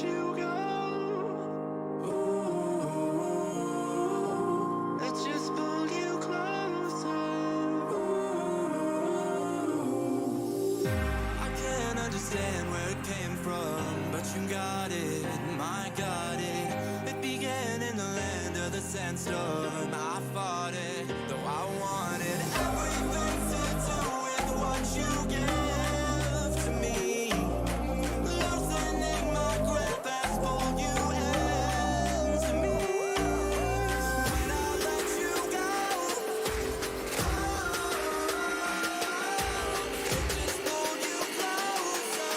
you go. Ooh, I just pulled you closer. Ooh, I can't understand where it came from, but you got it, my got it. It began in the land of the sandstorm. I fought it, though I wanted everything to do with what you give to me. Loosening my grip has pulled you into me. When I let you go, it just pulled you closer.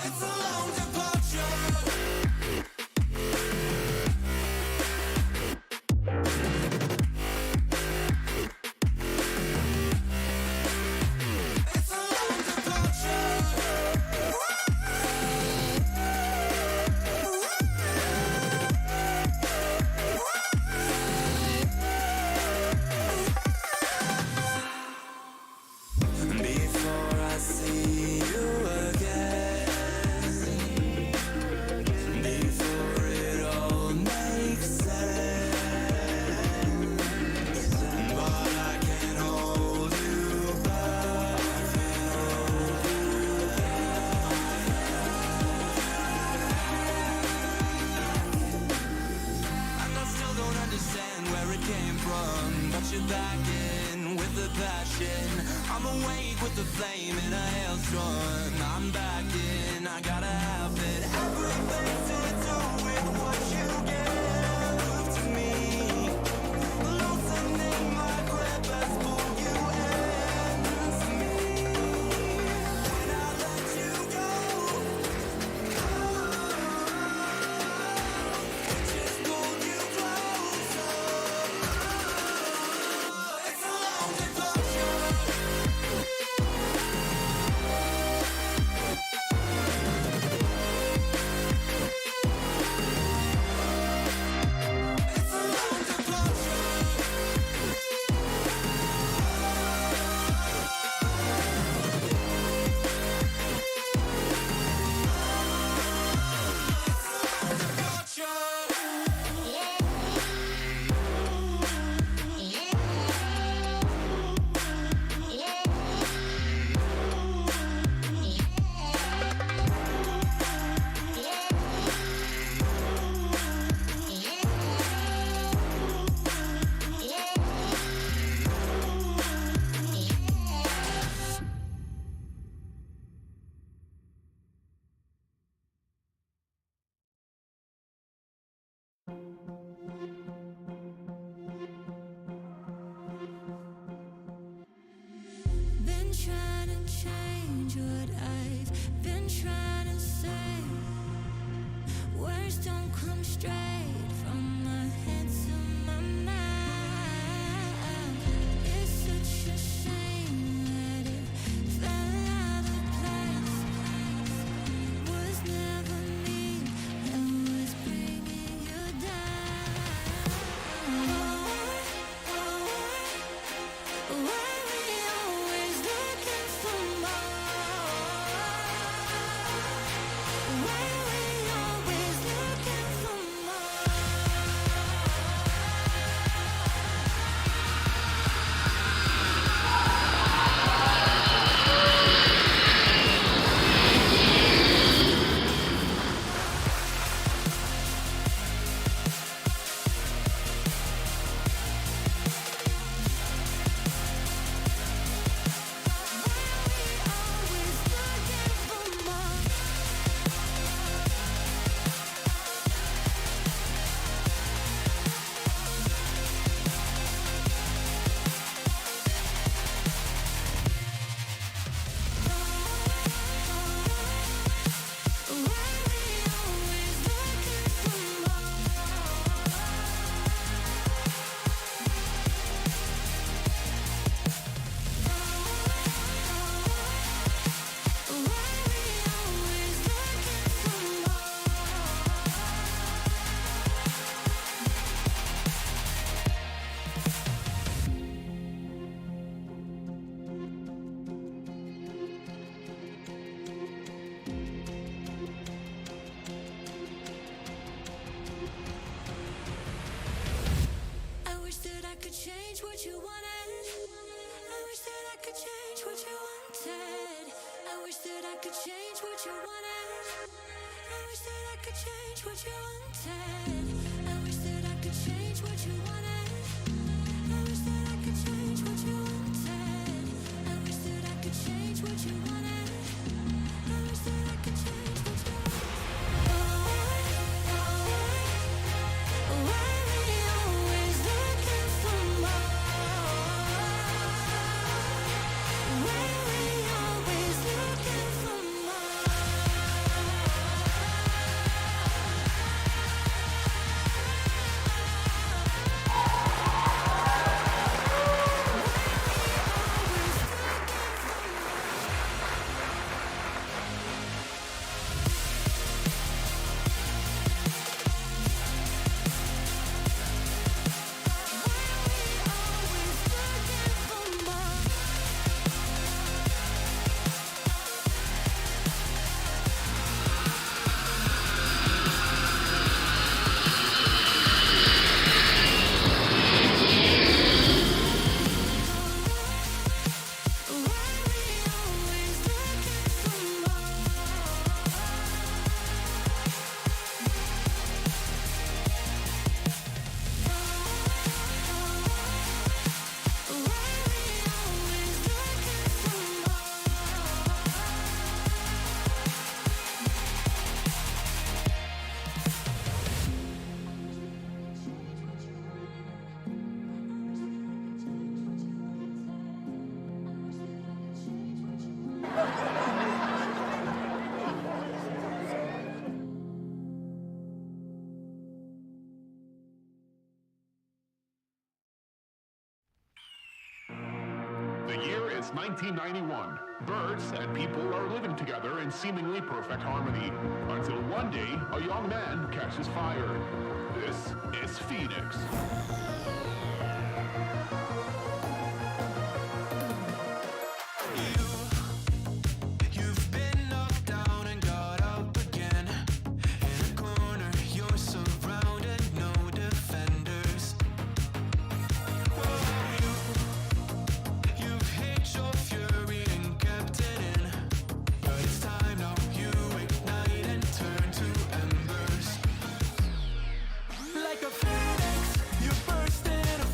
It's a long departure. It's a long departure. Before I see you again, before it all makes sense, but I can't hold you back. And I still don't understand where it came from, but you're back in with the passion. I'm awake with the flame in a hailstorm. I'm back in, I gotta have it. Everything to do with what you give to me. Loosening my grip has pulled you into me. When I let you go, it just pulled you closer. It's a long departure. It's a long departure. Been trying to change what I've been trying to say. Words don't come straight from my head to my mouth. It's such a shame that it fell out of place. Was never me that was bringing you down. Why we always looking for more? Why we always looking for more? could change what you wanted. I wish that I could change what you wanted. I wish that I could change what you wanted. I wish that I could change what you wanted. I wish that I could change what you wanted. Why we always looking for more? Why we always looking for more? The year is 1991. Birds and people are living together in seemingly perfect harmony. Until one day, a young man catches fire. This is Fenix. You've been knocked down and got up again. In a corner, you're surrounded, no defenders. You've hid your fury and kept it in. But it's time now, you ignite and turn to embers. Like a phoenix, you burst in a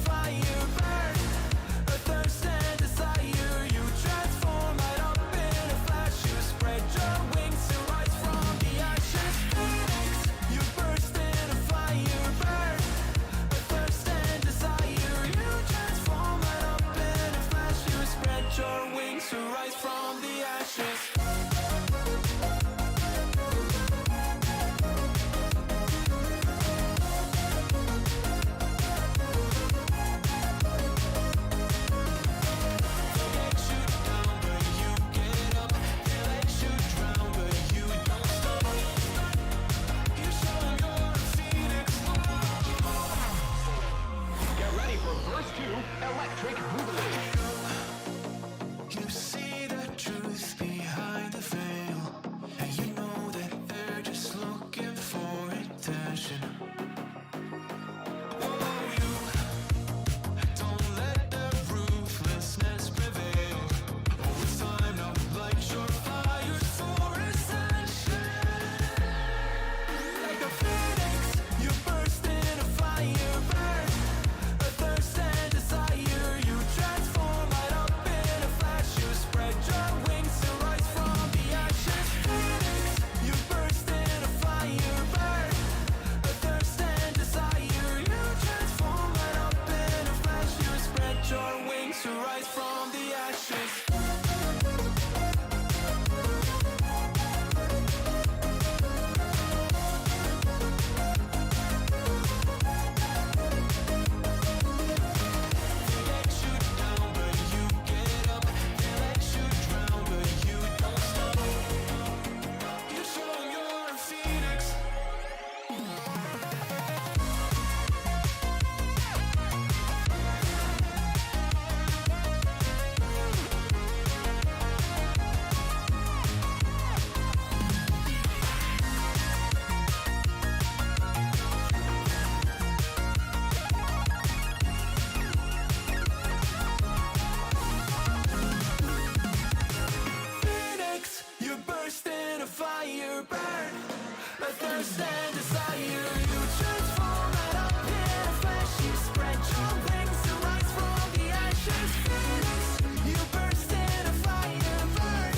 burst and desire. You transform right up in a flash. You spread your wings to rise from the ashes. Fenix, you burst in a fire, burn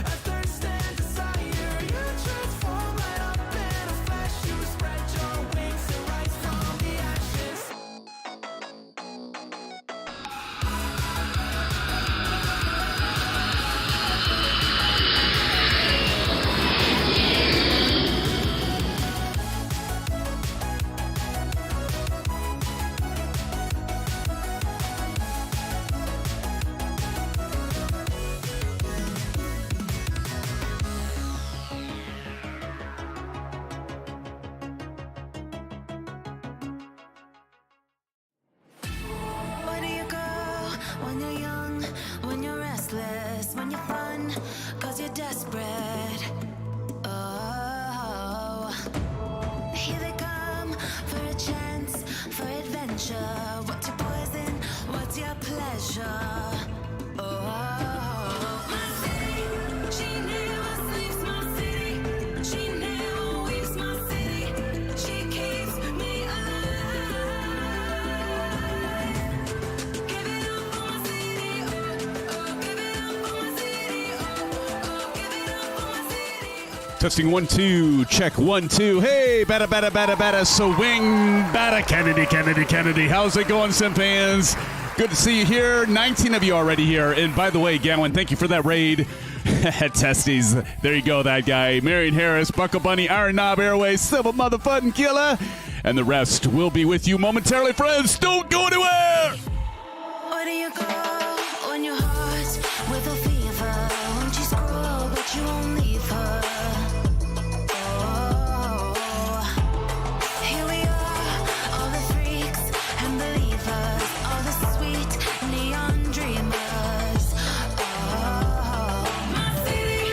a thirst and desire. You transform right up in a flash. You spread your wings to rise from the ashes. Where do you go when you're young, when you're restless, when you're fun, cause you're desperate? Oh, here they come for a chance, for adventure. What's your poison? What's your pleasure? Oh, my city, she never sleeps, my city, she never weeps, my city, she keeps me alive. Give it up for my city, oh, oh, give it up for my city, oh, oh, give it up for my city, oh. Testing 1 2, check 1 2. Hey, bada, swing, bada, Kennedy. How's it going, SimFans? Good to see you here. 19 of you already here. And by the way, Gowan, thank you for that raid. Testies. There you go, that guy. Marion Harris, Buckle Bunny, Iron Knob Airways, Civil Motherfucking Killer. And the rest will be with you momentarily, friends. Don't go anywhere! Where do you go when your heart's with a fever? Won't you scroll, but you won't leave her? Oh, here we are, all the freaks and believers, all the sweet neon dreamers. Oh, my city.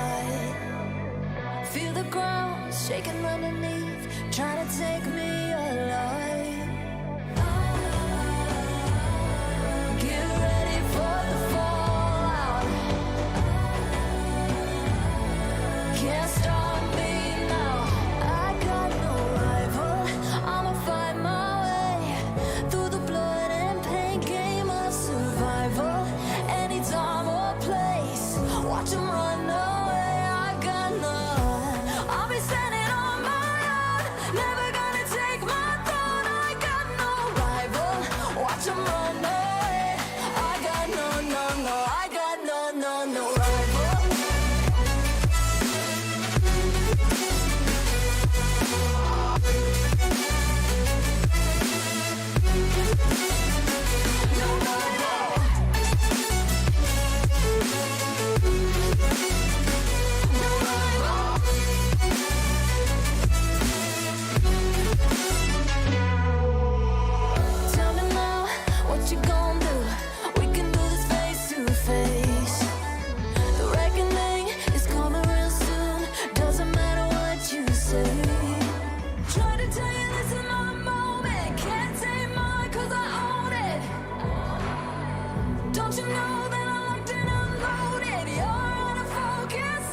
right. Feel the ground shaking underneath, trying to take me alive. Get ready for the fallout. Can't stop me now. I got no rival. I'ma find my way through the blood and pain game of survival. Any time or place, watch 'em run away. I got none. I'll be standing on my own, never gonna take my throne. I got no rival. Watch 'em run away. I got no, no, no. I got no, no, no rival. No rival. No rival. Tell me now, what you gon' do? We can do this face to face. The reckoning is coming real soon. Doesn't matter what you say. Try to tell you this is my moment. Can't take mine 'cause I own it. Don't you know that I'm locked and unloaded? You're out of focus.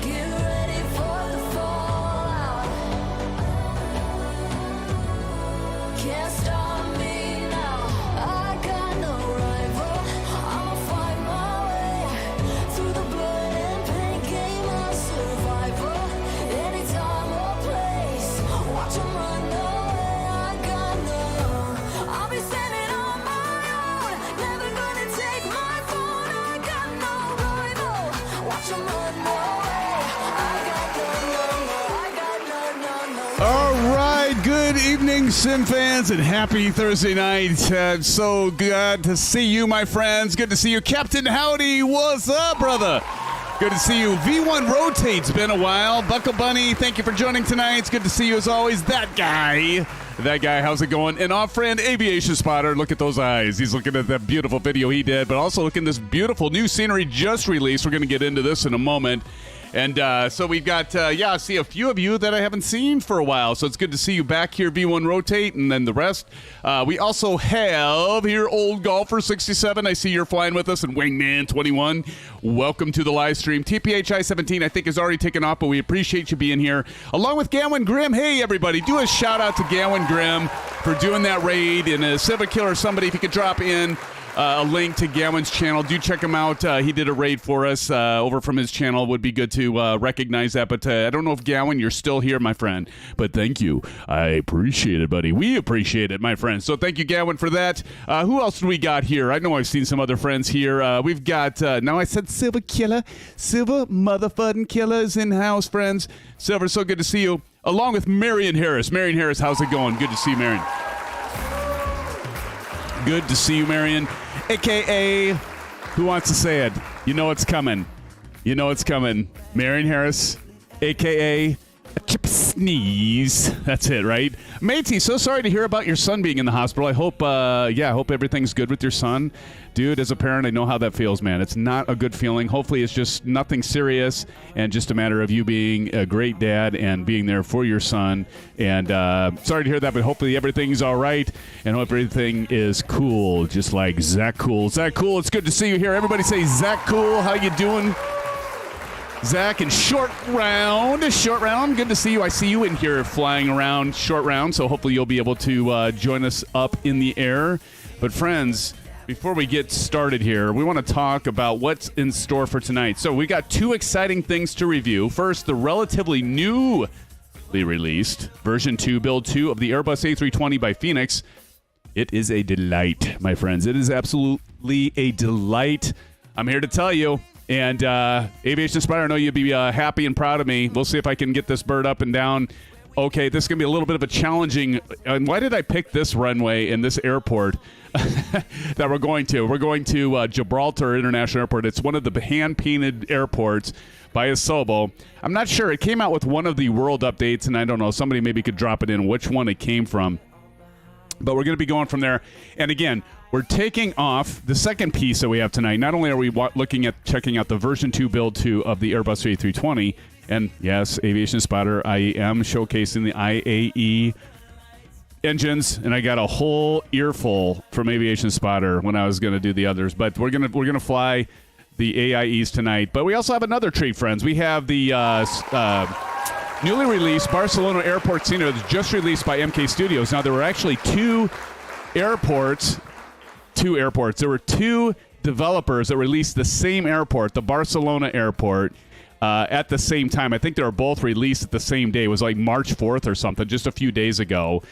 Get ready for the fallout. Can't stop me now. I got no rival. I'ma find my way through the blood and pain game of survival. Any time or place, watch 'em run away. I got none. I'll be standing on my own, never gonna take my phone. I got no rival. Watch 'em run away. I got no, no, no. I got no, no, no. All right, good evening, SimFans, and happy Thursday night. So good to see you, my friends. Good to see you, Captain Howdy. What's up, brother? Good to see you. V1 Rotate's been a while. Buckle Bunny, thank you for joining tonight. It's good to see you as always. That guy, how's it going? And our friend Aviation Spotter, look at those eyes. He's looking at that beautiful video he did, but also looking at this beautiful new scenery just released. We're going to get into this in a moment. And so we've got, I see a few of you that I haven't seen for a while. So it's good to see you back here, V1 Rotate, and then the rest. We also have here Old Golfer 67. I see you're flying with us, and Wingman 21. Welcome to the live stream. TPHI 17, I think, is already taken off, but we appreciate you being here. Along with Gowan Grimm. Hey, everybody, do a shout out to Gowan Grimm for doing that raid. And a Civic Killer, somebody, if you could drop in a link to Gowan's channel. Do check him out. He did a raid for us over from his channel. Would be good to recognize that. But I don't know if Gowan, you're still here, my friend. But thank you. I appreciate it, buddy. We appreciate it, my friend. So thank you, Gowan, for that. Who else do we got here? I know I've seen some other friends here. We've got, now I said Silver Killer. Silver motherfucking Killer is in-house, friends. Silver, so good to see you. Along with Marion Harris. Marion Harris, how's it going? Good to see you, Marion. Good to see you, Marion. AKA, who wants to say it? You know it's coming. You know it's coming. Marion Harris, AKA a chip sneeze. That's it, right? Matey, so sorry to hear about your son being in the hospital. I hope, I hope everything's good with your son. Dude, as a parent, I know how that feels, man. It's not a good feeling. Hopefully it's just nothing serious and just a matter of you being a great dad and being there for your son. And sorry to hear that, but hopefully everything's all right and hope everything is cool, just like Zach Cool. Zach Cool, it's good to see you here. Everybody say, Zach Cool, how you doing? Zach and Short Round. Good to see you. I see you in here flying around Short Round, so hopefully you'll be able to join us up in the air. But friends, before we get started here, we want to talk about what's in store for tonight. So we got two exciting things to review. First, the relatively newly released version 2, build 2 of the Airbus A320 by Fenix. It is a delight, my friends. It is absolutely a delight. I'm here to tell you. And Aviation Spider, I know you'd be happy and proud of me. We'll see if I can get this bird up and down. Okay, this is going to be a little bit of a challenging... And why did I pick this runway in this airport that we're going to? We're going to Gibraltar International Airport. It's one of the hand-painted airports by Asobo. I'm not sure. It came out with one of the world updates, and I don't know. Somebody maybe could drop it in which one it came from. But we're going to be going from there. And again, we're taking off the second piece that we have tonight. Not only are we checking out the version 2 build 2 of the Airbus A320, and yes, Aviation Spotter, I am showcasing the IAE engines, and I got a whole earful from Aviation Spotter when I was going to do the others. But we're gonna fly the AIEs tonight. But we also have another treat, friends. We have the newly released Barcelona Airport Scenery that was just released by MK Studios. Now, there were actually two airports. There were two developers that released the same airport, the Barcelona Airport, at the same time. I think they were both released at the same day. It was like March 4th or something, just a few days ago.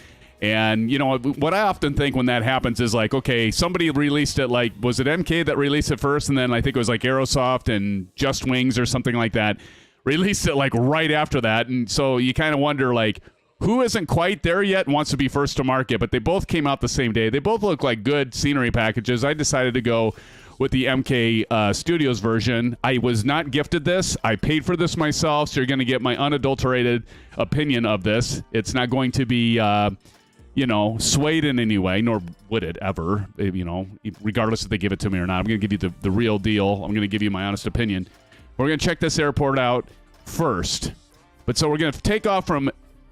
And, you know, what I often think when that happens is like, okay, somebody released it, like, was it MK that released it first? And then I think it was like Aerosoft and Just Wings or something like that released it like right after that. And so you kind of wonder, like, who isn't quite there yet and wants to be first to market? But they both came out the same day. They both look like good scenery packages. I decided to go with the MK Studios version. I was not gifted this. I paid for this myself, so you're going to get my unadulterated opinion of this. It's not going to be... swayed in any way, nor would it ever, regardless if they give it to me or not. I'm going to give you the real deal. I'm going to give you my honest opinion. We're going to check this airport out first. But so we're going to take off from,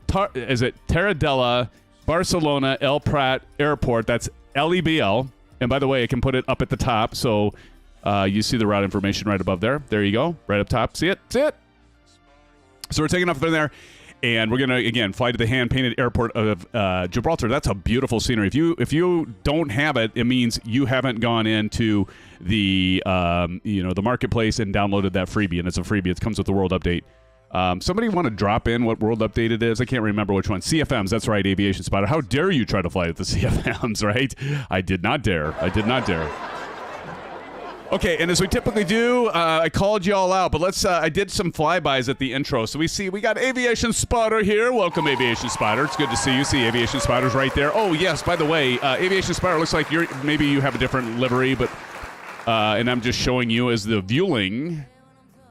Tarradellas Barcelona-El Prat Airport. That's LEBL. And by the way, I can put it up at the top. So you see the route information right above there. There you go. Right up top. See it? See it? So we're taking off from there. And we're going to, again, fly to the hand-painted airport of Gibraltar. That's a beautiful scenery. If you don't have it, it means you haven't gone into the the marketplace and downloaded that freebie. And it's a freebie. It comes with the World Update. Somebody want to drop in what World Update it is? I can't remember which one. CFMs. That's right, Aviation Spotter. How dare you try to fly with the CFMs, right? I did not dare. Okay, and as we typically do, I called you all out, but I did some flybys at the intro. So we got Aviation Spotter here. Welcome, Aviation Spotter. It's good to see you. See Aviation Spotter's right there. Oh, yes, by the way, Aviation Spotter looks like maybe you have a different livery, but and I'm just showing you as the viewing,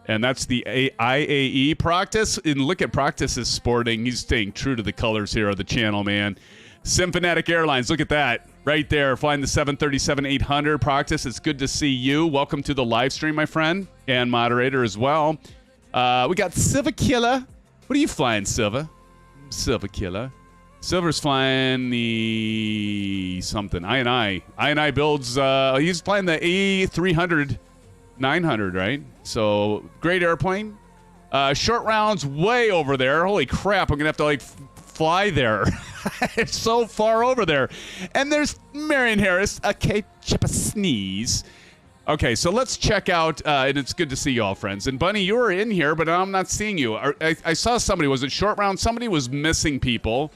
and that's the IAE Practice. And look at Practice's sporting. He's staying true to the colors here of the channel, man. SimFanatic Airlines, look at that. Right there, flying the 737-800 Practice. It's good to see you. Welcome to the live stream, my friend, and moderator as well. We got Silva Killer. What are you flying, Silva? Silva Killer. Silver's flying the something. I&I builds. He's flying the A300-900, right? So great airplane. Short rounds way over there. Holy crap! I'm gonna have to fly there. It's so far over there. And there's Marion Harris. Okay, chip a sneeze. Okay, so let's check out, and it's good to see you all, friends. And Bunny, you were in here, but I'm not seeing you. I saw somebody. Was it short round? Somebody was missing people.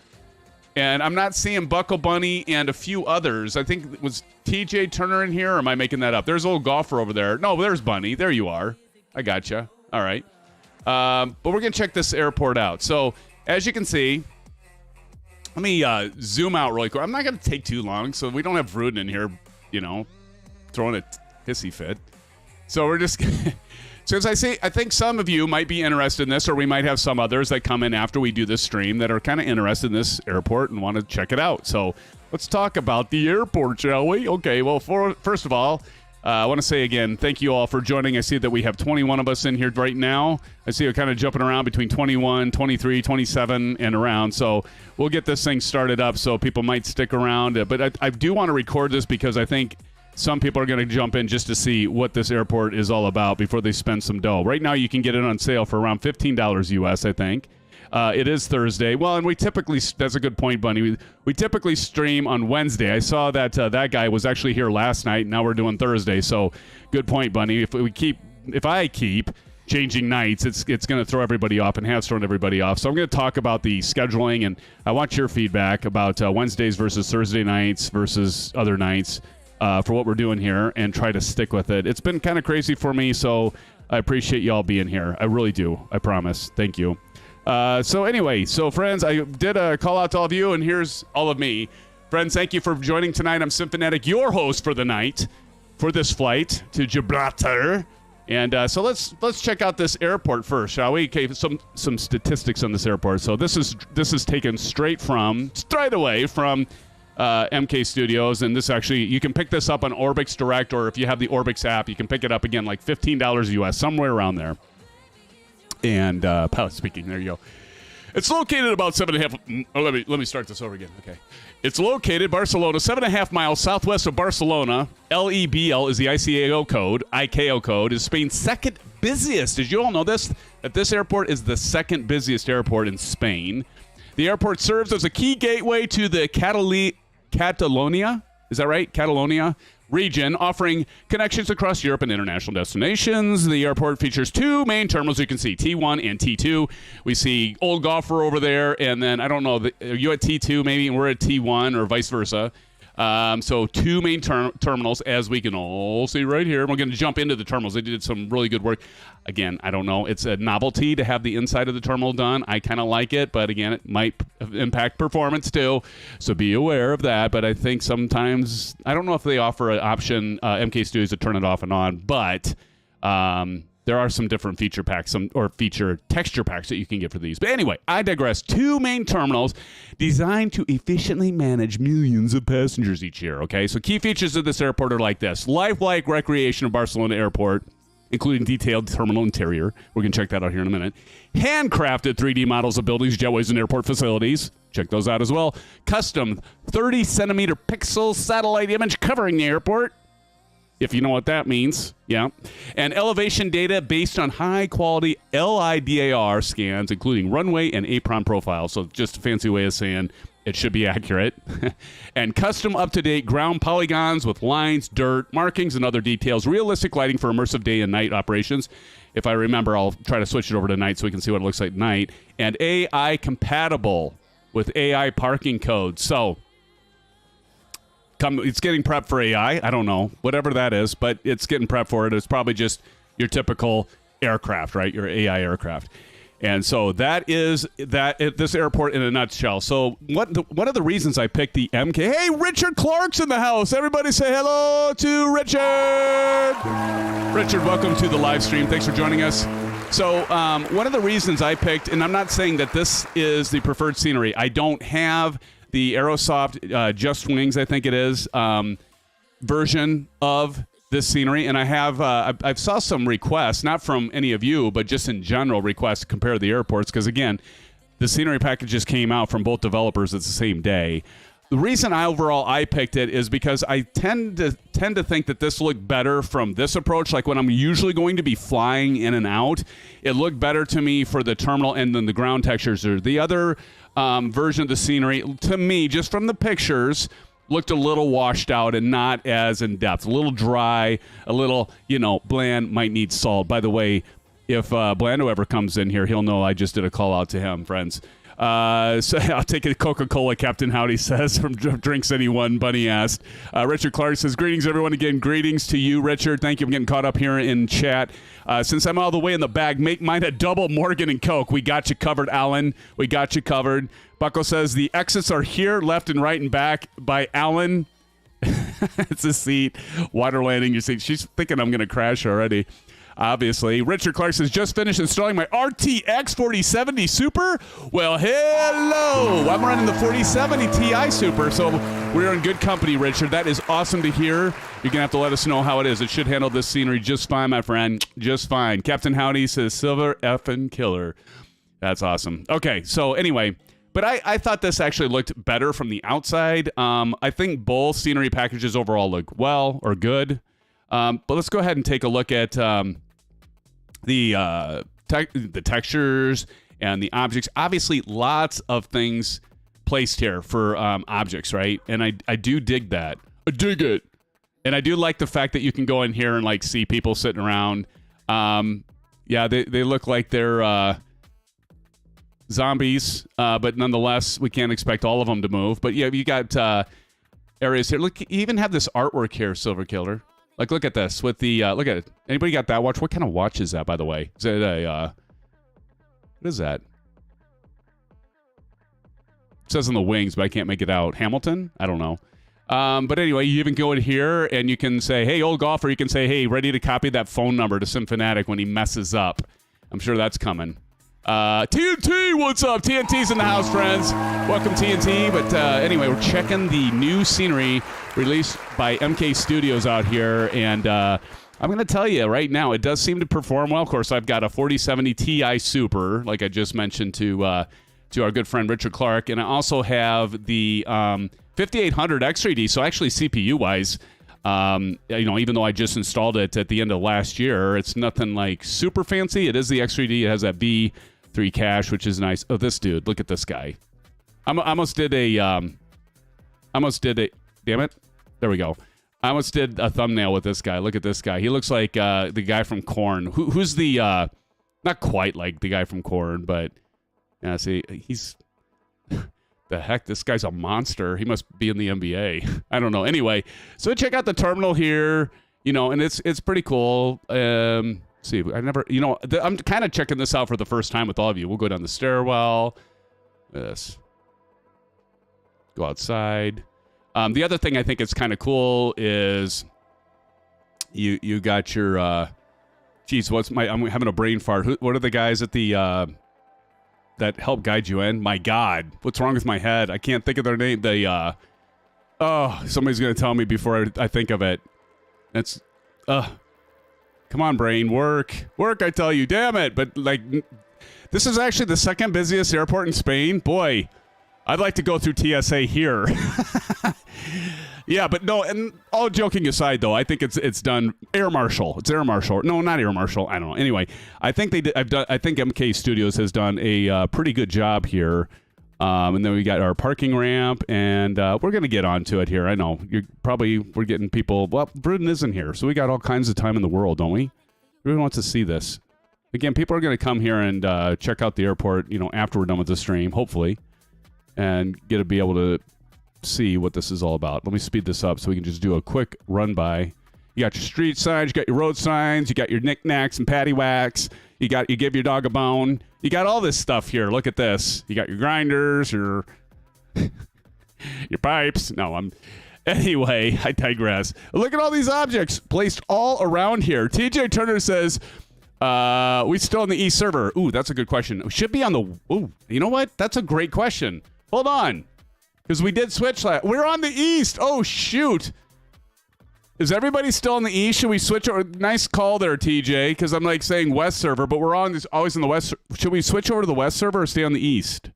And I'm not seeing Buckle Bunny and a few others. I think, was TJ Turner in here, or am I making that up? There's a little golfer over there. No, there's Bunny. There you are. I gotcha. All right. But we're going to check this airport out. So, as you can see, let me zoom out really quick. I'm not going to take too long, so we don't have Rudin in here, throwing a hissy fit. So we're just... So as I say, I think some of you might be interested in this, or we might have some others that come in after we do this stream that are kind of interested in this airport and want to check it out. So let's talk about the airport, shall we? Okay, well, first of all, I want to say again, thank you all for joining. I see that we have 21 of us in here right now. I see you kind of jumping around between 21, 23, 27, and around. So we'll get this thing started up so people might stick around. But I do want to record this because I think some people are going to jump in just to see what this airport is all about before they spend some dough. Right now, you can get it on sale for around $15 US, I think. It is Thursday. Well, and we typically, that's a good point, Bunny. We typically stream on Wednesday. I saw that that guy was actually here last night. Now we're doing Thursday. So good point, Bunny. If I keep changing nights, it's going to throw everybody off and has thrown everybody off. So I'm going to talk about the scheduling, and I want your feedback about Wednesdays versus Thursday nights versus other nights for what we're doing here, and try to stick with it. It's been kind of crazy for me, so I appreciate y'all being here. I really do. I promise. Thank you. So anyway, friends, I did a call out to all of you, and here's all of me. Friends, thank you for joining tonight. I'm SimFanatic, your host for the night, for this flight to Gibraltar. And so let's check out this airport first, shall we? Okay, some statistics on this airport. So this is taken straight away from MK Studios, and this actually, you can pick this up on Orbix Direct, or if you have the Orbix app, you can pick it up again, like $15 US, somewhere around there. And pilot speaking, there you go. It's located about 7.5. Oh, let me start this over again. Okay, it's located Barcelona, 7.5 miles southwest of Barcelona. LEBL is the ICAO code. ICAO code is Spain's second busiest. Did you all know this? That this airport is the second busiest airport in Spain. The airport serves as a key gateway to the Catalonia, is that right? Catalonia region, offering connections across Europe and international destinations. The airport features two main terminals. You can see T1 and T2. We see Old Golfer over there, and then, I don't know, are you at T2 maybe, and we're at T1, or vice versa. So two main terminals, as we can all see right here. We're going to jump into the terminals. They did some really good work. Again, I don't know. It's a novelty to have the inside of the terminal done. I kind of like it, but again, it might impact performance too. So be aware of that. But I think sometimes, I don't know if they offer an option, MK Studios, to turn it off and on, but there are some different feature packs, or feature texture packs that you can get for these. But anyway, I digress. Two main terminals designed to efficiently manage millions of passengers each year, okay? So key features of this airport are like this. Lifelike recreation of Barcelona Airport, including detailed terminal interior. We're going to check that out here in a minute. Handcrafted 3D models of buildings, jetways, and airport facilities. Check those out as well. Custom 30-centimeter pixel satellite image covering the airport, if you know what that means, yeah. And elevation data based on high-quality LiDAR scans, including runway and apron profiles. So just a fancy way of saying it should be accurate. And custom up-to-date ground polygons with lines, dirt, markings, and other details. Realistic lighting for immersive day and night operations. If I remember, I'll try to switch it over to night so we can see what it looks like at night. And AI compatible with AI parking codes. So it's getting prepped for AI. I don't know, whatever that is, but it's getting prepped for it. It's probably just your typical aircraft, right? Your AI aircraft. And so that is this airport in a nutshell. So one of the reasons I picked the MK. Hey, Richard Clark's in the house. Everybody say hello to Richard. Richard, welcome to the live stream. Thanks for joining us. So one of the reasons I picked, and I'm not saying that this is the preferred scenery. I don't have the Aerosoft Just Wings, I think it is, version of this scenery. And I have, I've saw some requests, not from any of you, but just in general requests to compare the airports. Because again, the scenery packages came out from both developers at the same day. The reason I picked it is because I tend to think that this looked better from this approach. Like when I'm usually going to be flying in and out, it looked better to me for the terminal and then the ground textures. Or the other version of the scenery, to me, just from the pictures, looked a little washed out and not as in depth. A little dry, a little, bland, might need salt. By the way, if Blando ever comes in here, he'll know I just did a call out to him, friends. So I'll take a Coca-Cola, Captain Howdy says, from Drinks Anyone, Bunny asked. Richard Clark says, greetings, everyone. Again, greetings to you, Richard. Thank you for getting caught up here in chat. Since I'm all the way in the bag, make mine a double Morgan and Coke. We got you covered, Alan. We got you covered. Bucko says, the exits are here, left and right and back by Alan. It's a seat. Water landing your seat. She's thinking I'm going to crash already. Obviously. Richard Clark says, just finished installing my RTX 4070 Super. Well, hello. I'm running the 4070 Ti Super, so we're in good company, Richard. That is awesome to hear. You're going to have to let us know how it is. It should handle this scenery just fine, my friend. Just fine. Captain Howdy says, silver effing killer. That's awesome. Okay, so anyway, but I thought this actually looked better from the outside. I think both scenery packages overall look well or good. But let's go ahead and take a look at the textures and the objects. Obviously, lots of things placed here for objects, right? And I do dig that. I dig it. And I do like the fact that you can go in here and like see people sitting around. Yeah, they look like they're zombies, but nonetheless, we can't expect all of them to move. But yeah, you got areas here. Look, you even have this artwork here, Silver Killer. Like, look at this with the, look at it. Anybody got that watch? What kind of watch is that, by the way? Is it a, what is that? It says on the wings, but I can't make it out. Hamilton? I don't know. But anyway, you even go in here and you can say, hey, old golfer. You can say, hey, ready to copy that phone number to SimFanatic when he messes up. I'm sure that's coming. TNT, what's up? TNT's in the house, friends. Welcome, TNT. But anyway, we're checking the new scenery released by MK Studios out here. And I'm going to tell you right now, it does seem to perform well. Of course, I've got a 4070 Ti Super, like I just mentioned to our good friend Richard Clark. And I also have the 5800 X3D. So actually, CPU-wise, even though I just installed it at the end of last year, it's nothing like super fancy. It is the X3D. It has that V3 cache, which is nice. Oh, this dude, look at this guy. I almost did a, damn it. There we go. I almost did a thumbnail with this guy. Look at this guy. He looks like the guy from Korn. Who's the, not quite like the guy from Korn, but, yeah, see, he's... The heck, this guy's a monster. He must be in the NBA. I don't know. Anyway, so check out the terminal here, and it's pretty cool. See, I'm kind of checking this out for the first time with all of you. We'll go down the stairwell. This. Go outside. The other thing I think is kind of cool is you got your geez, I'm having a brain fart. What are the guys at the that help guide you in? My God, what's wrong with my head? I can't think of their name. Somebody's gonna tell me before I think of it. It's come on, brain, work, I tell you, damn it. But this is actually the second busiest airport in Spain. Boy, I'd like to go through TSA here. Yeah, but no, and all joking aside, though, I think it's done. Air Marshal. It's Air Marshal. No, not Air Marshal. I don't know. Anyway, I think I think MK Studios has done a pretty good job here. And then we got our parking ramp, and we're gonna get onto it here. I know we're getting people. Well, Bruden isn't here, so we got all kinds of time in the world, don't we? Everyone wants to see this. Again, people are gonna come here and check out the airport, after we're done with the stream, hopefully, and be able to see what this is all about. Let me speed this up so we can just do a quick run by. You got your street signs, you got your road signs, you got your knickknacks and paddywhacks, you give your dog a bone. You got all this stuff here. Look at this. You got your grinders, your your pipes. Anyway, I digress. Look at all these objects placed all around here. TJ Turner says, we still on the East server? Ooh, that's a good question. We should be on the... Ooh, you know what? That's a great question. Hold on. Because we did switch last. We're on the East. Oh, shoot. Is everybody still on the East? Should we switch over? Nice call there, TJ, because I'm saying West server, but we're always in the West. Should we switch over to the West server or stay on the East?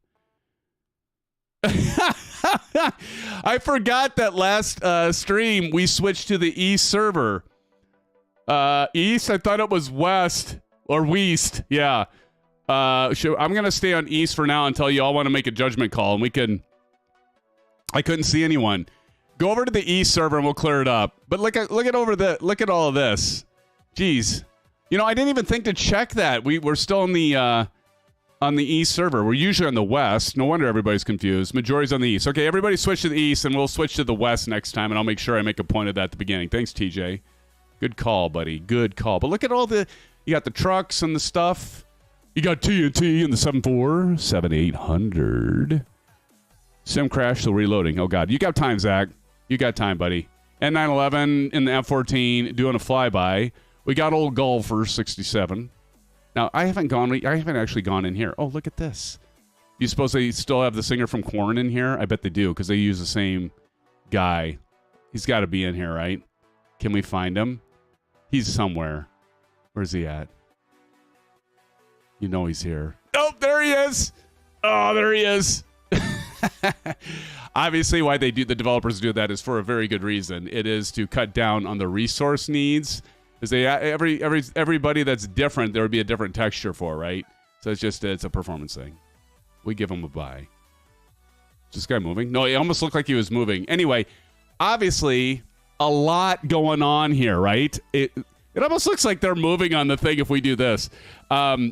I forgot that last stream we switched to the East server. East? I thought it was West or West. Yeah. I'm going to stay on East for now until you all want to make a judgment call, and we can... I couldn't see anyone. Go over to the East server and we'll clear it up. But look at all of this. Jeez. I didn't even think to check that. We're still on the East server. We're usually on the West. No wonder everybody's confused. Majority's on the East. Okay, everybody switch to the East and we'll switch to the West next time, and I'll make sure I make a point of that at the beginning. Thanks, TJ. Good call, buddy. Good call. But look at all you got the trucks and the stuff. You got TNT and the 7.4, 7,800. Sim crash, still reloading. Oh, God. You got time, Zach. You got time, buddy. N911 in the F-14 doing a flyby. We got old Golfer 67. Now, I haven't actually gone in here. Oh, look at this. You suppose they still have the singer from Korn in here? I bet they do, because they use the same guy. He's got to be in here, right? Can we find him? He's somewhere. Where's he at? He's here. Oh, there he is. Oh, there he is. Obviously, why the developers do that is for a very good reason. It is to cut down on the resource needs. Because everybody that's different, there would be a different texture for, right? So it's a performance thing. We give him a buy. Is this guy moving? No, it almost looked like he was moving. Anyway, obviously, a lot going on here, right? It almost looks like they're moving on the thing if we do this. Yeah,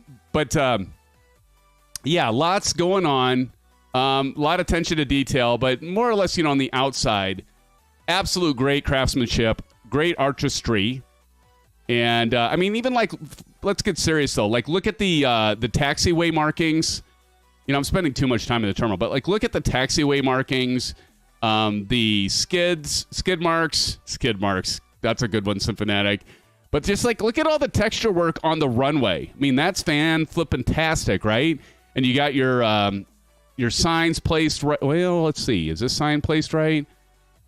lots going on. A lot of attention to detail, but more or less, on the outside, absolute great craftsmanship, great artistry. And, even let's get serious, though. Look at the taxiway markings. I'm spending too much time in the terminal, but, look at the taxiway markings, the skid marks. That's a good one, SimFanatic. But just like, look at all the texture work on the runway. I mean, that's fan-flippin-tastic, right? And you got your signs placed right. Well, let's see. Is this sign placed right?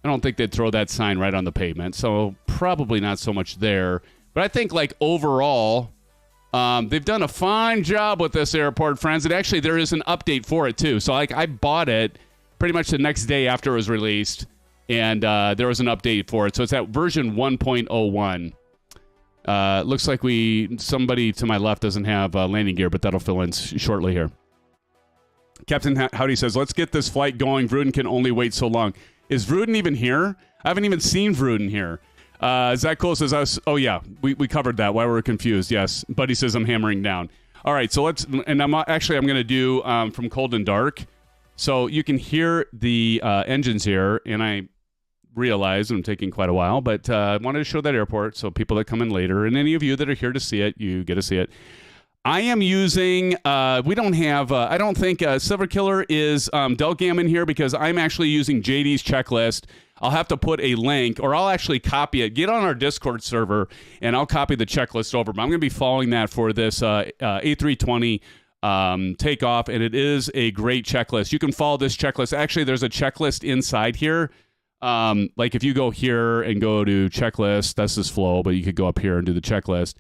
I don't think they'd throw that sign right on the pavement, so probably not so much there. But I think, like, overall, they've done a fine job with this airport, friends. And actually, there is an update for it, too. So, like, I bought it pretty much the next day after it was released, and there was an update for it. So it's at version 1.01. Looks like somebody to my left doesn't have landing gear, but that'll fill in shortly here. Captain Howdy says, let's get this flight going. Vruden can only wait so long. Is Vruden even here? I haven't even seen Vruden here. Zach Cole says, oh yeah, we covered that. Why we're confused. Yes. Buddy says I'm hammering down. All right. So and I'm going to do from cold and dark. So you can hear the engines here, and I realize I'm taking quite a while, but I wanted to show that airport so people that come in later, and any of you that are here to see it, you get to see it. I am using, we don't have, I don't think Silver Killer is Delgam in here because I'm actually using JD's checklist. I'll have to put a link, or I'll actually copy it. Get on our Discord server, and I'll copy the checklist over. But I'm going to be following that for this A320 Takeoff, and it is a great checklist. You can follow this checklist. Actually, there's a checklist inside here. Like if you go here and go to checklist, that's this flow, but you could go up here and do the checklist.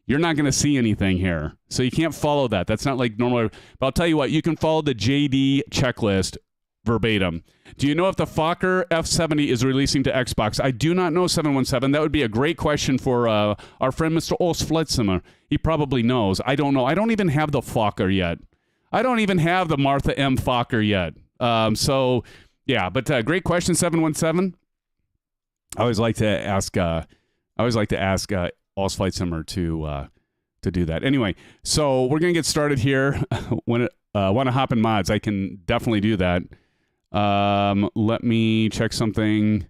You're not going to see anything here. So you can't follow that. That's not like normal. But I'll tell you what, you can follow the JD checklist verbatim. Do you know if the Fokker F70 is releasing to Xbox? I do not know, 717. That would be a great question for our friend Mr. Os Fletzimer. He probably knows. I don't know. I don't even have the Fokker yet. I don't even have the Martha M. Fokker yet. So, yeah, but great question, 717. I always like to ask Os Fletzimer to do that. Anyway, so we're going to get started here. When want to hop in mods, I can definitely do that. Let me check something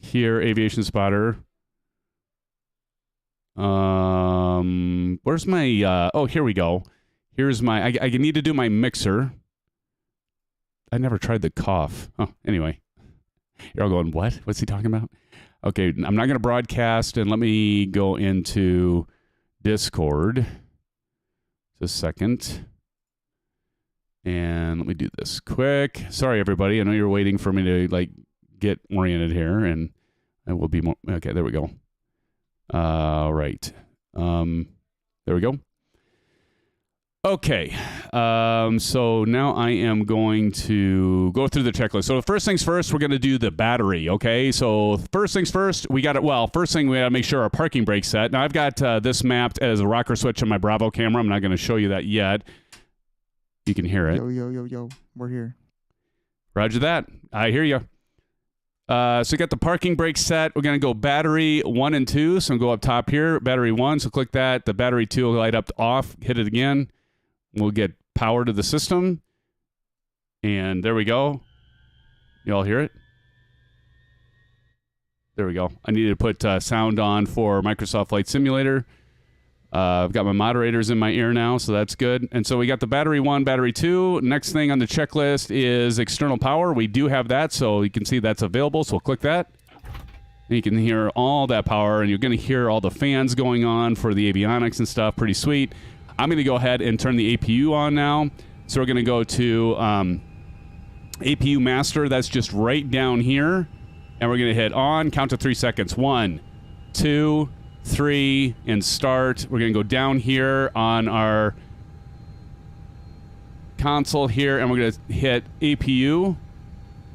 here. Aviation Spotter. Where's my, oh, here we go. Here's my, I need to do my mixer. I never tried the cough. Oh, anyway. You're all going, what? What's he talking about? Okay, I'm not going to broadcast, and let me go into Discord. Just a second. And let me do this quick. Sorry, everybody. I know you're waiting for me to, like, get oriented here, and I will be more... Okay, there we go. Right. There we go. Okay. So now I am going to go through the checklist. So first things first, we're going to do the battery, okay? So first things first, we got it. Well, first thing, we got to make sure our parking brake's set. Now, I've got this mapped as a rocker switch on my Bravo camera. I'm not going to show you that yet. You can hear it. Yo. We're here. Roger that. I hear you. So we got the parking brake set. We're going to go battery 1 and 2. So I'm going to go up top here. Battery 1. So click that. The battery 2 will light up off. Hit it again. We'll get power to the system. And there we go. You all hear it? There we go. I needed to put sound on for Microsoft Flight Simulator. I've got my moderators in my ear now, so that's good. And so we got the battery 1, battery 2. Next thing on the checklist is external power. We do have that, so you can see that's available. So we'll click that. And you can hear all that power, and you're going to hear all the fans going on for the avionics and stuff. Pretty sweet. I'm going to go ahead and turn the APU on now. So we're going to go to APU master. That's just right down here. And we're going to hit on. Count to 3 seconds. 1, 2, 3, and start. We're going to go down here on our console here, and we're going to hit APU.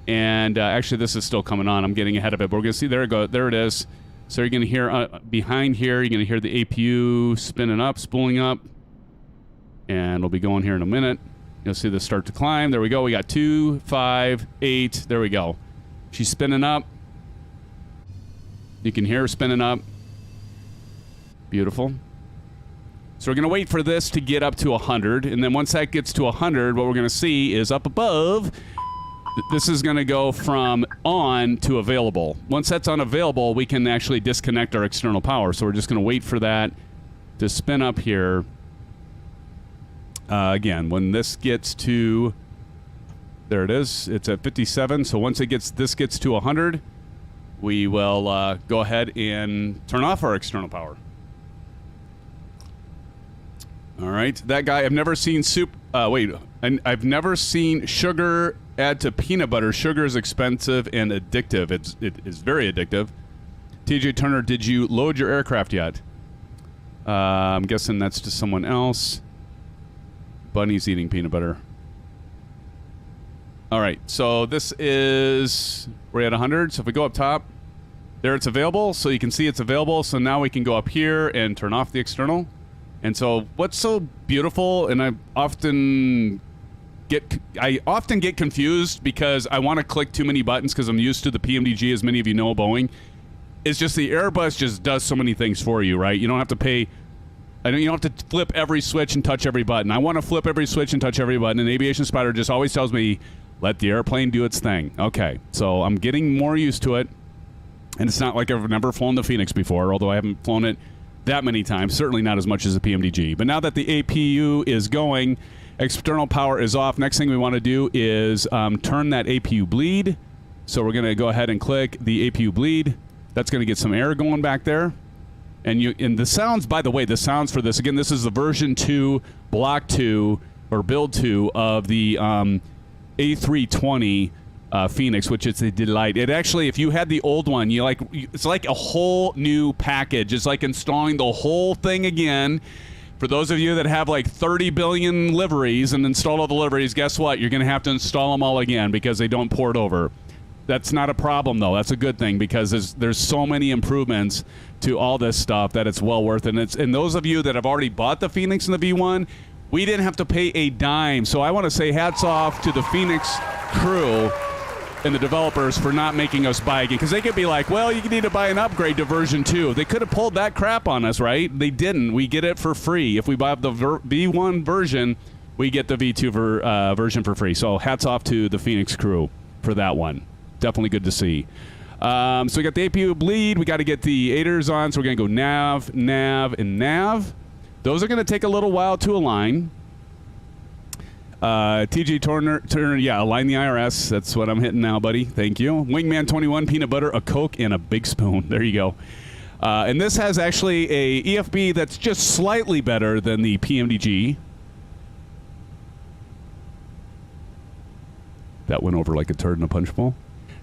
And actually, this is still coming on. I'm getting ahead of it, but we're going to see. There it goes. There it is. So you're going to hear behind here, you're going to hear the APU spinning up, spooling up. And we'll be going here in a minute. You'll see this start to climb. There we go. We got 2, 5, 8. There we go. She's spinning up. You can hear her spinning up. Beautiful. So we're going to wait for this to get up to 100. And then once that gets to 100, what we're going to see is up above, this is going to go from on to available. Once that's unavailable, we can actually disconnect our external power. So we're just going to wait for that to spin up here. Again, when this gets to, there it is, it's at 57. So once this gets to 100, we will go ahead and turn off our external power. All right, that guy. I've never seen I've never seen sugar add to peanut butter. Sugar is expensive and addictive. It is very addictive. TJ Turner, did you load your aircraft yet? I'm guessing that's to someone else. Bunny's eating peanut butter. All right, so this is, we're at 100. So if we go up top, there it's available. So you can see it's available. So now we can go up here and turn off the external. And so what's so beautiful, and I often get confused because I want to click too many buttons because I'm used to the PMDG, as many of you know, Boeing. It's just the Airbus just does so many things for you, right? You don't have to pay. You don't have to flip every switch and touch every button. I want to flip every switch and touch every button, and Aviation Spider just always tells me, let the airplane do its thing. Okay, so I'm getting more used to it, and it's not like I've never flown the Fenix before, although I haven't flown it that many times, certainly not as much as the PMDG. But now that the APU is going, external power is off. Next thing we want to do is turn that APU bleed. So we're going to go ahead and click the APU bleed. That's going to get some air going back there. And the sounds, by the way, the sounds for this, again, this is the version 2, block 2, or build 2 of the A320 Fenix, which is a delight. It actually, if you had the old one, it's like a whole new package. It's like installing the whole thing again. For those of you that have like 30 billion liveries and installed all the liveries, guess what? You're going to have to install them all again because they don't port over. That's not a problem, though. That's a good thing because there's so many improvements to all this stuff that it's well worth it. And those of you that have already bought the Fenix and the V1, we didn't have to pay a dime. So I want to say hats off to the Fenix crew and the developers for not making us buy again, because they could be like, well, you need to buy an upgrade to version 2. They could have pulled that crap on us, right? They didn't. We get it for free. If we buy the V1 version, we get the V2 version for free. So hats off to the Fenix crew for that one. Definitely good to see. So we got the APU bleed. We got to get the aiders on. So we're going to go nav, nav, and nav. Those are going to take a little while to align. TJ Turner, yeah, align the IRS. That's what I'm hitting now, buddy. Thank you. Wingman 21, peanut butter, a Coke, and a big spoon. There you go. And this has actually a EFB that's just slightly better than the PMDG. That went over like a turd in a punch bowl.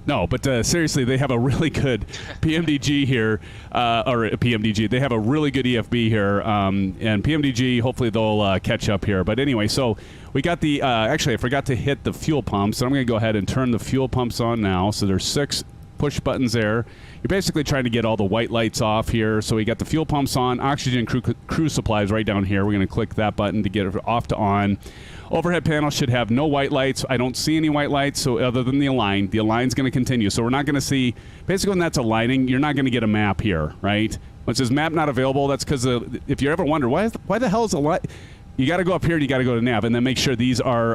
No, but seriously, they have a really good PMDG here, or PMDG. They have a really good EFB here, and PMDG, hopefully they'll catch up here. But anyway, so we got the, actually, I forgot to hit the fuel pumps, so I'm going to go ahead and turn the fuel pumps on now. So there's 6 push buttons there. You're basically trying to get all the white lights off here. So we got the fuel pumps on, oxygen crew supplies right down here. We're going to click that button to get it off to on. Overhead panel should have no white lights. I don't see any white lights, so other than the align. The align's going to continue. So we're not going to see, basically when that's aligning, you're not going to get a map here, right? When it says map not available, that's because if you ever wonder, why the hell is a light? You got to go up here and you got to go to nav, and then make sure these are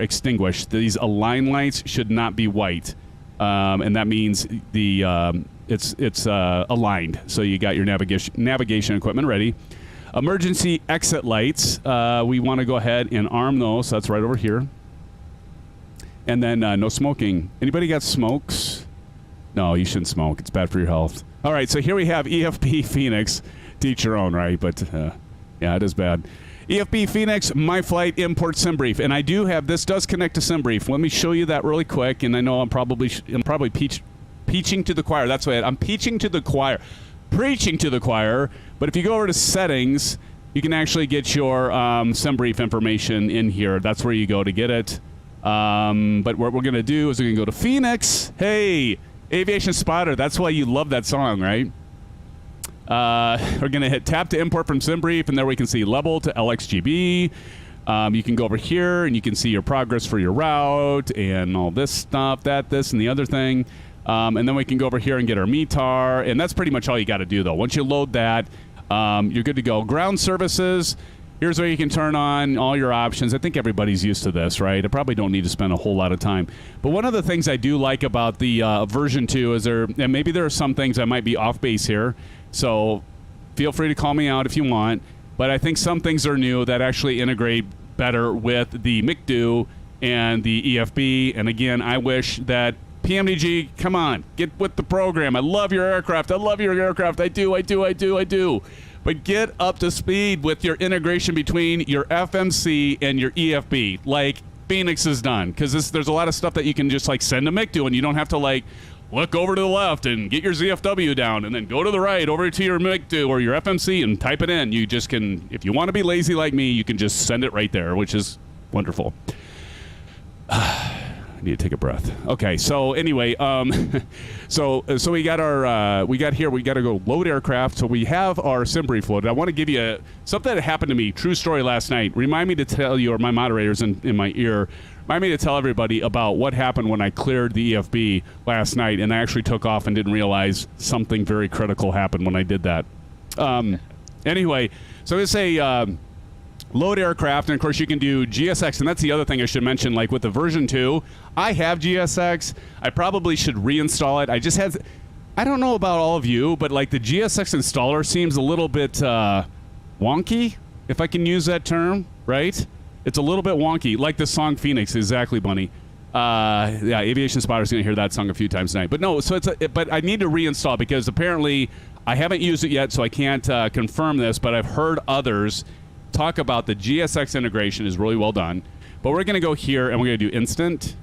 extinguished. These align lights should not be white, and that means it's aligned. So you got your navigation equipment ready. Emergency exit lights, we want to go ahead and arm those. So that's right over here. And then no smoking. Anybody got smokes? No, you shouldn't smoke. It's bad for your health. All right, so here we have EFB Fenix. Teach your own, right? But yeah, it is bad. EFB Fenix, my flight, import SimBrief. And I do have, this does connect to SimBrief. Let me show you that really quick. And I know I'm probably peaching to the choir. That's what I'm peaching to the choir. Preaching to the choir, but if you go over to settings, you can actually get your SimBrief information in here. That's where you go to get it. But what we're going to do is we're going to go to Fenix. Hey, Aviation Spotter. That's why you love that song, right? We're going to hit tap to import from SimBrief, and there we can see LEBL to LXGB. You can go over here, and you can see your progress for your route and all this stuff, this, and the other thing. And then we can go over here and get our METAR, and that's pretty much all you got to do, though. Once you load that, you're good to go. Ground services, here's where you can turn on all your options. I think everybody's used to this, right? I probably don't need to spend a whole lot of time. But one of the things I do like about the version 2 is and maybe there are some things I might be off base here, so feel free to call me out if you want. But I think some things are new that actually integrate better with the MCDU and the EFB. And again, I wish that PMDG, come on, get with the program. I love your aircraft. I love your aircraft. I do. but get up to speed with your integration between your FMC and your EFB, like Fenix has done. Because there's a lot of stuff that you can just like send to MIC to, and you don't have to like look over to the left and get your ZFW down, and then go to the right over to your MIC2 or your FMC and type it in. You just can, if you want to be lazy like me, you can just send it right there, which is wonderful. I need to take a breath. Okay, so anyway, so we got our we got to go load aircraft. So we have our sim brief loaded. I want to give you something that happened to me. True story last night. Remind me to tell you, or my moderators in my ear, remind me to tell everybody about what happened when I cleared the EFB last night, and I actually took off and didn't realize something very critical happened when I did that. Anyway, so I'm going to say load aircraft, and of course you can do GSX, and that's the other thing I should mention, like with the version 2, I have GSX. I probably should reinstall it. I don't know about all of you, but like the GSX installer seems a little bit wonky, if I can use that term, right? It's a little bit wonky, like the song Fenix, exactly, Bunny. Yeah, Aviation Spotter's going to hear that song a few times tonight. But no, so but I need to reinstall because apparently I haven't used it yet, so I can't confirm this, but I've heard others talk about the GSX integration is really well done. But we're going to go here, and we're going to do instant,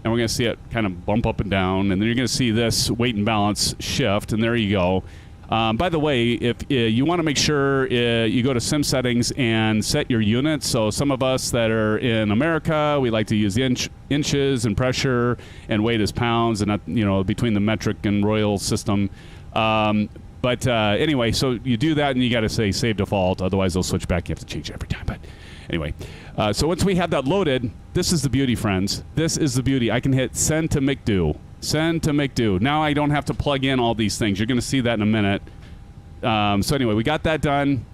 and we're going to see it kind of bump up and down, and then you're going to see this weight and balance shift, and there you go. By the way, if you want to make sure you go to sim settings and set your units. So some of us that are in America, we like to use the inches and pressure and weight as pounds, and not, between the metric and Royal system. But anyway, so you do that, and you got to say save default. Otherwise, they'll switch back. You have to change it every time. But anyway, so once we have that loaded, this is the beauty, friends. This is the beauty. I can hit send to MIC2. Send to MIC2. Now I don't have to plug in all these things. You're going to see that in a minute. So anyway, we got that done.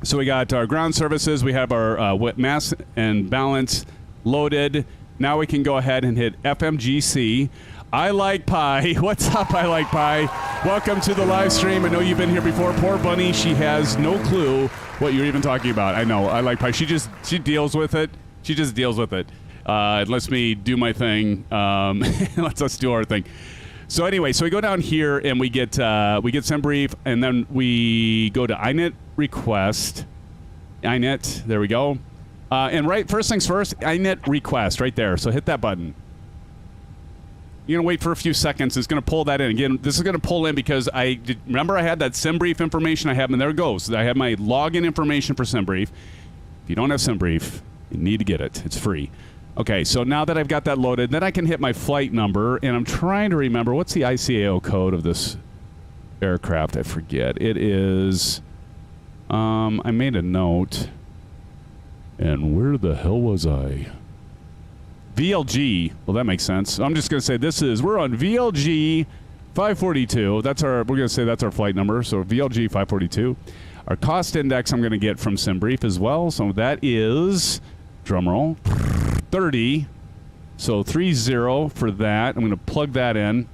So we got our ground services. We have our mass and balance loaded. Now we can go ahead and hit FMGC. I like pie. What's up, I like pie? Welcome to the live stream. I know you've been here before. Poor Bunny, she has no clue what you're even talking about. I know, I like pie. She deals with it. She just deals with it. It lets me do my thing. Lets us do our thing. So anyway, so we go down here and we get SimBrief, and then we go to INET request. INET, there we go. And first things first, INET request right there. So hit that button. You're going to wait for a few seconds. It's going to pull that in. Again, this is going to pull in because remember I had that SimBrief information I have, and there it goes. I have my login information for SimBrief. If you don't have SimBrief, you need to get it. It's free. Okay, so now that I've got that loaded, then I can hit my flight number, and I'm trying to remember, what's the ICAO code of this aircraft? I forget. It is, I made a note, and where the hell was I? VLG. Well, that makes sense. I'm just going to say we're on VLG 542. We're going to say that's our flight number, so VLG 542. Our cost index I'm going to get from SimBrief as well, so that is, drumroll, 30. So 30 for that. I'm going to plug that in.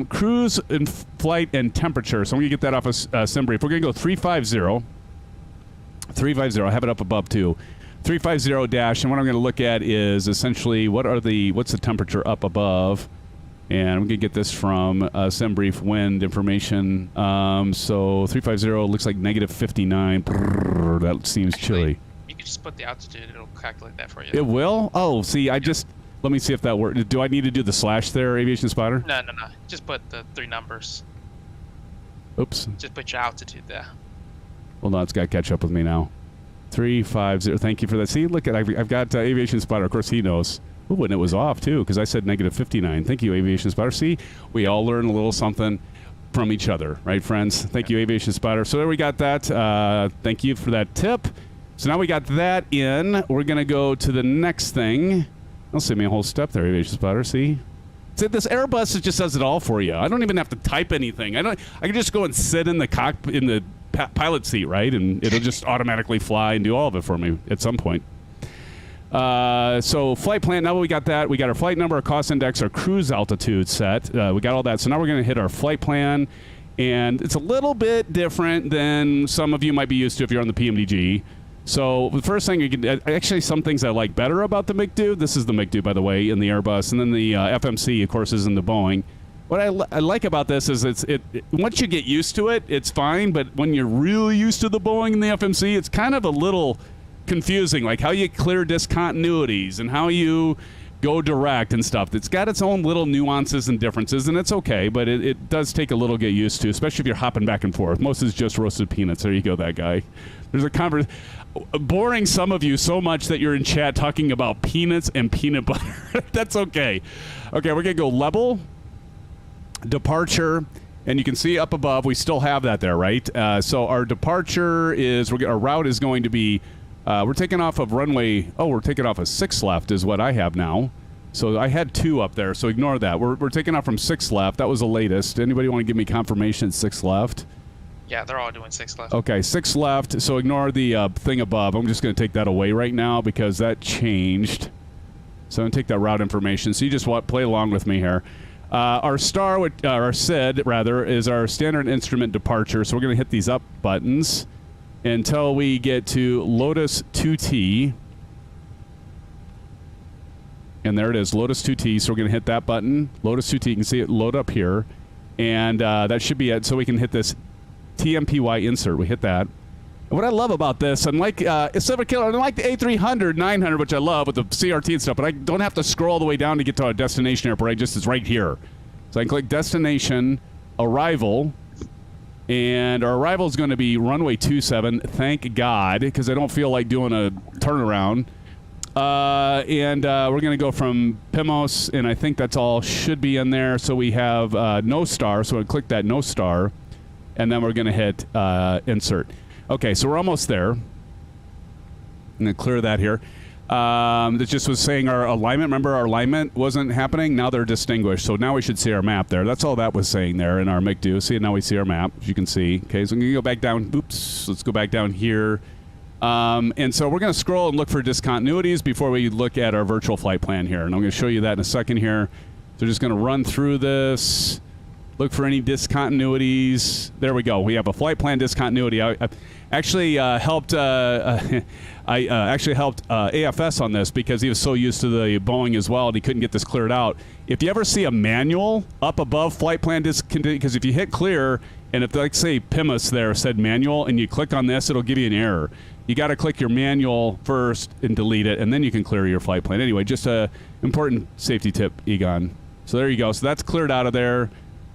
Cruise and flight and temperature. So I'm going to get that off of SimBrief. We're going to go 350. 350. I have it up above too. 350 dash, and what I'm going to look at is essentially what's the temperature up above, and I'm going to get this from SimBrief wind information. So 350 looks like negative 59. Brrr, that seems chilly. You can just put the altitude; it'll calculate that for you. It will? Oh, see, let me see if that works. Do I need to do the slash there, Aviation Spotter? No. Just put the 3 numbers. Oops. Just put your altitude there. Hold on, it's got to catch up with me now. 350. Thank you for that. See, look at I've got Aviation Spotter. Of course, he knows. Ooh, and it was off too because I said negative 59. Thank you, Aviation Spotter. See, we all learn a little something from each other, right, friends? Thank you, Aviation Spotter. So there we got that. Thank you for that tip. So now we got that in. We're gonna go to the next thing. I'll save me a whole step there, Aviation Spotter. See, this Airbus just does it all for you. I don't even have to type anything. I can just go and sit in the cockpit in the pilot seat, right? And it'll just automatically fly and do all of it for me at some point. So flight plan, now we got that. We got our flight number, our cost index, our cruise altitude set. We got all that. So now we're going to hit our flight plan. And it's a little bit different than some of you might be used to if you're on the PMDG. So the first thing you can, actually some things I like better about the MIC2. This is the MIC2, by the way, in the Airbus. And then the FMC, of course, is in the Boeing. what I like about this is once you get used to it, it's fine. But when you're really used to the Boeing and the FMC, it's kind of a little confusing, like how you clear discontinuities and how you go direct and stuff. It's got its own little nuances and differences, and it's okay, but it does take a little get used to, especially if you're hopping back and forth. Most is just roasted peanuts. There you go, that guy. There's a boring some of you so much that you're in chat talking about peanuts and peanut butter. That's okay. Okay, we're going to go level, departure, and you can see up above, we still have that there, right? So our departure is, our route is going to be, we're taking off of runway, we're taking off of 6 left is what I have now. So I had 2 up there, so ignore that. We're taking off from 6 left. That was the latest. Anybody want to give me confirmation 6 left? Yeah, they're all doing 6 left. Okay, 6 left, so ignore the thing above. I'm just going to take that away right now because that changed. So I'm going to take that route information. So you just play along with me here. Our star, our SID, rather, is our standard instrument departure. So we're going to hit these up buttons until we get to Lotus 2T. And there it is, Lotus 2T. So we're going to hit that button, Lotus 2T. You can see it load up here. And that should be it. So we can hit this TMPY insert. We hit that. And what I love about this, unlike the A300, 900, which I love with the CRT and stuff, but I don't have to scroll all the way down to get to our destination airport. It's right here. So I can click destination, arrival, and our arrival is going to be runway 27. Thank God, because I don't feel like doing a turnaround. And we're going to go from Pimos, and I think that's all should be in there. So we have no star, so we'll click that no star, and then we're going to hit insert. Okay, so we're almost there. I'm going to clear that here. That just was saying our alignment. Remember, our alignment wasn't happening. Now they're distinguished. So now we should see our map there. That's all that was saying there in our MICDO. See, now we see our map, as you can see. Okay, so I'm going to go back down. Oops, let's go back down here. And so we're going to scroll and look for discontinuities before we look at our virtual flight plan here. And I'm going to show you that in a second here. So just going to run through this. Look for any discontinuities. There we go. We have a flight plan discontinuity. I actually helped. I actually helped AFS on this because he was so used to the Boeing as well, and he couldn't get this cleared out. If you ever see a manual up above flight plan discontinuity, because if you hit clear, and if like say PIMUS there said manual, and you click on this, it'll give you an error. You got to click your manual first and delete it, and then you can clear your flight plan. Anyway, just a important safety tip, Egon. So there you go. So that's cleared out of there.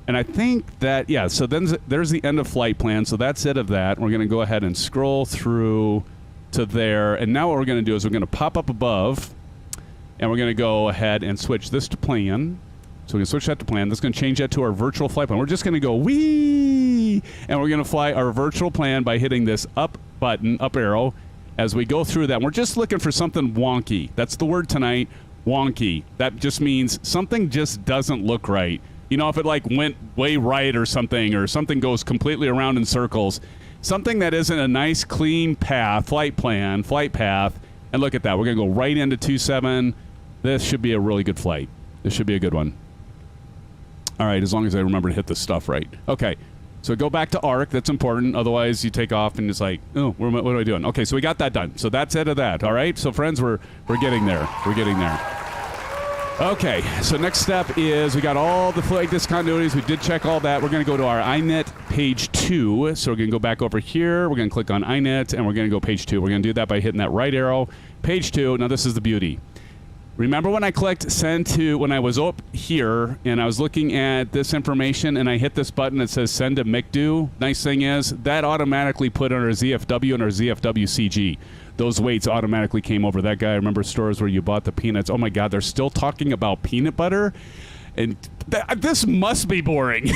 And I think that, yeah, so then there's the end of flight plan. So that's it of that. We're going to go ahead and scroll through to there. And now what we're going to do is we're going to pop up above, and we're going to go ahead and switch this to plan. So we can switch that to plan. That's going to change that to our virtual flight plan. We're just going to go wee, and we're going to fly our virtual plan by hitting this up button, up arrow, as we go through that. And we're just looking for something wonky. That's the word tonight, wonky. That just means something just doesn't look right. You know, if it like went way right or something goes completely around in circles, something that isn't a nice clean path, flight path, and look at that. We're going to go right into 27. This should be a really good flight. This should be a good one. All right, as long as I remember to hit this stuff right. Okay, so go back to ARC. That's important. Otherwise, you take off and it's like, oh, what am I doing? Okay, so we got that done. So that's it of that. All right, so friends, we're getting there. We're getting there. Okay, so next step is we got all the flight discontinuities. We did check all that. We're going to go to our INET page 2. So we're going to go back over here. We're going to click on INET, and we're going to go page 2. We're going to do that by hitting that right arrow. Page 2. Now, this is the beauty. Remember when I clicked send to, when I was up here, and I was looking at this information, and I hit this button that says send to MICDO? Nice thing is, that automatically put on our ZFW and our ZFW CG. Those weights automatically came over. That guy, I remember stores where you bought the peanuts. Oh my God, they're still talking about peanut butter? And this must be boring.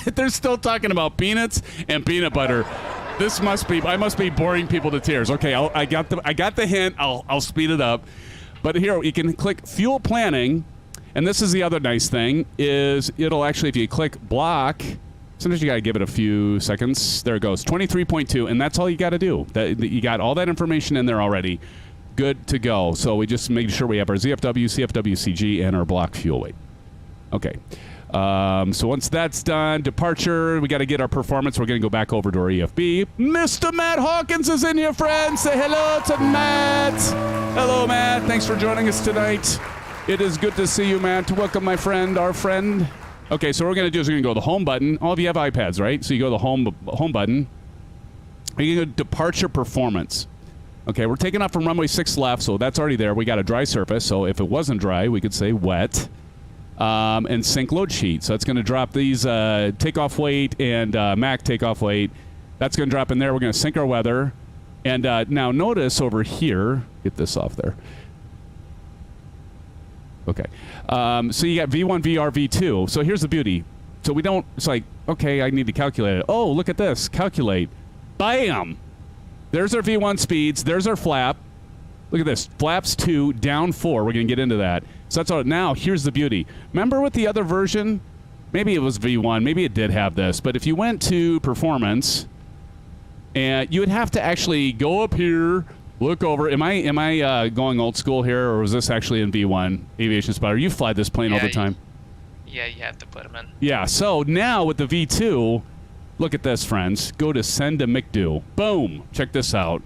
They're still talking about peanuts and peanut butter. This must be, I must be boring people to tears. Okay, I got the hint. I'll speed it up. But here, you can click fuel planning. And this is the other nice thing, is it'll actually, if you click block, sometimes you got to give it a few seconds. There it goes, 23.2, and that's all you got to do. You got all that information in there already. Good to go. So we just make sure we have our ZFW, CFW, CG, and our block fuel weight. Okay. So once that's done, departure, we got to get our performance. We're going to go back over to our EFB. Mr. Matt Hawkins is in here, friends. Say hello to Matt. Hello, Matt. Thanks for joining us tonight. It is good to see you, Matt. Welcome, my friend, our friend. Okay, so what we're going to do is we're going to go to the home button. All of you have iPads, right? So you go to the home button. You're going to go to departure performance. Okay, we're taking off from runway 6 left, so that's already there. We got a dry surface, so if it wasn't dry, we could say wet. And sync load sheet. So that's going to drop these takeoff weight and MAC takeoff weight. That's going to drop in there. We're going to sync our weather. And now notice over here, get this off there. Okay. So you got V1, VR, V2. So here's the beauty. So we don't, it's like, okay, I need to calculate it. Oh, look at this. Calculate. Bam! There's our V1 speeds. There's our flap. Look at this. Flaps 2, down 4. We're going to get into that. So that's all. Now, here's the beauty. Remember with the other version? Maybe it was V1. Maybe it did have this. But if you went to performance, and you would have to actually go up here, look over. Am I going old school here, or was this actually in V1 Aviation Spotter? You fly this plane all the time. Yeah, you have to put them in. Yeah. So now with the V2, look at this, friends. Go to send to McDo. Boom. Check this out.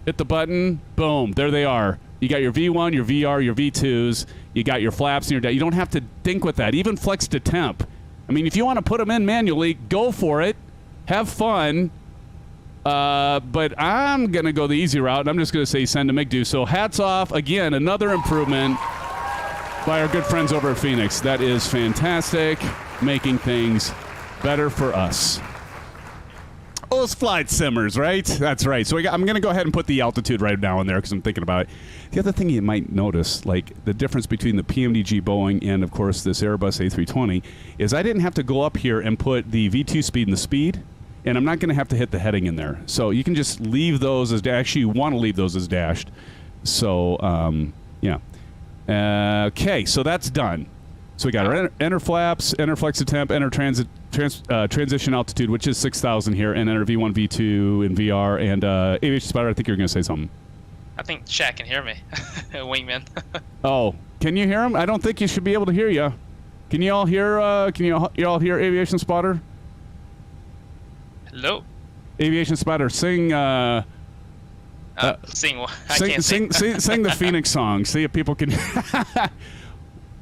Hit the button. Boom. There they are. You got your V1, your VR, your V2s. You got your flaps and your. You don't have to think with that. Even flex to temp. I mean, if you want to put them in manually, go for it. Have fun. But I'm going to go the easy route, and I'm just going to say send to McDo. So hats off. Again, another improvement by our good friends over at Fenix. That is fantastic, making things better for us. Those flight simmers, right? That's right. So I'm going to go ahead and put the altitude right now in there because I'm thinking about it. The other thing you might notice, like the difference between the PMDG Boeing and, of course, this Airbus A320, is I didn't have to go up here and put the V2 speed and the speed. And I'm not going to have to hit the heading in there. So you can just leave those as actually you want to leave those as dashed. So, yeah. Okay, so that's done. So we got our enter flaps, enter flex temp, enter transition altitude, which is 6,000 here, and enter V1, V2, and VR, and Aviation Spotter, I think you're going to say something. I think Shaq can hear me. Wingman. Oh, can you hear him? I don't think you should be able to hear you. Can you all hear, you all hear Aviation Spotter? Hello. Aviation Spotter, sing. Sing. I can't sing. Sing the Phoenix song. See if people can.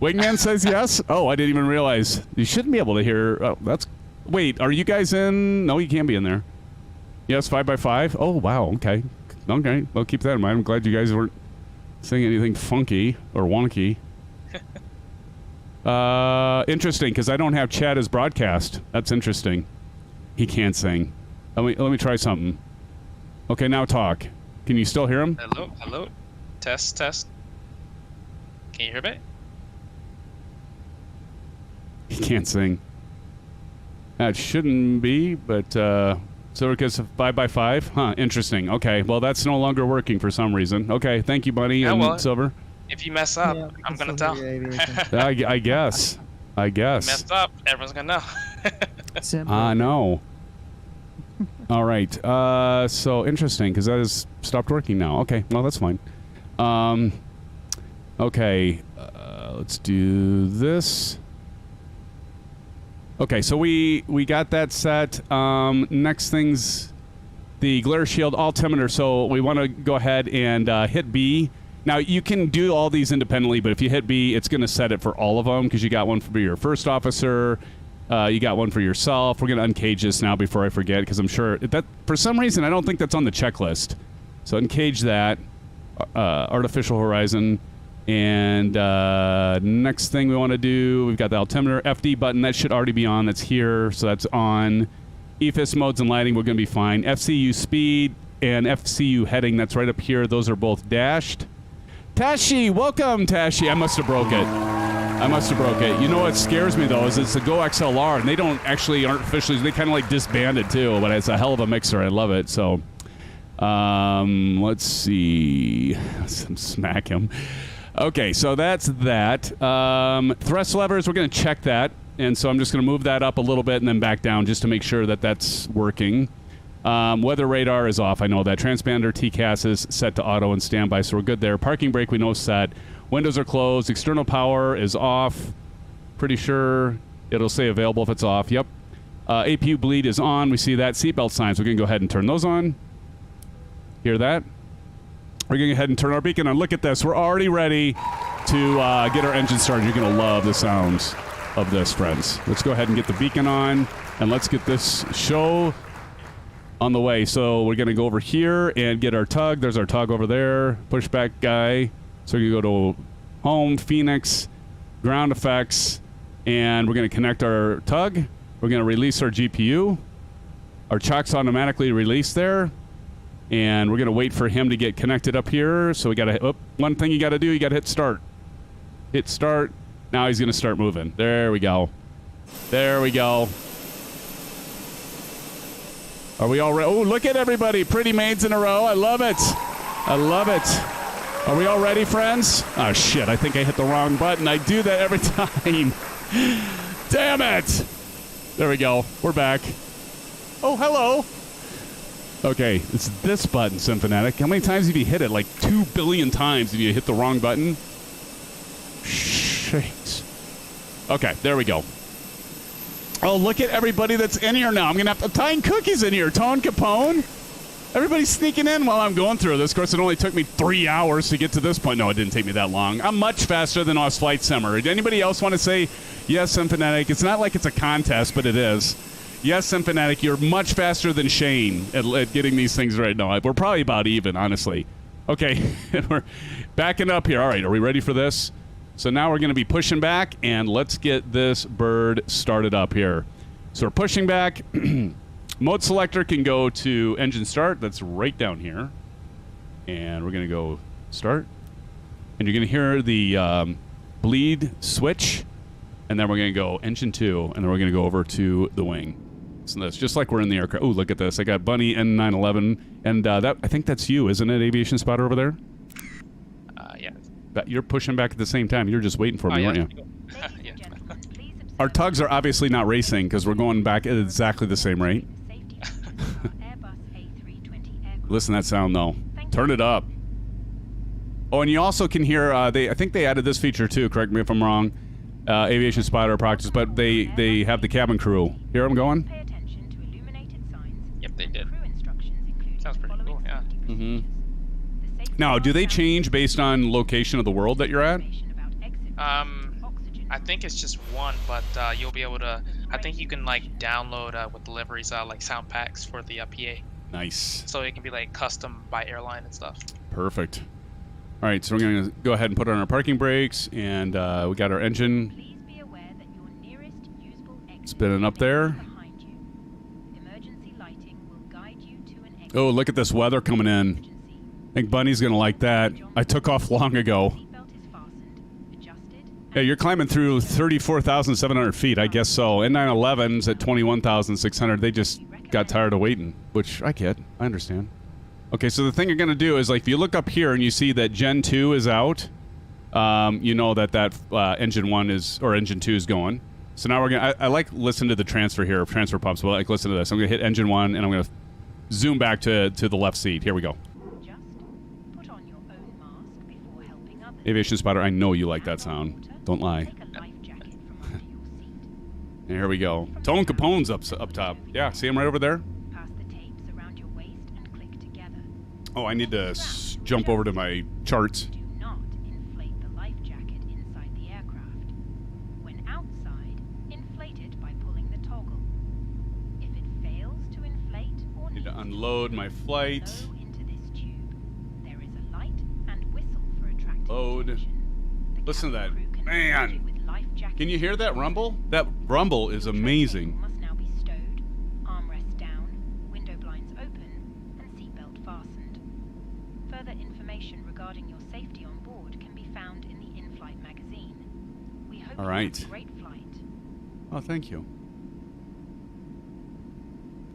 Wingman says yes. Oh, I didn't even realize. You shouldn't be able to hear. Oh, that's. Wait, are you guys in? No, you can't be in there. Yes, 5x5. Oh, wow. Okay. Okay. Well, keep that in mind. I'm glad you guys weren't saying anything funky or wonky. Interesting, because I don't have chat as broadcast. That's interesting. He can't sing. Let me try something. Okay, now talk. Can you still hear him? Hello, hello. Test, test. Can you hear me? He can't sing. That shouldn't be, but so because of 5x5? Huh, interesting. Okay, well, that's no longer working for some reason. Okay, thank you, Bunny and Silver. If you mess up, I'm going to tell. I guess. I guess. Messed up, everyone's going to know. I know. All right. So interesting, because that has stopped working now. Okay. Well, that's fine. Okay. Let's do this. Okay. So we got that set. Next thing's the glare shield altimeter. So we want to go ahead and hit B. Now, you can do all these independently, but if you hit B, it's going to set it for all of them because you got one for your first officer. You got one for yourself. We're going to uncage this now before I forget because I'm sure that for some reason I don't think that's on the checklist. So uncage that. Artificial horizon. And next thing we want to do, we've got the altimeter FD button. That should already be on. That's here. So that's on. EFIS modes and lighting, we're going to be fine. FCU speed and FCU heading, that's right up here. Those are both dashed. Tashi, welcome, Tashi. I must have broke it. You know what scares me, though, is it's the Go XLR, and they aren't officially, they kind of like disbanded, too, but it's a hell of a mixer. I love it. So, let's see. Smack him. Okay, so that's that. Thrust levers, we're going to check that. And so I'm just going to move that up a little bit and then back down just to make sure that that's working. Weather radar is off. I know that. Transponder TCAS is set to auto and standby, so we're good there. Parking brake, we know set. Windows are closed. External power is off. Pretty sure it'll say available if it's off. Yep. APU bleed is on. We see that. Seatbelt signs. We're going to go ahead and turn those on. Hear that? We're going to go ahead and turn our beacon on. Look at this. We're already ready to get our engine started. You're going to love the sounds. of this, friends. Let's go ahead and get the beacon on, and let's get this show on the way. So we're going to go over here and get our tug. There's our tug over there, pushback guy. So you go to home, Fenix, ground effects, and we're going to connect our tug. We're going to release our GPU. Our chock's automatically released there. And we're going to wait for him to get connected up here. So we got to, one thing you got to do, you got to hit start. Hit start. Now he's going to start moving. There we go. There we go. Are we all ready? Oh, look at everybody. Pretty maids in a row. I love it. I love it. Are we all ready, friends? Oh, shit. I think I hit the wrong button. I do that every time. Damn it. There we go. We're back. Oh, hello. Okay, it's this button, SimFanatic. How many times have you hit it? Like 2 billion times if you hit the wrong button? Shit. Okay, there we go. Oh, look at everybody that's in here now. I'm going to have to Tying Cookies in here. Tone Capone. Everybody's sneaking in while I'm going through this. Of course, it only took me 3 hours to get to this point. No, it didn't take me that long. I'm much faster than Oz Flight Simmer. Anybody else want to say, yes, SimFanatic? It's not like it's a contest, but it is. Yes, SimFanatic, you're much faster than Shane at getting these things right now. We're probably about even, honestly. Okay, we're backing up here. All right, are we ready for this? So now we're going to be pushing back, and let's get this bird started up here. So we're pushing back. Mode selector can go to engine start. That's right down here. And we're going to go start. And you're going to hear the bleed switch. And then we're going to go engine 2, and then we're going to go over to the wing. So that's just like we're in the aircraft. Oh, look at this. I got Bunny N911, and that I think that's you, isn't it, Aviation Spotter over there? Yeah. You're pushing back at the same time. You're just waiting for me, aren't you? Yeah. Our tugs are obviously not racing because we're going back at exactly the same rate. Listen to that sound, though. Turn it up. Oh, and you also can hear, I think they added this feature, too. Correct me if I'm wrong. Aviation Spotter practice, but they have the cabin crew. Here I'm going? Yep, they did. Sounds pretty cool, yeah. Mm-hmm. Now, do they change based on location of the world that you're at? I think it's just one, but you'll be able to, I think you can like download with deliveries like sound packs for the PA. Nice. So it can be like custom by airline and stuff. Perfect. All right, so we're going to go ahead and put on our parking brakes, and we got our engine spinning up there. Oh, look at this weather coming in. I think Bunny's going to like that. I took off long ago. Yeah, you're climbing through 34,700 feet, I guess so. N911's at 21,600. They just got tired of waiting, which I get. I understand. Okay, so the thing you're going to do is, like, if you look up here and you see that Gen 2 is out, you know that Engine 1 is, or Engine 2 is going. So now we're going to, I like listen to the transfer here, transfer pumps, but like listen to this. I'm going to hit Engine 1 and I'm going to zoom back to the left seat. Here we go. Just put on your own mask before helping others. Aviation Spotter, I know you like that sound. Don't lie. Take a life jacket from under your seat. And here we go. Tone Capone's up top. Yeah, see him right over there? Pass the tapes around your waist and click together. Oh, I need to jump over to my charts. Do not inflate the life jacket inside the aircraft. When outside, inflate it by pulling the toggle. If it fails to inflate or Need needs to unload my flight. blow into this tube. There is a light and whistle for attracting Load. attention. The Listen to cabin that. crew can Man. assist you with life jacket Can you hear that rumble? That rumble is amazing. Must now be stowed, armrest down, window blinds open, and seatbelt fastened. Further information regarding your safety on board can be found in the in-flight magazine. We hope All you right. have a great flight. Oh, thank you.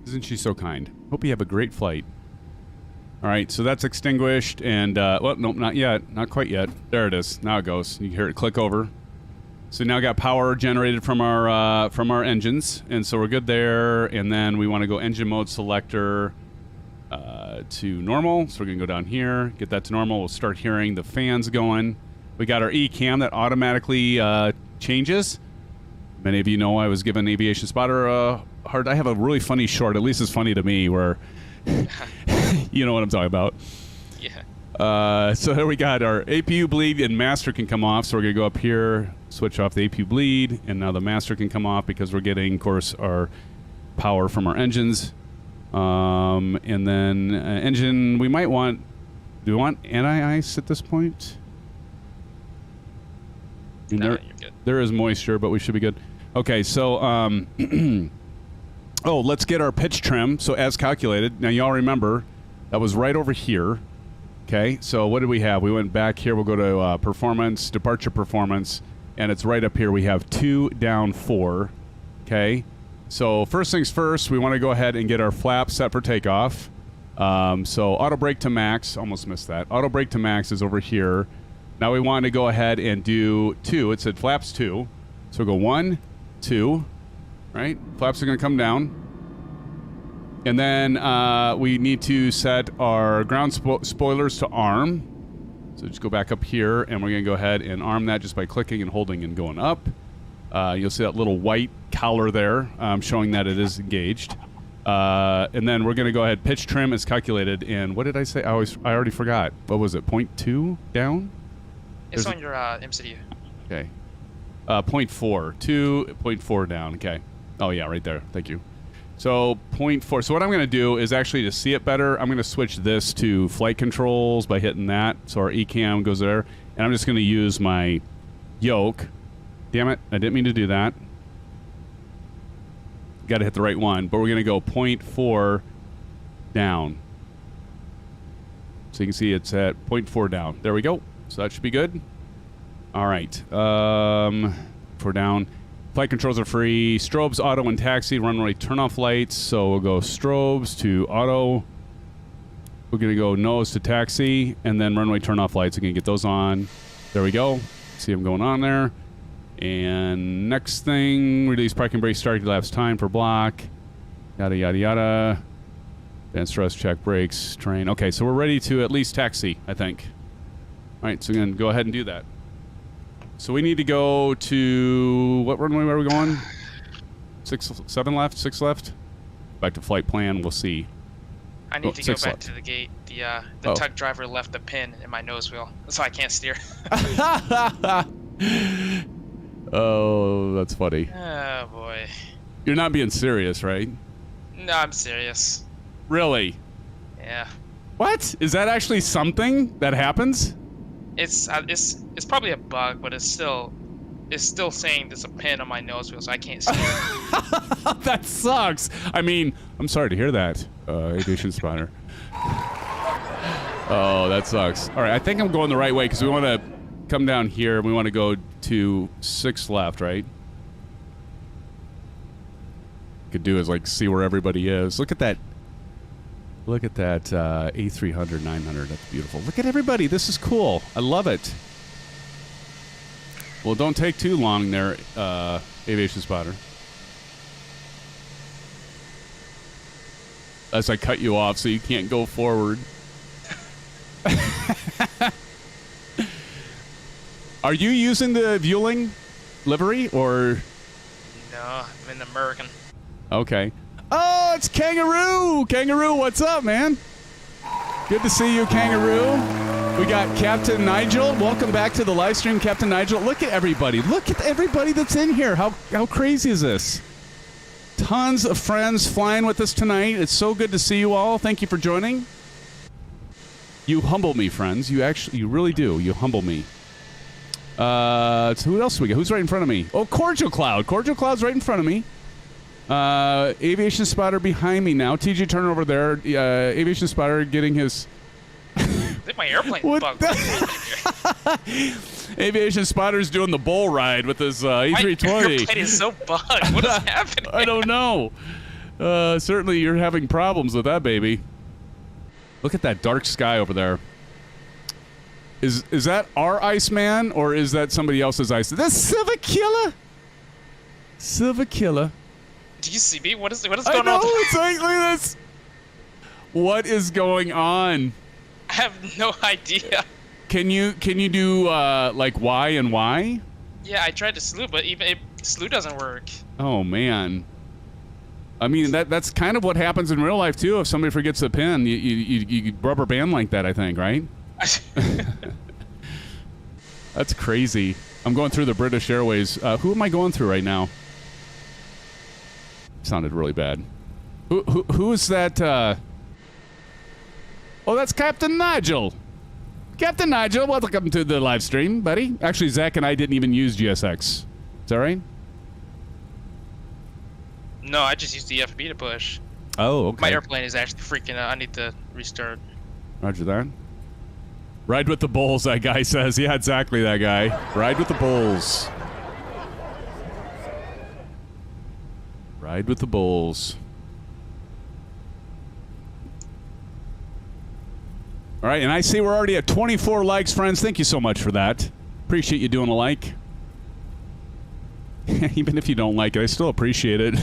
Isn't she so kind? Hope you have a great flight. All right, so that's extinguished, and well, nope, not yet, not quite yet. There it is. Now it goes. You can hear it click over. So now got power generated from our engines, and so we're good there. And then we want to go engine mode selector to normal. So we're gonna go down here, get that to normal. We'll start hearing the fans going. We got our E-cam that automatically changes. Many of you know I was giving Aviation Spotter a hard. I have a really funny short, at least it's funny to me, where you know what I'm talking about. Yeah. So here we got our APU bleed and master can come off. So we're gonna go up here, switch off the AP bleed, and now the master can come off because we're getting, of course, our power from our engines. And then engine, we might want... Do we want anti-ice at this point? No, There, you're good. there is moisture, but we should be good. Okay, so... oh, let's get our pitch trim. So as calculated, now y'all remember, that was right over here. Okay, so what did we have? We went back here. We'll go to performance, departure performance, and it's right up here. We have 2 down 4. Okay, so first things first, we want to go ahead and get our flaps set for takeoff. So auto brake to max, almost missed that. Auto brake to max is over here. Now we want to go ahead and do 2. It said flaps 2. So we'll go 1, 2, right? Flaps are going to come down. And then we need to set our ground spoilers to arm. So just go back up here, and we're going to go ahead and arm that just by clicking and holding and going up. You'll see that little white collar there showing that it is engaged. And then we're going to go ahead. Pitch trim is calculated. And what did I say? I already forgot. What was it? 0.2 down? It's on your MCU. Okay. 0.4. 2.4 down. Okay. Oh, yeah, right there. Thank you. So 0.4. So what I'm going to do is actually to see it better, I'm going to switch this to flight controls by hitting that. So our ECAM goes there. And I'm just going to use my yoke. Damn it. I didn't mean to do that. Got to hit the right one. But we're going to go 0.4 down. So you can see it's at 0.4 down. There we go. So that should be good. All right. 4 down. Flight controls are free. Strobes, auto, and taxi. Runway turn-off lights. So we'll go strobes to auto. We're going to go nose to taxi. And then runway turn-off lights. We're going to get those on. There we go. See them going on there. And next thing, release parking brake start elapsed time for block. Yada, yada, yada. Advanced thrust, check brakes, train. Okay, so we're ready to at least taxi, I think. All right, so we're going to go ahead and do that. So we need to go to... What runway are we going? 7 left? 6 left? Back to flight plan. We'll see. I need to go back left. to the gate. The tug driver left a pin in my nose wheel, so I can't steer. Oh, that's funny. Oh, boy. You're not being serious, right? No, I'm serious. Really? Yeah. What? Is that actually something that happens? It's probably a bug, but it's still saying there's a pin on my nose wheel, so I can't steer. That sucks. I mean, I'm sorry to hear that, aviation spotter. Oh, that sucks. All right, I think I'm going the right way because we want to come down here. We want to go to 6 left, right? Could do is like see where everybody is. Look at that. Look at that A300 900. That's beautiful. Look at everybody. This is cool. I love it. Well, don't take too long there, aviation spotter. As I cut you off so you can't go forward. Are you using the Vueling livery or? No, I'm an American. Okay. Oh, it's Kangaroo! Kangaroo, what's up, man? Good to see you, Kangaroo. We got Captain Nigel. Welcome back to the live stream, Captain Nigel. Look at everybody. Look at everybody that's in here. How crazy is this? Tons of friends flying with us tonight. It's so good to see you all. Thank you for joining. You humble me, friends. You really do. You humble me. So who else do we got? Who's right in front of me? Oh, Cordial Cloud. Cordial Cloud's right in front of me. Aviation spotter behind me now. TJ Turner over there. Aviation spotter getting his... I think my airplane bugged. Aviation spotter's doing the bull ride with his A320. My airplane is so bugged. What is happening? I don't know. Certainly you're having problems with that, baby. Look at that dark sky over there. Is that our Iceman, or is that somebody else's ice? That's Silver Killer. Silver Killer. Do you see me? What is going I know, on? it's like, look at this. What is going on? I have no idea. Can you do like Y and Y? Yeah, I tried to slew, but even slew doesn't work. Oh man. I mean that's kind of what happens in real life too. If somebody forgets a pin, you rubber band like that. I think, right? That's crazy. I'm going through the British Airways. Who am I going through right now? Sounded really bad. Who is that? Oh, that's Captain Nigel. Captain Nigel, welcome to the live stream, buddy. Actually, Zach and I didn't even use GSX. Is that right? No, I just used the FB to push. Oh, okay. My airplane is actually freaking out. I need to restart. Roger that. Ride with the bulls, that guy says. Yeah, exactly, that guy. Ride with the bulls. Ride with the bulls. All right, and I see we're already at 24 likes, friends. Thank you so much for that. Appreciate you doing a like. Even if you don't like it, I still appreciate it.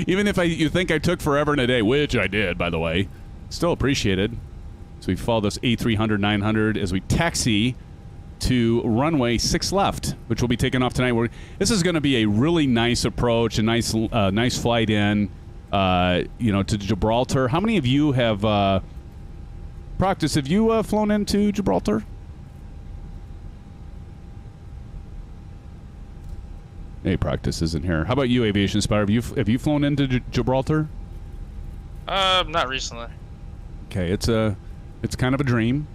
Even if you think I took forever and a day, which I did, by the way, still appreciate it. So we follow this A300-900 as we taxi to runway 6 left, which will be taking off tonight. This is going to be a really nice approach, a nice flight in, to Gibraltar. How many of you have practiced? Have you flown into Gibraltar? Hey, practice isn't here. How about you, Aviation Spider? Have you flown into Gibraltar? Not recently. Okay, it's kind of a dream.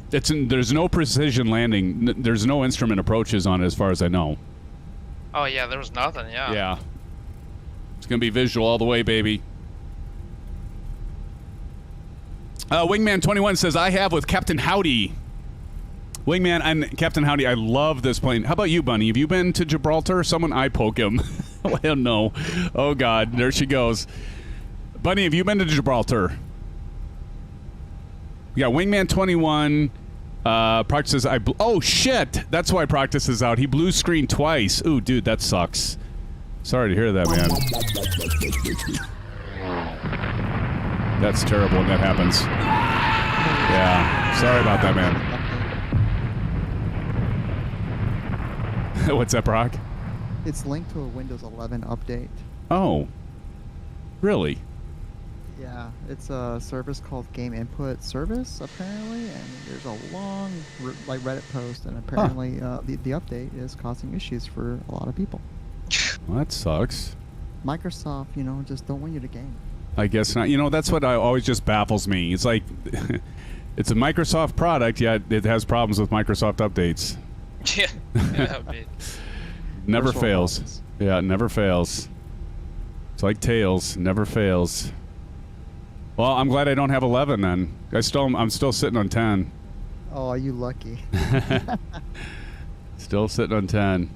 There's no precision landing. There's no instrument approaches on it, as far as I know. Oh yeah, there was nothing. Yeah. Yeah. It's gonna be visual all the way, baby. Wingman 21 says I have with Captain Howdy. Wingman and Captain Howdy, I love this plane. How about you, Bunny? Have you been to Gibraltar? Someone eye poke him. Well, no. Oh God, there she goes. Bunny, have you been to Gibraltar? Yeah, Wingman 21 practices. Oh shit! That's why practice is out. He blue screened twice. Ooh, dude, that sucks. Sorry to hear that, man. That's terrible when that happens. Yeah, sorry about that, man. What's up, Brock? It's linked to a Windows 11 update. Oh, really? Yeah, it's a service called Game Input Service, apparently, and there's a long Reddit post, and apparently the update is causing issues for a lot of people. Well, that sucks. Microsoft, just don't want you to game. I guess not. That's what always just baffles me. It's like, it's a Microsoft product, yet it has problems with Microsoft updates. Yeah, that would be. Never First world fails. problems. Yeah, it never fails. It's like Tails, never fails. Well, I'm glad I don't have 11 then. I'm still sitting on 10. Oh, are you lucky? Still sitting on 10.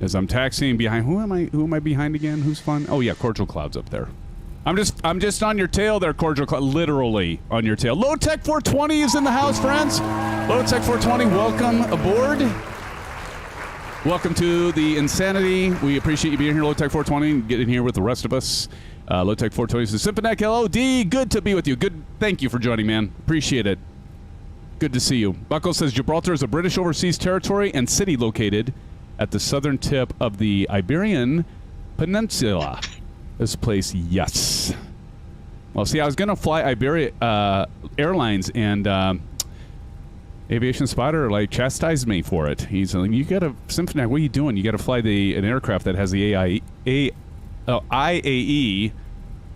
As I'm taxiing behind, who am I behind again? Who's fun? Oh yeah, Cordial Cloud's up there. I'm just on your tail there, Cordial Cloud. Literally on your tail. Low Tech 420 is in the house, friends. Low Tech 420, welcome aboard. Welcome to the Insanity. We appreciate you being here, Low Tech 420, getting here with the rest of us. Low Tech 420 says SimFanatic LOD. Good to be with you. Good. Thank you for joining, man. Appreciate it. Good to see you. Buckle says Gibraltar is a British overseas territory and city located at the southern tip of the Iberian Peninsula. This place, yes. Well, see, I was going to fly Iberia Airlines, and Aviation Spider chastised me for it. He's like, "You got to SimFanatic. What are you doing? You got to fly an aircraft that has the IAE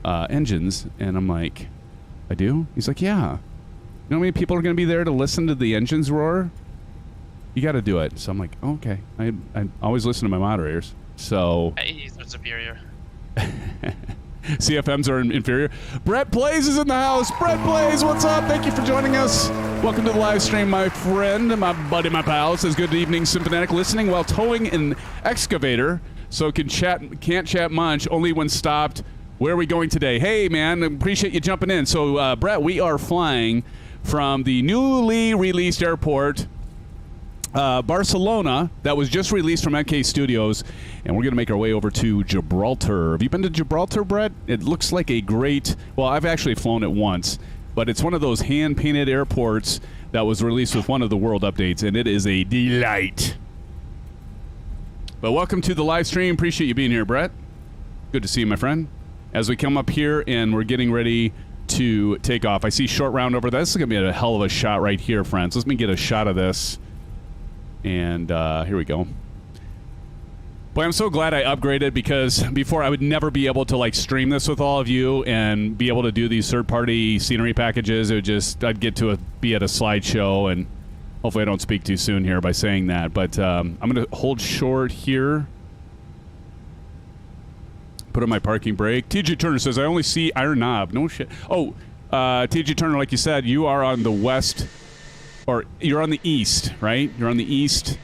engines." And I'm like, "I do?" He's like, "Yeah. You know how many people are going to be there to listen to the engines roar? You got to do it." So I'm like, oh, "Okay." I always listen to my moderators. So He's superior. CFMs are inferior. Brett Blaze is in the house. Brett Blaze, what's up? Thank you for joining us. Welcome to the live stream, my friend, my buddy, my pal. Says good evening, SimFanatic. Listening while towing an excavator, so can't chat much. Only when stopped. Where are we going today? Hey, man, appreciate you jumping in. So, Brett, we are flying from the newly released airport, Barcelona, that was just released from MK Studios, and we're going to make our way over to Gibraltar. Have you been to Gibraltar, Brett? It looks like a great... Well, I've actually flown it once, but it's one of those hand-painted airports that was released with one of the world updates, and it is a delight. But welcome to the live stream. Appreciate you being here, Brett. Good to see you, my friend. As we come up here and we're getting ready to take off. I see short round over there. This is going to be a hell of a shot right here, friends. Let me get a shot of this. And here we go. Boy, I'm so glad I upgraded, because before I would never be able to like stream this with all of you and be able to do these third-party scenery packages. It would just, I'd get to be at a slideshow, and hopefully I don't speak too soon here by saying that. But I'm going to hold short here. Put on my parking brake. TG Turner says, I only see iron knob. No shit. Oh, TG Turner, like you said, you are on the west, or you're on the east, right? You're on the east.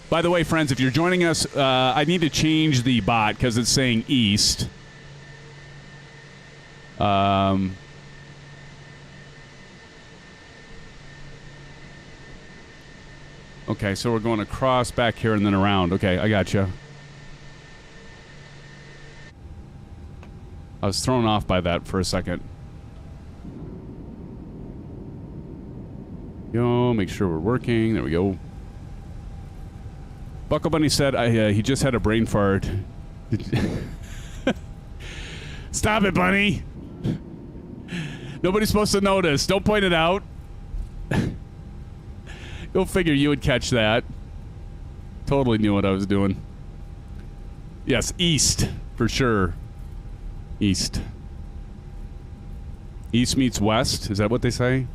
By the way, friends, if you're joining us, I need to change the bot because it's saying east. Okay, so we're going across back here and then around. Okay, I gotcha. I was thrown off by that for a second. Go, make sure we're working. There we go. Buckle Bunny said he just had a brain fart. Stop it, Bunny. Nobody's supposed to notice. Don't point it out. Go figure you would catch that. Totally knew what I was doing. Yes, east, for sure. East. East meets west? Is that what they say?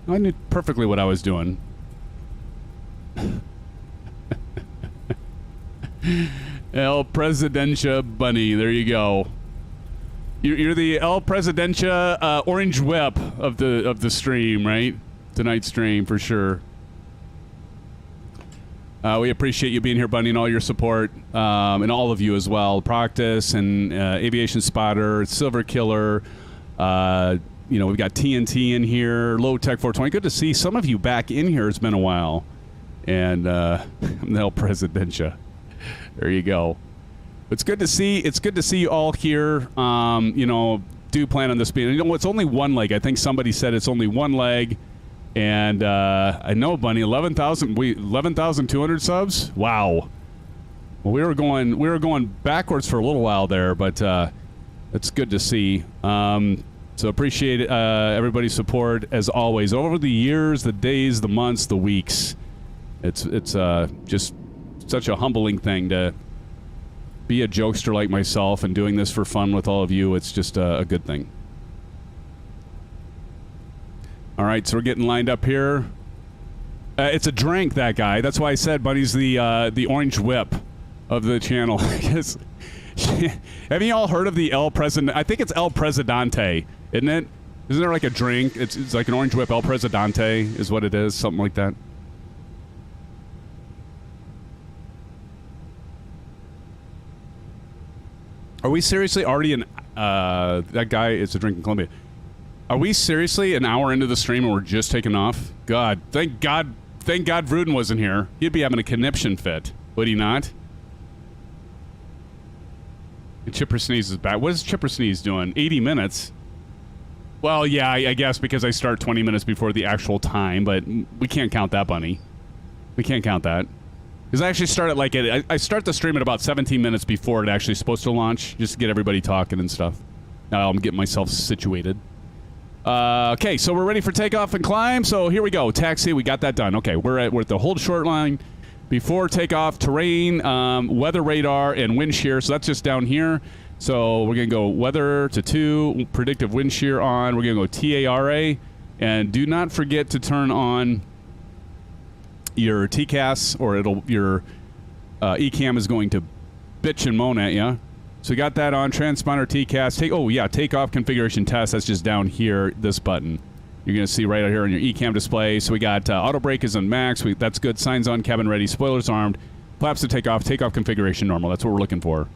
I knew perfectly what I was doing. El Presidencia Bunny. There you go. You're the El Presidencia orange whip of the stream, right? Tonight's stream for sure. We appreciate you being here, Bunny, and all your support, and all of you as well. Proctus and Aviation Spotter, Silver Killer. You know, we've got TNT in here, Low Tech 420. Good to see some of you back in here. It's been a while. And I'm the El Presidencia. There you go. It's good to see. It's good to see you all here. You know, do plan on this being. You know, it's only one leg. I think somebody said it's only one leg. And I know, Bunny, 11,200 subs. Wow. Well, we were going backwards for a little while there, but it's good to see. So appreciate everybody's support as always over the years, the days, the months, the weeks. It's just such a humbling thing to be a jokester like myself and doing this for fun with all of you. It's just a good thing. All right, so we're getting lined up here. It's a drink, that guy. That's why I said Bunny's the orange whip of the channel. Have you all heard of the El Presidente? I think it's El Presidente, isn't it? Isn't there like a drink? It's like an orange whip. El Presidente is what it is, something like that. Are we seriously already in... that guy is a drink in Colombia. Are we seriously an hour into the stream and we're just taking off? God, thank God Vruden wasn't here. He'd be having a conniption fit, would he not? And Chipper Sneeze is back. What is Chipper Sneeze doing? 80 minutes? Well, yeah, I guess because I start 20 minutes before the actual time, but we can't count that, Bunny. We can't count that. Because I actually start at I start the stream at about 17 minutes before it actually is supposed to launch, just to get everybody talking and stuff. Now I'm getting myself situated. Okay, so we're ready for takeoff and climb. So here we go. Taxi, we got that done. Okay, we're at the hold short line. Before takeoff, terrain, weather radar, and wind shear. So that's just down here. So we're going to go weather to 2, predictive wind shear on. We're going to go TARA. And do not forget to turn on your TCAS, or your ECAM is going to bitch and moan at you. So we got that on. Transponder TCAS. Takeoff configuration test. That's just down here, this button. You're going to see right out here on your ECAM display. So we got auto brake is on max. That's good. Signs on, cabin ready, spoilers armed. Flaps to takeoff configuration normal. That's what we're looking for.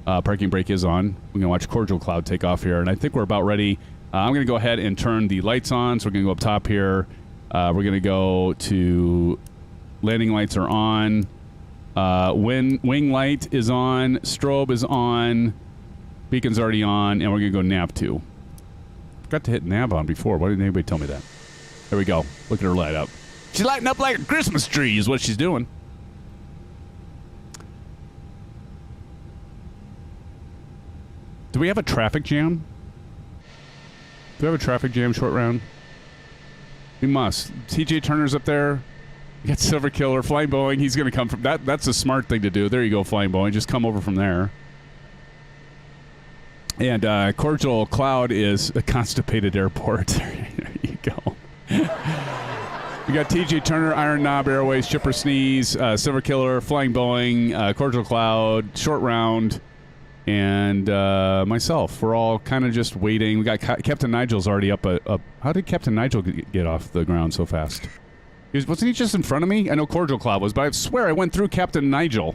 Parking brake is on. We're going to watch Cordial Cloud take off here. And I think we're about ready. I'm going to go ahead and turn the lights on. So we're going to go up top here. We're going to go to landing lights are on. Wing light is on. Strobe is on. Beacon's already on. And we're going to go nav 2. Forgot to hit nav on before. Why didn't anybody tell me that? There we go. Look at her light up. She's lighting up like a Christmas tree is what she's doing. Do we have a traffic jam? we have a traffic jam short round? We must. TJ Turner's up there. We got Silver Killer, Flying Boeing. He's going to come from that. That's a smart thing to do. There you go, Flying Boeing. Just come over from there. And Cordial Cloud is a constipated airport. There you go. We got TJ Turner, Iron Knob Airways, Chipper Sneeze, Silver Killer, Flying Boeing, Cordial Cloud, Short Round, and myself. We're all kind of just waiting. We got Captain Nigel's already up. How did Captain Nigel get off the ground so fast? Wasn't he just in front of me? I know Cordial Cloud was, but I swear I went through Captain Nigel.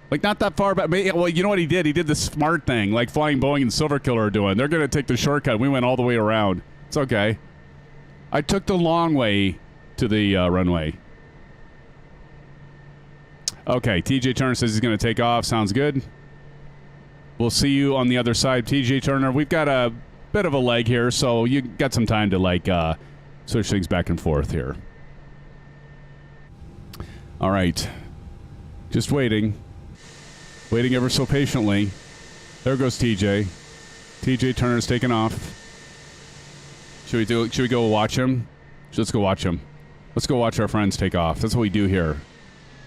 Like, not that far back. Well, you know what he did? He did the smart thing, like Flying Boeing and Silver Killer are doing. They're going to take the shortcut. We went all the way around. It's okay. I took the long way to the runway. Okay, TJ Turner says he's going to take off. Sounds good. We'll see you on the other side, TJ Turner. We've got a bit of a leg here, so you got some time to, like, switch things back and forth here. All right. Just waiting. Waiting ever so patiently. There goes TJ. TJ Turner's taking off. Should we go watch him? Let's go watch him. Let's go watch our friends take off. That's what we do here.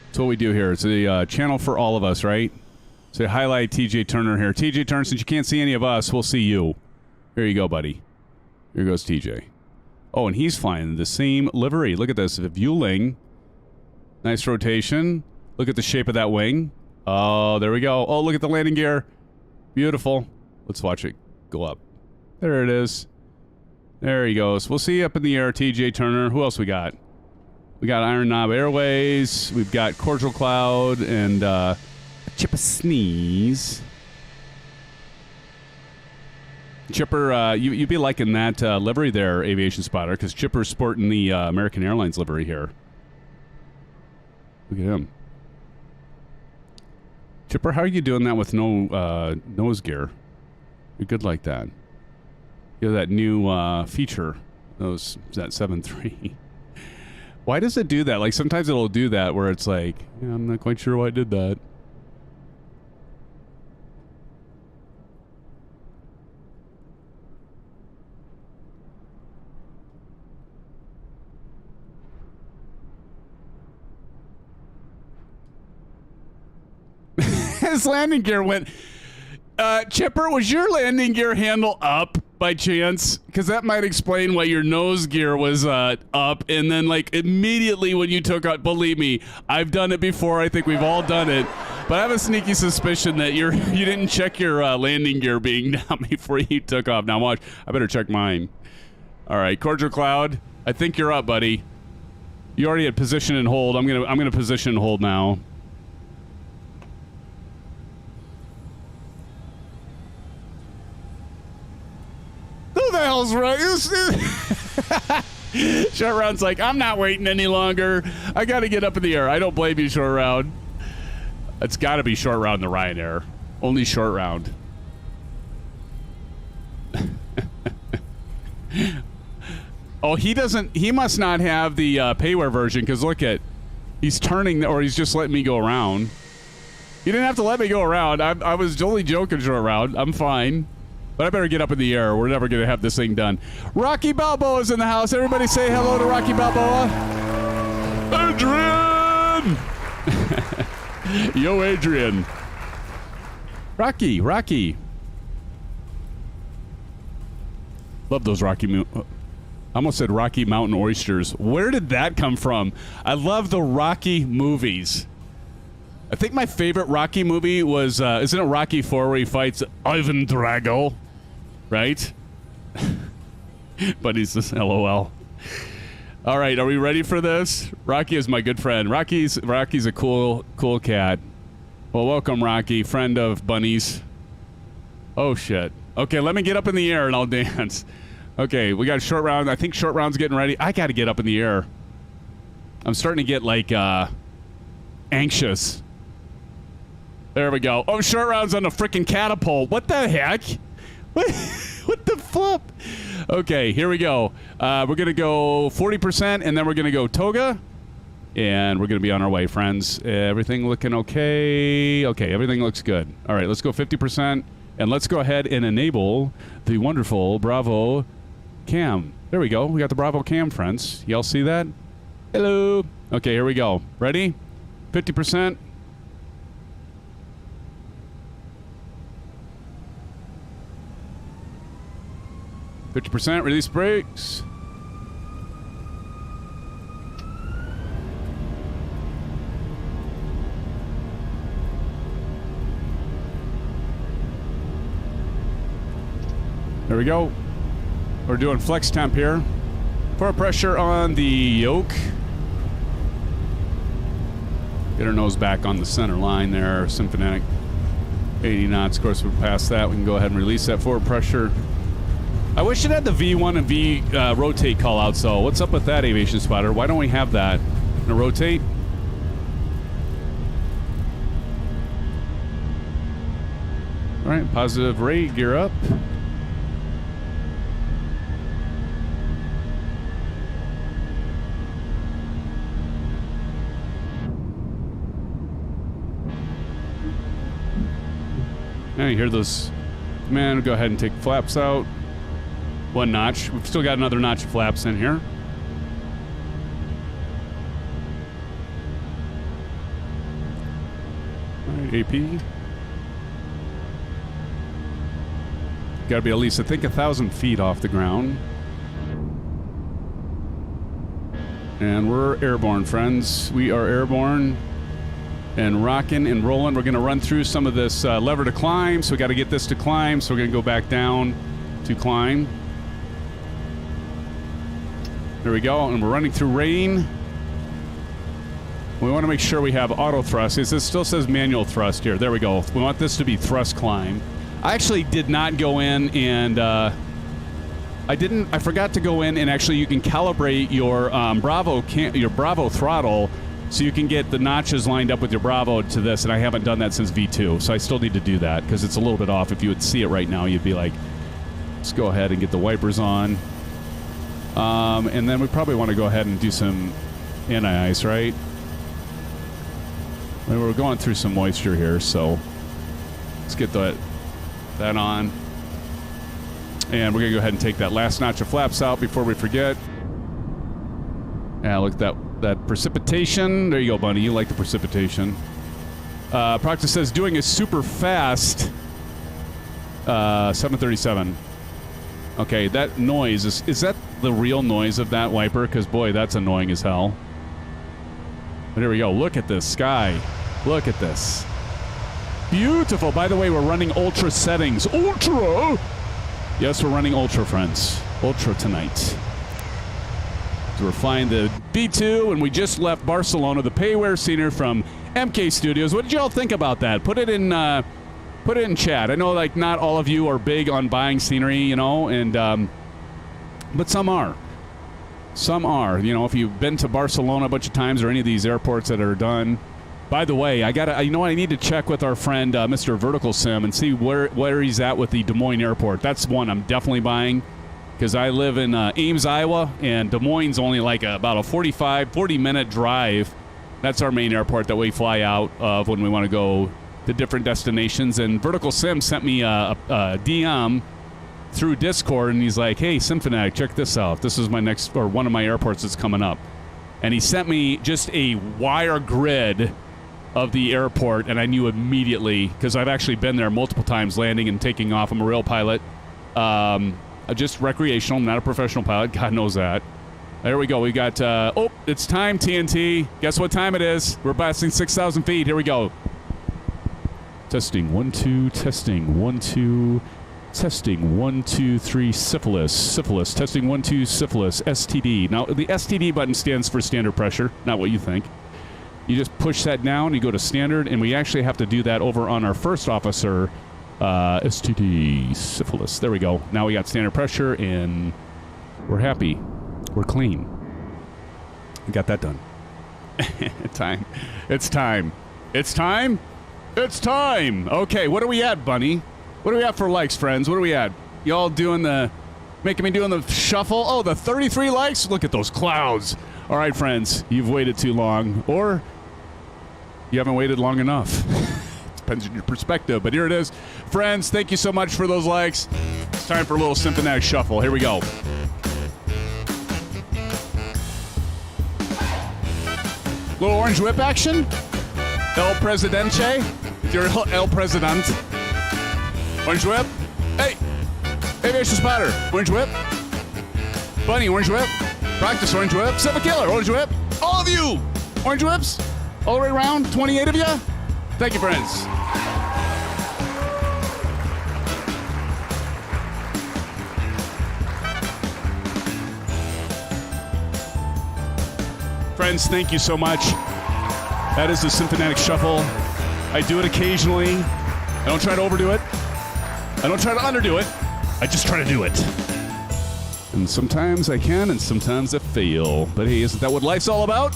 That's what we do here. It's a channel for all of us, right? So highlight TJ Turner here. TJ Turner, since you can't see any of us, we'll see you. Here you go, buddy. Here goes TJ. Oh, and he's flying the same livery. Look at this. The viewling. Nice rotation. Look at the shape of that wing. Oh, there we go. Oh, look at the landing gear. Beautiful. Let's watch it go up. There it is. There he goes. We'll see you up in the air, TJ Turner. Who else we got? We got Iron Knob Airways. We've got Cordial Cloud and Chipper Sneeze. Chipper, you'd be liking that livery there, Aviation Spotter, because Chipper's sporting the American Airlines livery here. Look at him. Chipper, how are you doing that with no nose gear? You're good like that. You have that new feature. That 7.3. Why does it do that? Like, sometimes it'll do that where it's like, yeah, I'm not quite sure why it did that. His landing gear went... Chipper, was your landing gear handle up by chance? Because that might explain why your nose gear was up, and then, like, immediately when you took out... Believe me, I've done it before. I think we've all done it. But I have a sneaky suspicion that you didn't check your landing gear being down before you took off. Now watch. I better check mine. All right, Cordial Cloud. I think you're up, buddy. You already had position and hold. I'm gonna position and hold now. Who the hell's right? Short Round's like, I'm not waiting any longer. I got to get up in the air. I don't blame you, Short Round. It's got to be Short Round the Ryanair. Only Short Round. Oh, he must not have the payware version, because look at, he's turning, or he's just letting me go around. You didn't have to let me go around. I was only joking, Short Round. I'm fine. But I better get up in the air. We're never going to have this thing done. Rocky Balboa's in the house. Everybody say hello to Rocky Balboa. Adrian! Yo, Adrian. Rocky. Love those Rocky... I almost said Rocky Mountain oysters. Where did that come from? I love the Rocky movies. I think my favorite Rocky movie was... isn't it Rocky IV where he fights Ivan Drago? Right? But he's just LOL. All right, are we ready for this? Rocky is my good friend. Rocky's a cool cat. Well, welcome, Rocky, friend of bunnies. Oh, shit. Okay, let me get up in the air and I'll dance. Okay, we got Short Round. I think Short Round's getting ready. I got to get up in the air. I'm starting to get, like, anxious. There we go. Oh, Short Round's on a freaking catapult. What the heck? What the flip? Okay, here we go. We're going to go 40%, and then we're going to go toga. And we're going to be on our way, friends. Everything looking okay? Okay, everything looks good. All right, let's go 50%. And let's go ahead and enable the wonderful Bravo cam. There we go. We got the Bravo cam, friends. Y'all see that? Hello. Okay, here we go. Ready? 50%. Release brakes. There we go. We're doing flex temp here. Forward pressure on the yoke. Get our nose back on the center line there. SimFanatic. 80 knots. Of course, we're past that. We can go ahead and release that forward pressure. I wish it had the V1 and V rotate callouts, though. What's up with that, Aviation Spotter? Why don't we have that? Gonna rotate? All right, positive rate, gear up. Now you hear those, man, go ahead and take flaps out. One notch. We've still got another notch of flaps in here. All right, AP. Got to be at least, I think, 1,000 feet off the ground. And we're airborne, friends. We are airborne and rocking and rolling. We're going to run through some of this lever to climb. So we got to get this to climb. So we're going to go back down to climb. There we go, and we're running through rain. We want to make sure we have auto thrust. It still says manual thrust here. There we go. We want this to be thrust climb. I actually did not go in and I forgot to go in and actually you can calibrate your Bravo throttle so you can get the notches lined up with your Bravo to this, and I haven't done that since V2, so I still need to do that because it's a little bit off. If you would see it right now, you'd be like, let's go ahead and get the wipers on. And then we probably want to go ahead and do some anti-ice, right? I mean, we're going through some moisture here, so let's get that on. And we're going to go ahead and take that last notch of flaps out before we forget. Yeah, look at that precipitation. There you go, Bunny. You like the precipitation. Proctor says doing a super fast 737. Okay, that noise, is that the real noise of that wiper? Because, boy, that's annoying as hell. But here we go. Look at this sky. Look at this. Beautiful. By the way, we're running ultra settings. Ultra? Yes, we're running ultra, friends. Ultra tonight. So we're flying the B2, and we just left Barcelona, the payware scenery from MK Studios. What did y'all think about that? Put it in chat. I know, like, not all of you are big on buying scenery, you know, and but some are. Some are. You know, if you've been to Barcelona a bunch of times or any of these airports that are done. By the way, I know I need to check with our friend Mr. Vertical Sim and see where he's at with the Des Moines Airport. That's one I'm definitely buying because I live in Ames, Iowa, and Des Moines is only like about a 40-minute drive. That's our main airport that we fly out of when we want to go to different destinations. And Vertical Sim sent me a DM through Discord, and he's like, hey, SimFanatic, check this out. This is my next, or one of my airports that's coming up. And he sent me just a wire grid of the airport, and I knew immediately, because I've actually been there multiple times landing and taking off. I'm a rail pilot. Just recreational, not a professional pilot. God knows that. There we go. We got, oh, it's time, TNT. Guess what time it is? We're blasting 6,000 feet. Here we go. Testing, 1, 2, testing, 1, 2, testing, 1, 2, 3, syphilis, testing, 1, 2, syphilis, STD. Now, the STD button stands for standard pressure, not what you think. You just push that down, you go to standard, and we actually have to do that over on our first officer, STD, syphilis. There we go. Now we got standard pressure, and we're happy. We're clean. We got that done. Time. It's time. It's time? It's time! Okay, what are we at, Bunny? What do we have for likes, friends? What are we at? Y'all doing the... making me doing the shuffle? Oh, the 33 likes? Look at those clouds. All right, friends, you've waited too long. Or you haven't waited long enough. Depends on your perspective, but here it is. Friends, thank you so much for those likes. It's time for a little SimFanatic shuffle. Here we go. Little orange whip action. El Presidente. Your El President. Orange whip. Hey. Aviation spotter. Orange whip. Bunny, orange whip. Practice orange whip. Seven killer, orange whip. All of you. Orange whips. All the way around. 28 of you. Thank you, friends. Friends, thank you so much. That is the SimFanatic Shuffle. I do it occasionally. I don't try to overdo it. I don't try to underdo it. I just try to do it. And sometimes I can, and sometimes I fail. But hey, isn't that what life's all about?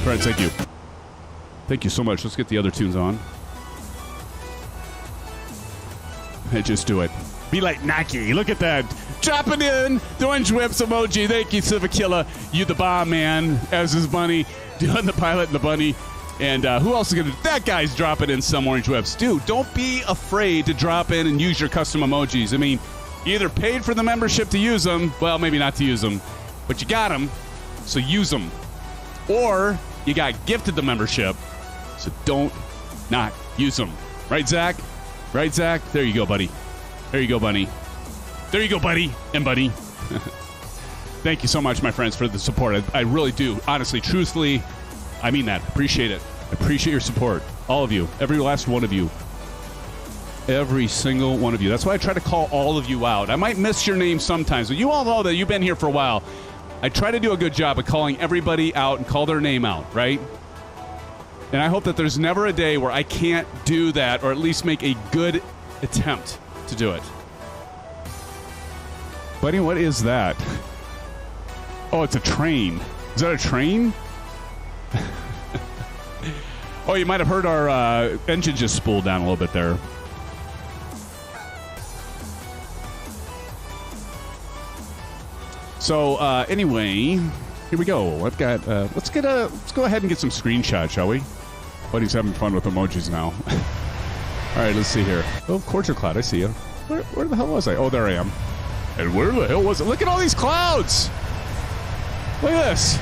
Friends, thank you. Thank you so much. Let's get the other tunes on. Hey, just do it. Be like Nike. Look at that. Dropping in the orange whips emoji. Thank you, Silver Killer. You the bomb, man. As is Bunny. Doing the pilot and the bunny. And who else is going to... That guy's dropping in some orange whips. Dude, don't be afraid to drop in and use your custom emojis. I mean, you either paid for the membership to use them. Well, maybe not to use them. But you got them. So use them. Or you got gifted the membership. So don't not use them. Right, Zach? Right, Zach? There you go, buddy. There you go, bunny. There you go, buddy and buddy. Thank you so much, my friends, for the support. I really do. Honestly, truthfully, I mean that. Appreciate it. I appreciate your support. All of you. Every last one of you. Every single one of you. That's why I try to call all of you out. I might miss your name sometimes, but you all know that you've been here for a while. I try to do a good job of calling everybody out and call their name out, right? And I hope that there's never a day where I can't do that, or at least make a good attempt to do it. Buddy, what is that? Oh, it's a train. Is that a train? Oh, you might have heard our engine just spool down a little bit there. So anyway, here we go. I've got. Let's go ahead and get some screenshots, shall we? Buddy's having fun with emojis now. All right, let's see here. Oh, Cordial Cloud, I see you. Where the hell was I? Oh, there I am. And where the hell was it? Look at all these clouds. Look at this.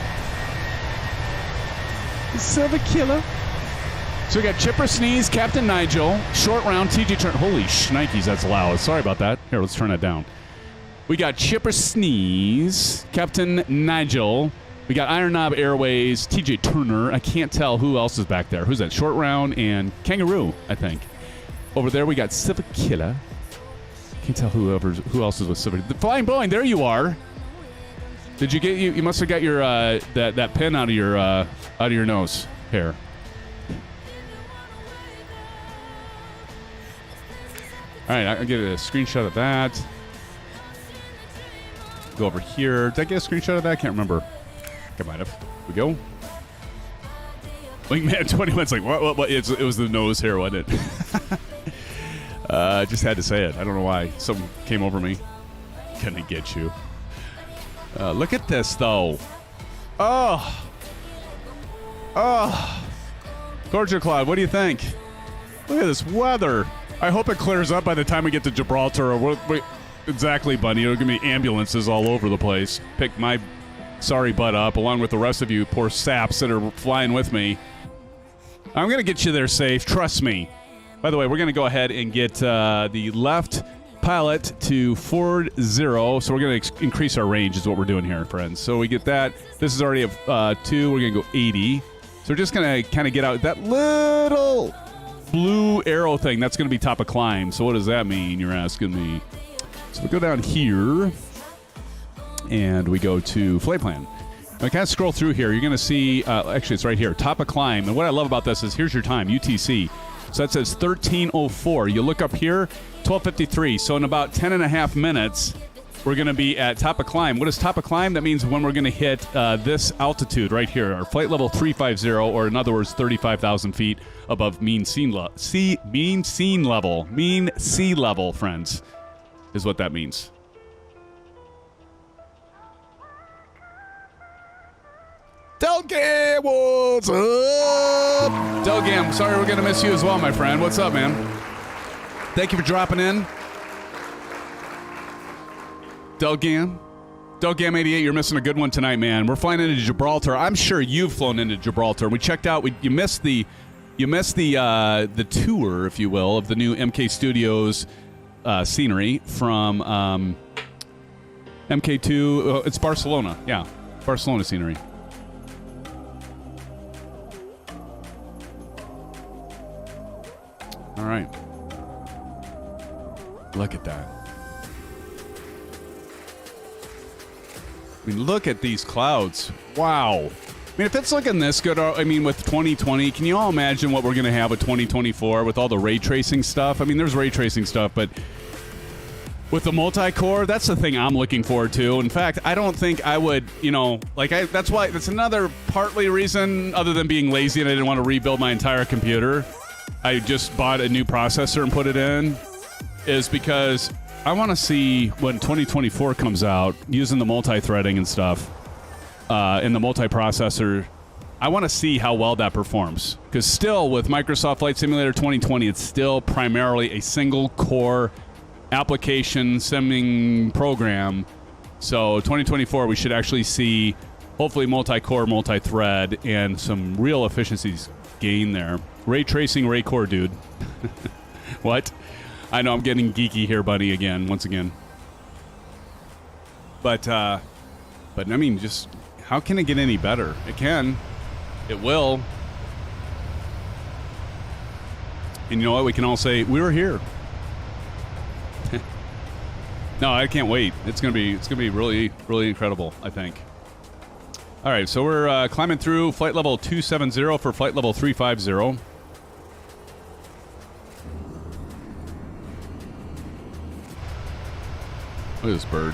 Silver Killer. So we got Chipper Sneeze, Captain Nigel, Short Round, TJ Turn. Holy shnikes, that's loud. Sorry about that. Here, let's turn that down. We got Chipper Sneeze, Captain Nigel. We got Iron Knob Airways, TJ Turner. I can't tell who else is back there. Who's that? Short Round and Kangaroo, I think. Over there, we got Silver Killer. Can't tell who else is with Silver. The Flying Boeing, there you are. Did you get you must have got your that pin out of your nose hair. All right, I'll get a screenshot of that. Go over here. Did I get a screenshot of that? I can't remember. I might have. Here we go. Wingman 21's like, what? It was the nose hair, wasn't it? Just had to say it. I don't know why. Something came over me. Gonna get you. Look at this, though. Oh. Cordial Cloud, what do you think? Look at this weather. I hope it clears up by the time we get to Gibraltar. Or exactly, Bunny. There's going to be ambulances all over the place. Pick my sorry butt up, along with the rest of you poor saps that are flying with me. I'm going to get you there safe. Trust me. By the way, we're going to go ahead and get the left pilot to forward 0. So we're going to increase our range is what we're doing here, friends. So we get that. This is already a 2. We're going to go 80. So we're just going to kind of get out that little blue arrow thing. That's going to be top of climb. So what does that mean, you're asking me? So we go down here, and we go to flight plan. I kind of scroll through here. You're going to see, actually, it's right here, top of climb. And what I love about this is here's your time, UTC. So that says 13:04. You look up here, 12:53. So in about 10 and a half minutes, we're going to be at top of climb. What is top of climb? That means when we're going to hit this altitude right here, our flight level 350, or in other words, 35,000 feet above mean sea level, friends, is what that means. Delgam, what's up? Delgam, sorry we're going to miss you as well, my friend. What's up, man? Thank you for dropping in. Delgam, Dogam88, you're missing a good one tonight, man. We're flying into Gibraltar. I'm sure you've flown into Gibraltar. We checked out. You missed the tour, if you will, of the new MK Studios scenery from MK2. It's Barcelona. Yeah, Barcelona scenery. All right. Look at that. I mean, look at these clouds. Wow. I mean, if it's looking this good, I mean, with 2020, can you all imagine what we're going to have with 2024 with all the ray tracing stuff? I mean, there's ray tracing stuff, but with the multi-core, that's the thing I'm looking forward to. In fact, I don't think I would, that's another partly reason, other than being lazy and I didn't want to rebuild my entire computer. I just bought a new processor and put it in, is because I want to see when 2024 comes out, using the multi-threading and stuff, in the multi-processor, I want to see how well that performs. Because still, with Microsoft Flight Simulator 2020, it's still primarily a single-core application simming program. So 2024, we should actually see, hopefully, multi-core, multi-thread, and some real efficiencies gain there. Ray tracing, ray core, dude. What? I know I'm getting geeky here, buddy, once again. But I mean, just how can it get any better? It can. It will. And you know what? We can all say, we were here. No, I can't wait. It's gonna be really, really incredible, I think. All right, so we're climbing through flight level 270 for flight level 350. Look at this bird.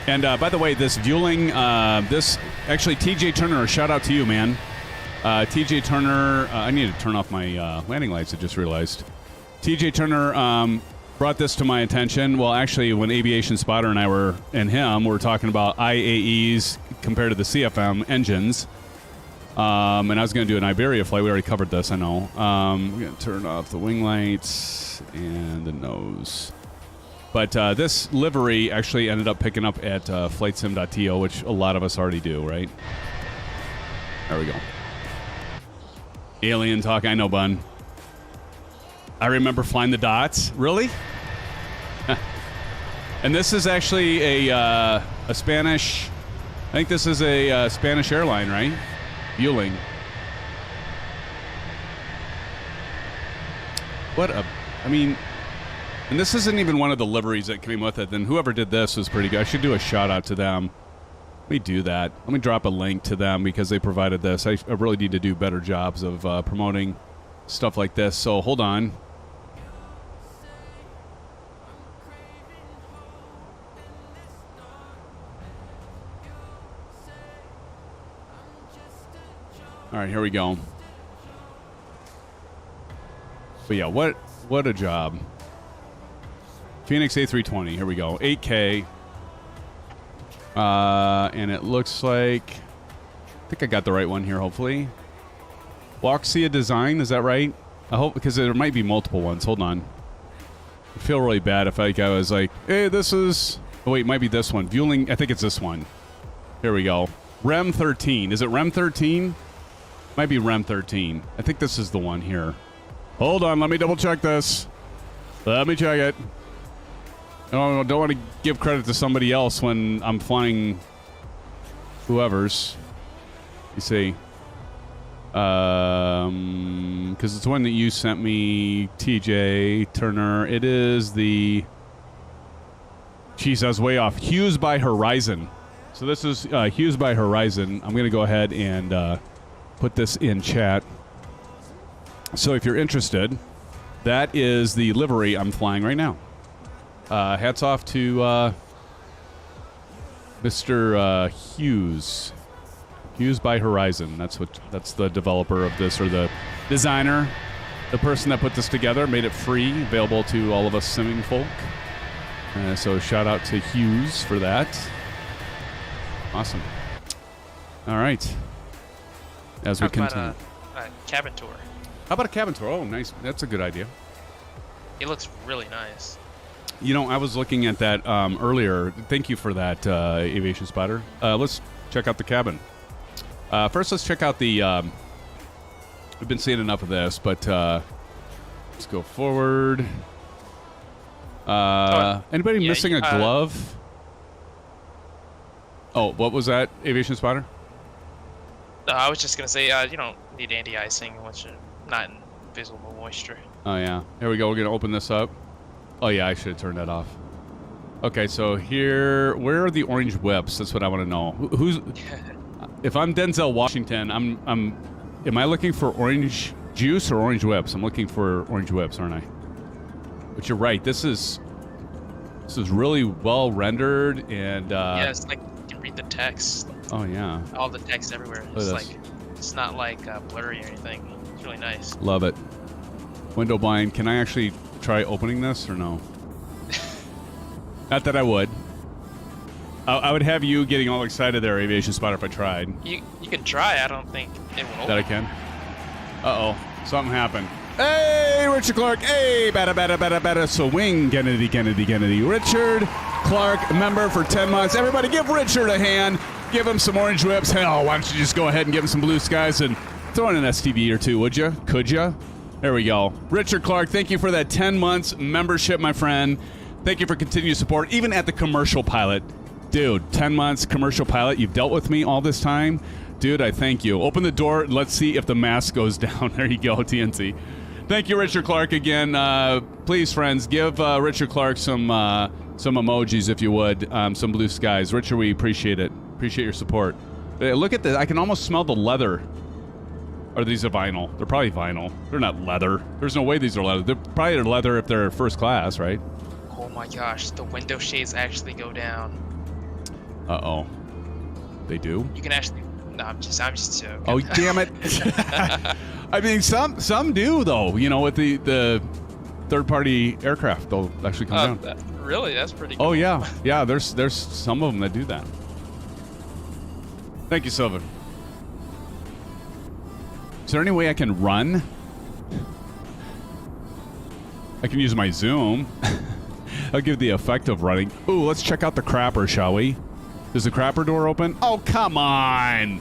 And by the way, this fueling, actually, TJ Turner, a shout out to you, man. TJ Turner, I need to turn off my landing lights, I just realized. TJ Turner brought this to my attention. Well, actually, when Aviation Spotter and I were talking about IAEs compared to the CFM engines. And I was going to do an Iberia flight. We already covered this, I know. I'm going to turn off the wing lights and the nose. But this livery actually ended up picking up at flightsim.to, which a lot of us already do, right? There we go. Alien talk, I know, Bun. I remember flying the dots. Really? And this is actually a Spanish... I think this is a Spanish airline, right? Vueling. I mean... And this isn't even one of the liveries that came with it. Then whoever did this was pretty good. I should do a shout out to them. Let me do that. Let me drop a link to them because they provided this. I really need to do better jobs of promoting stuff like this. So hold on. All right, here we go. But yeah, what a job. Fenix A320, here we go. 8K. And it looks like... I think I got the right one here, hopefully. Waxia Design, is that right? I hope, because there might be multiple ones. Hold on. I feel really bad if I was like, hey, this is... Oh, wait, it might be this one. Vueling, I think it's this one. Here we go. REM 13. Is it REM 13? Might be REM 13. I think this is the one here. Hold on, let me double check this. Let me check it. No, I don't want to give credit to somebody else when I'm flying whoever's. You see. Because it's one that you sent me, TJ Turner. It is the... Jeez, I was way off. Hughes by Horizon. So this is Hughes by Horizon. I'm going to go ahead and put this in chat. So if you're interested, that is the livery I'm flying right now. Hats off to Mr. Hughes. Hughes by Horizon. That's the developer of this, or the designer, the person that put this together, made it free, available to all of us simming folk. So shout out to Hughes for that. Awesome. All right. As we continue. How about a cabin tour? How about a cabin tour? Oh, nice. That's a good idea. It looks really nice. You know, I was looking at that earlier. Thank you for that, Aviation Spotter. Let's check out the cabin. First, let's check out the... we've been seeing enough of this, but let's go forward. Anybody missing a glove? Oh, what was that, Aviation Spotter? I was just going to say, you don't need anti-icing once you're not in visible moisture. Oh, yeah. Here we go. We're going to open this up. Oh, yeah, I should have turned that off. Okay, so here... Where are the orange whips? That's what I want to know. Who's... If I'm Denzel Washington, am I looking for orange juice or orange whips? I'm looking for orange whips, aren't I? But you're right. This is really well rendered and... yeah, it's like you can read the text. Oh, yeah. All the text everywhere. It's not like blurry or anything. It's really nice. Love it. Window blind. Can I actually try opening this or no? Not that I would. I would have you getting all excited there, Aviation Spotter, if I tried. You can try. I don't think it will open. That I can? Uh-oh. Something happened. Hey, Richard Clark. Hey, bada. Swing, Kennedy. Richard Clark, member for 10 months. Everybody give Richard a hand. Give him some orange whips. Hell, why don't you just go ahead and give him some blue skies and throw in an STV or two, would you? Could you? There we go. Richard Clark, thank you for that 10 months membership, my friend. Thank you for continued support, even at the commercial pilot. Dude, 10 months commercial pilot. You've dealt with me all this time. Dude, I thank you. Open the door. Let's see if the mask goes down. There you go, TNC. Thank you, Richard Clark, again. Please, friends, give Richard Clark some emojis, if you would. Some blue skies. Richard, we appreciate it. Appreciate your support. Look at this. I can almost smell the leather. Or these are vinyl. They're probably vinyl. They're not leather. There's no way these are leather. They're probably leather if they're first class, right? Oh my gosh, the window shades actually go down. Uh-oh. They do? You can actually... No, I'm just joking. Oh, damn it. I mean, some do, though. You know, with the third-party aircraft, they'll actually come down. Really? That's pretty cool. Oh, yeah. Yeah, there's some of them that do that. Thank you, Sylvan. Is there any way I can run? I can use my zoom. I'll give the effect of running. Ooh, let's check out the crapper, shall we? Does the crapper door open? Oh, come on!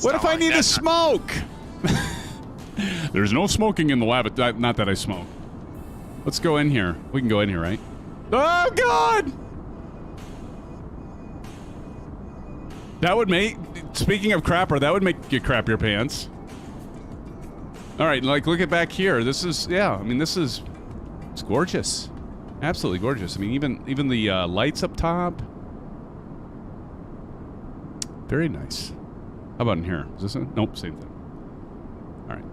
What if I need to smoke? There's no smoking in the lab. Not that I smoke. Let's go in here. We can go in here, right? Oh, God! That would make... Speaking of crapper, that would make you crap your pants. All right, like, look at back here. This is... Yeah, I mean, this is... It's gorgeous. Absolutely gorgeous. I mean, even the lights up top... Very nice. How about in here? Is this it? Nope, same thing. All right.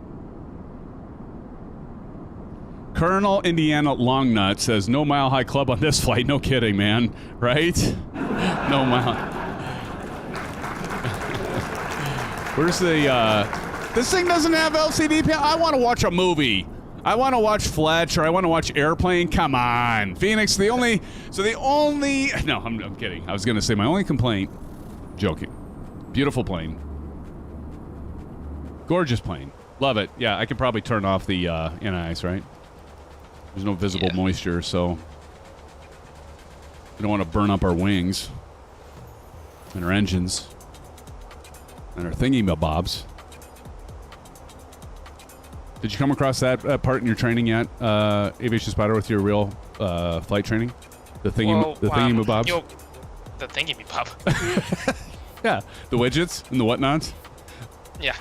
Colonel Indiana Longnut says, no Mile High Club on this flight. No kidding, man. Right? No Mile... Where's the, This thing doesn't have LCD panel. I want to watch a movie. I want to watch Fletch, or I want to watch Airplane. Come on. Phoenix, the only... No, I'm kidding. I was going to say my only complaint... Joking. Beautiful plane. Gorgeous plane. Love it. Yeah, I could probably turn off the anti-ice, right? There's no visible moisture, so... We don't want to burn up our wings. And our engines. And our thingy-mabobs. Did you come across that part in your training yet, Aviation Spotter, with your real flight training? The thingy-mabobs? The thingy-mabob. Yeah, the widgets and the whatnots. Yeah.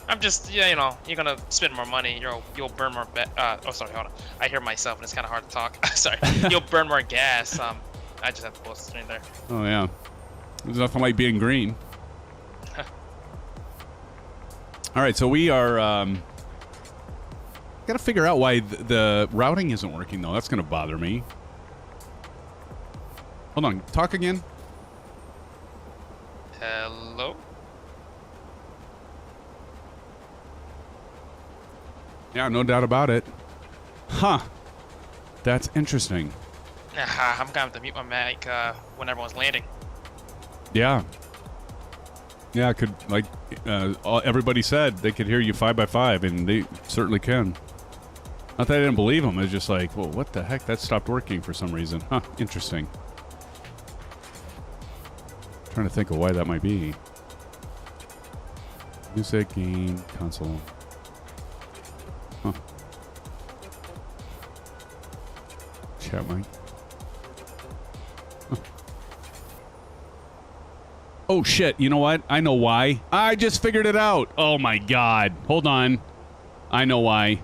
I'm just, yeah, you know, you're gonna spend more money. You'll burn more. Oh, sorry, hold on. I hear myself, and it's kind of hard to talk. Sorry. You'll burn more gas. I just have to post it in there. Oh yeah. There's nothing like being green. All right, so we are. Got to figure out why the routing isn't working though. That's gonna bother me. Hold on. Talk again. Hello? Yeah, no doubt about it. Huh. That's interesting. I'm gonna have to mute my mic when everyone's landing. Yeah. Yeah, I could, like, everybody said they could hear you 5x5, and they certainly can. Not that I didn't believe him. It was just like, well, what the heck? That stopped working for some reason. Huh, interesting. Trying to think of why that might be. Music, game, console. Huh. Chat mic. Huh. Oh shit, you know what? I know why. I just figured it out. Oh my god. Hold on. I know why.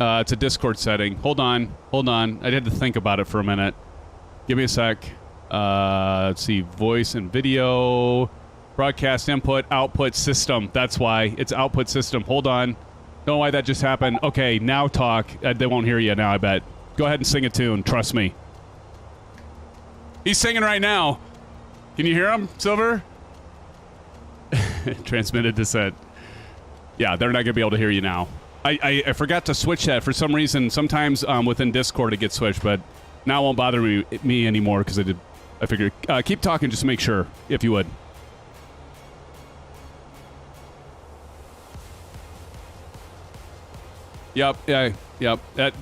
It's a Discord setting. Hold on. Hold on. I had to think about it for a minute. Give me a sec. Let's see. Voice and video. Broadcast input, output system. That's why. It's output system. Hold on. Don't know why that just happened. Okay, now talk. They won't hear you now, I bet. Go ahead and sing a tune. Trust me. He's singing right now. Can you hear him, Silver? Transmitted dissent. Yeah, they're not going to be able to hear you now. I forgot to switch that. For some reason, sometimes within Discord it gets switched, but now it won't bother me anymore because I figured. Keep talking just to make sure, if you would. Yep, yeah, yep. That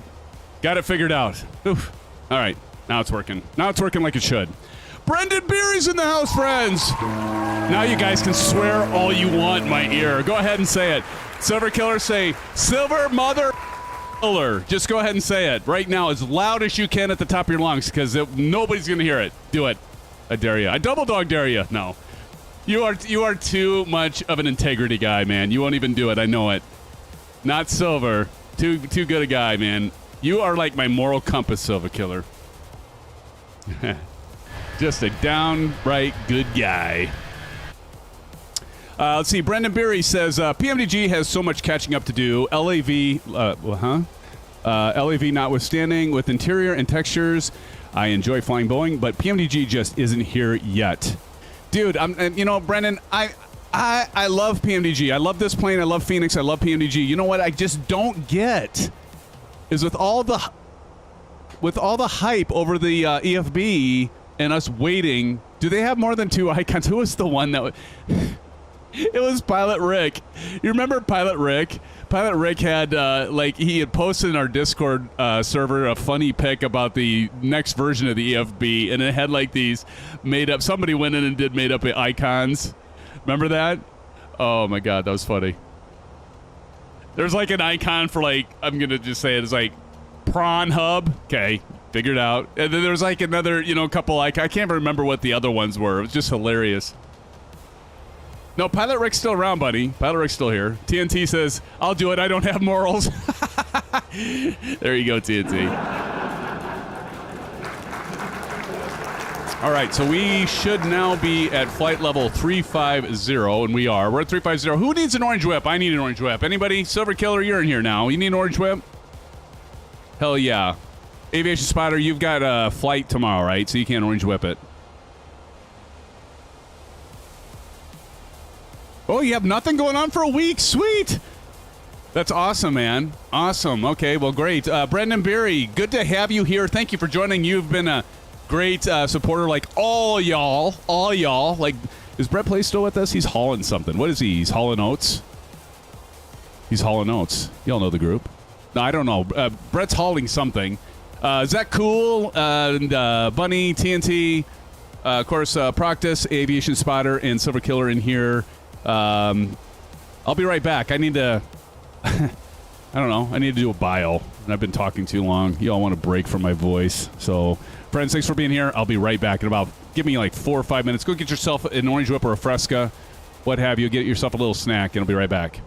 got it figured out. Oof. All right, now it's working. Now it's working like it should. Brendan Beery's in the house, friends. Now you guys can swear all you want in my ear. Go ahead and say it. Silver Killer, say Silver Mother Killer. Just go ahead and say it right now as loud as you can at the top of your lungs because nobody's going to hear it. Do it. I dare you. I double dog dare you. No. You are too much of an integrity guy, man. You won't even do it. I know it. Not Silver. Too good a guy, man. You are like my moral compass, Silver Killer. Just a downright good guy. Let's see. Brendan Beery says, PMDG has so much catching up to do. LAV notwithstanding, with interior and textures, I enjoy flying Boeing, but PMDG just isn't here yet. Dude, Brendan, I love PMDG. I love this plane. I love Fenix. I love PMDG. You know what I just don't get is with all the hype over the EFB and us waiting, do they have more than 2 icons? Who was the one that... It was Pilot Rick. You remember Pilot Rick? Pilot Rick had, he had posted in our Discord server a funny pic about the next version of the EFB, and it had, these made-up... Somebody went in and did made-up icons. Remember that? Oh, my God. That was funny. There's, an icon for, I'm going to just say it as, Prawn Hub. Okay. Figured out. And then there was, another, couple icons. I can't remember what the other ones were. It was just hilarious. No, Pilot Rick's still around, buddy. Pilot Rick's still here. TNT says, I'll do it. I don't have morals. There you go, TNT. All right, so we should now be at flight level 350, and we are. We're at 350. Who needs an orange whip? I need an orange whip. Anybody? Silver Killer, you're in here now. You need an orange whip? Hell yeah. Aviation Spotter, you've got a flight tomorrow, right? So you can't orange whip it. Oh, you have nothing going on for a week? Sweet. That's awesome, man. Awesome. Okay, well, great. Brendan Beery, good to have you here. Thank you for joining. You've been a great supporter, all y'all. All y'all. Is Brett Play still with us? He's hauling something. What is he? He's hauling oats? He's hauling oats. Y'all know the group. No, I don't know. Brett's hauling something. Is that cool? And Bunny, TNT, of course, Proctus, Aviation Spotter, and Silver Killer in here. I'll be right back. I need to... I don't know. I need to do a bio. And I've been talking too long. You all want a break from my voice. So, friends, thanks for being here. I'll be right back in about... Give me 4 or 5 minutes. Go get yourself an orange whip or a Fresca. What have you. Get yourself a little snack, and I'll be right back.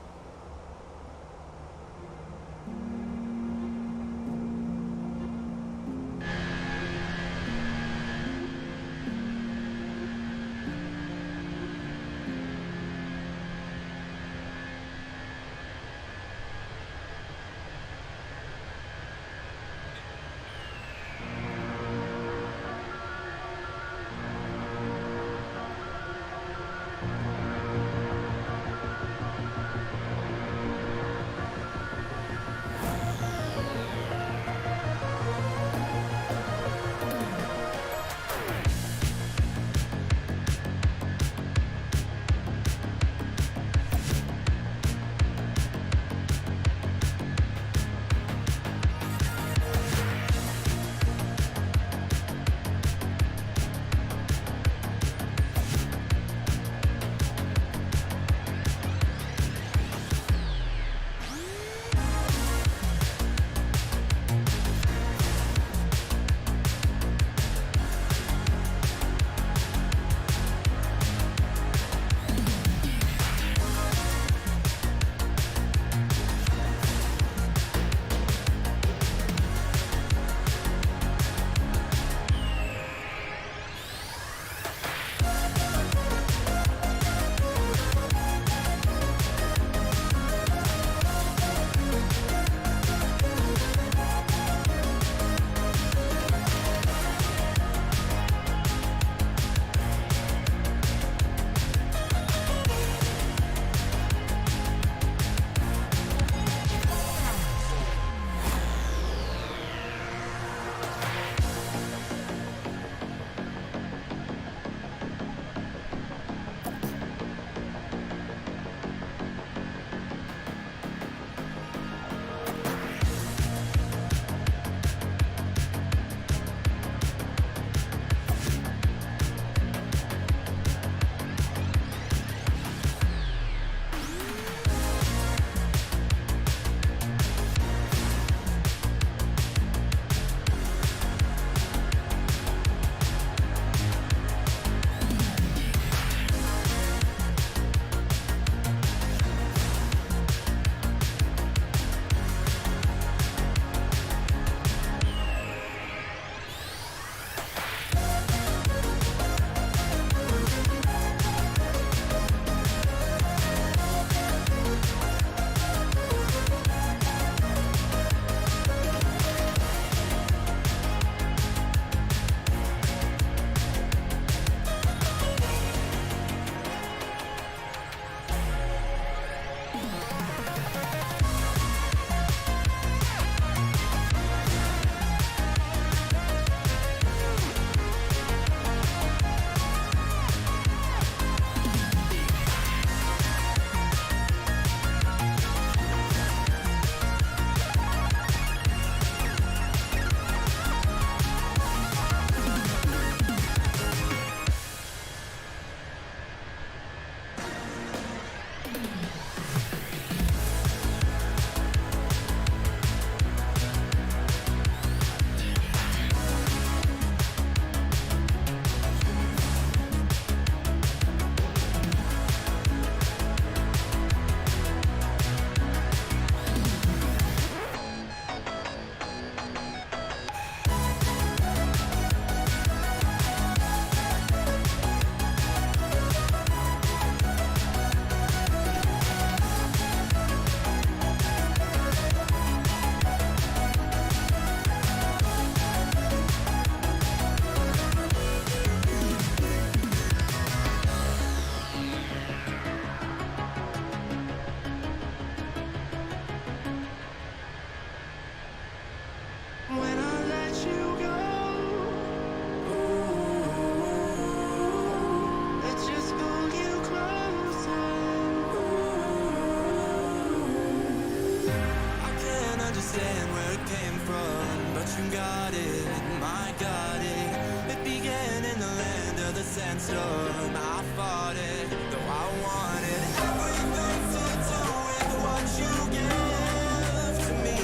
sandstorm. I fought it, though I wanted everything to do with what you give to me.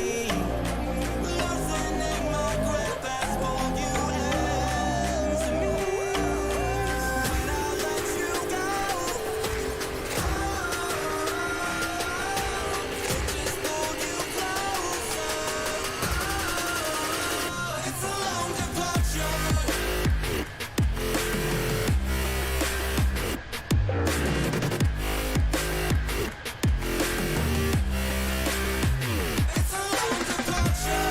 Loosening my grip as pulled you into me. When I let you go, it just pulled you closer. It's a long departure. It's a long departure.